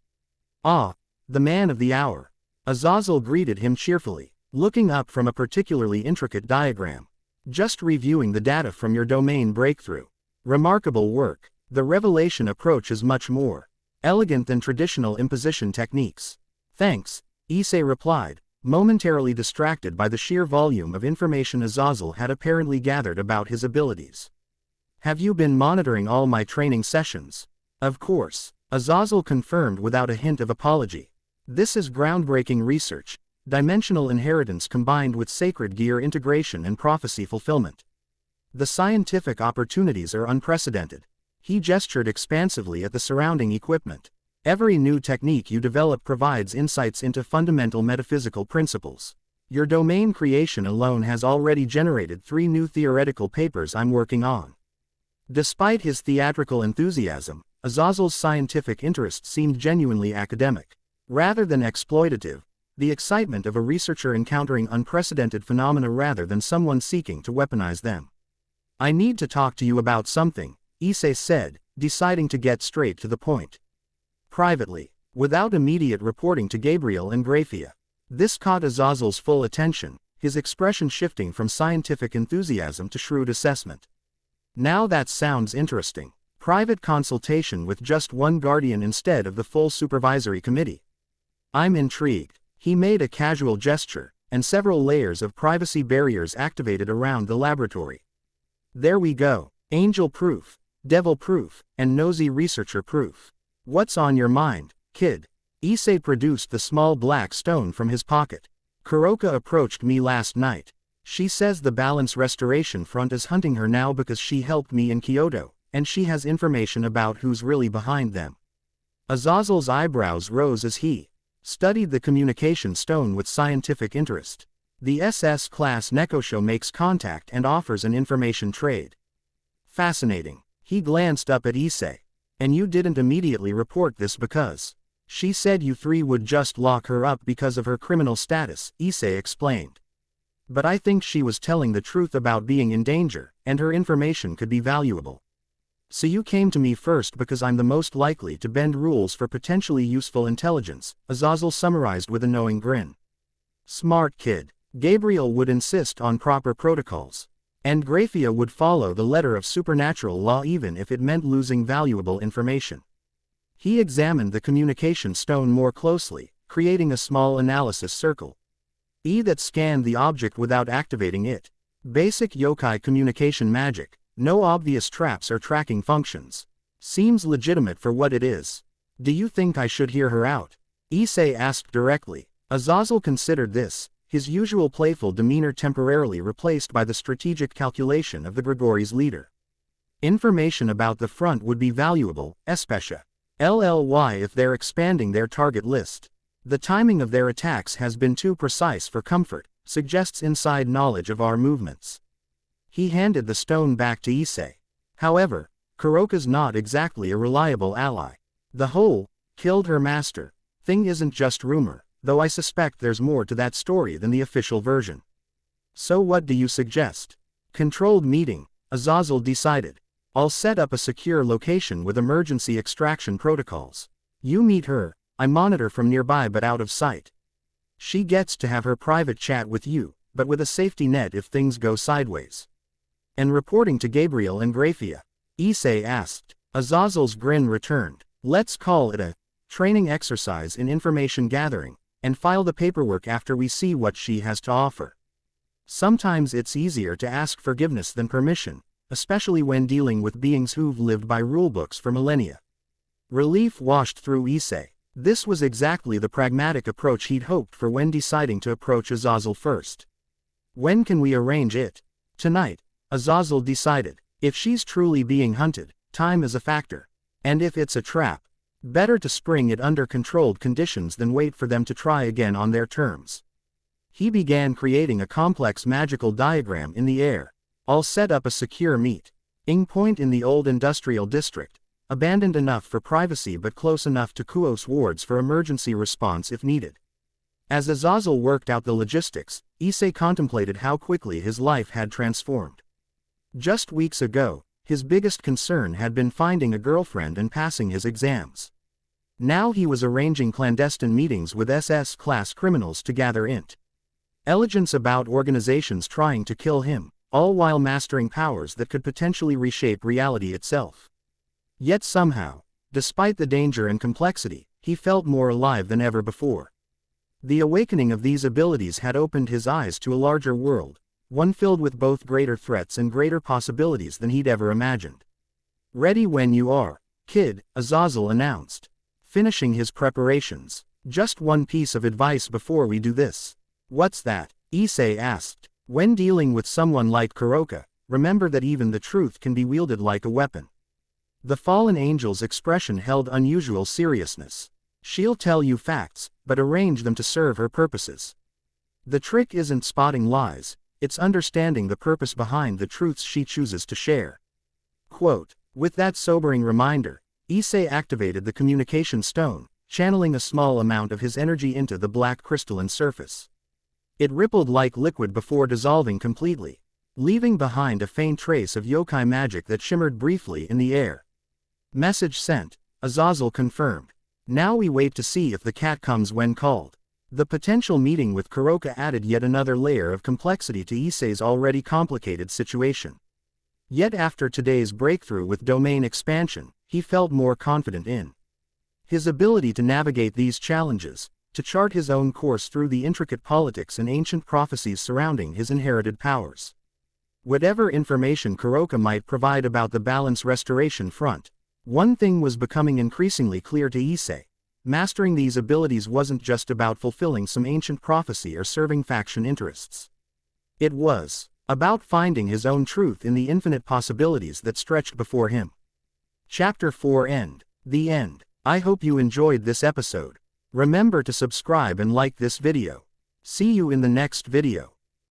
Ah, the man of the hour. Azazel greeted him cheerfully, looking up from a particularly intricate diagram. Just reviewing the data from your domain breakthrough. Remarkable work. The revelation approach is much more elegant than traditional imposition techniques. Thanks, Issei replied, momentarily distracted by the sheer volume of information Azazel had apparently gathered about his abilities. Have you been monitoring all my training sessions? Of course, Azazel confirmed without a hint of apology. This is groundbreaking research, dimensional inheritance combined with sacred gear integration and prophecy fulfillment. The scientific opportunities are unprecedented. He gestured expansively at the surrounding equipment. Every new technique you develop provides insights into fundamental metaphysical principles. Your domain creation alone has already generated 3 new theoretical papers I'm working on. Despite his theatrical enthusiasm, Azazel's scientific interest seemed genuinely academic. Rather than exploitative, the excitement of a researcher encountering unprecedented phenomena rather than someone seeking to weaponize them. I need to talk to you about something, Issei said, deciding to get straight to the point. Privately, without immediate reporting to Gabriel and Grafiya. This caught Azazel's full attention, his expression shifting from scientific enthusiasm to shrewd assessment. Now that sounds interesting. Private consultation with just one guardian instead of the full supervisory committee. I'm intrigued. He made a casual gesture, and several layers of privacy barriers activated around the laboratory. There we go. Angel proof, devil proof, and nosy researcher proof. What's on your mind, kid? Issei produced the small black stone from his pocket. Kuroka approached me last night. She says the Balance Restoration Front is hunting her now because she helped me in Kyoto, and she has information about who's really behind them. Azazel's eyebrows rose as he studied the communication stone with scientific interest. The SS-class Nekosho makes contact and offers an information trade. Fascinating. He glanced up at Issei. And you didn't immediately report this because she said you three would just lock her up because of her criminal status, Issei explained. But I think she was telling the truth about being in danger, and her information could be valuable. So you came to me first because I'm the most likely to bend rules for potentially useful intelligence, Azazel summarized with a knowing grin. Smart kid. Gabriel would insist on proper protocols. And Grafiya would follow the letter of supernatural law even if it meant losing valuable information. He examined the communication stone more closely, creating a small analysis circle. That scanned the object without activating it. Basic yokai communication magic. No obvious traps or tracking functions. Seems legitimate for what it is. Do you think I should hear her out? Issei asked directly. Azazel considered this, his usual playful demeanor temporarily replaced by the strategic calculation of the Grigori's leader. Information about the front would be valuable, especially if they're expanding their target list. The timing of their attacks has been too precise for comfort, suggests inside knowledge of our movements. He handed the stone back to Issei. However, Kuroka's not exactly a reliable ally. The whole killed her master thing isn't just rumor, though I suspect there's more to that story than the official version. So what do you suggest? Controlled meeting, Azazel decided. I'll set up a secure location with emergency extraction protocols. You meet her, I monitor from nearby but out of sight. She gets to have her private chat with you, but with a safety net if things go sideways. And reporting to Gabriel and Grafiya? Issei asked. Azazel's grin returned. Let's call it a training exercise in information gathering, and file the paperwork after we see what she has to offer. Sometimes it's easier to ask forgiveness than permission, especially when dealing with beings who've lived by rulebooks for millennia. Relief washed through Issei. This was exactly the pragmatic approach he'd hoped for when deciding to approach Azazel first. When can we arrange it? Tonight, Azazel decided. If she's truly being hunted, time is a factor. And if it's a trap, better to spring it under controlled conditions than wait for them to try again on their terms. He began creating a complex magical diagram in the air. I'll set up a secure meeting point in the old industrial district, abandoned enough for privacy but close enough to Kuos wards for emergency response if needed. As Azazel worked out the logistics, Issei contemplated how quickly his life had transformed. Just weeks ago, his biggest concern had been finding a girlfriend and passing his exams. Now he was arranging clandestine meetings with SS-class criminals to gather intelligence about organizations trying to kill him, all while mastering powers that could potentially reshape reality itself. Yet somehow, despite the danger and complexity, he felt more alive than ever before. The awakening of these abilities had opened his eyes to a larger world, one filled with both greater threats and greater possibilities than he'd ever imagined. Ready when you are, kid, Azazel announced, finishing his preparations. Just one piece of advice before we do this. What's that? Issei asked. When dealing with someone like Kuroka, remember that even the truth can be wielded like a weapon. The fallen angel's expression held unusual seriousness. She'll tell you facts, but arrange them to serve her purposes. The trick isn't spotting lies, it's understanding the purpose behind the truths she chooses to share. Quote, with that sobering reminder, Issei activated the communication stone, channeling a small amount of his energy into the black crystalline surface. It rippled like liquid before dissolving completely, leaving behind a faint trace of yokai magic that shimmered briefly in the air. Message sent, Azazel confirmed. Now we wait to see if the cat comes when called. The potential meeting with Kuroka added yet another layer of complexity to Issei's already complicated situation. Yet after today's breakthrough with domain expansion, he felt more confident in his ability to navigate these challenges, to chart his own course through the intricate politics and ancient prophecies surrounding his inherited powers. Whatever information Kuroka might provide about the Balance Restoration Front, one thing was becoming increasingly clear to Issei. Mastering these abilities wasn't just about fulfilling some ancient prophecy or serving faction interests. It was about finding his own truth in the infinite possibilities that stretched before him. Chapter 4 End. The End. I hope you enjoyed this episode. Remember to subscribe and like this video. See you in the next video.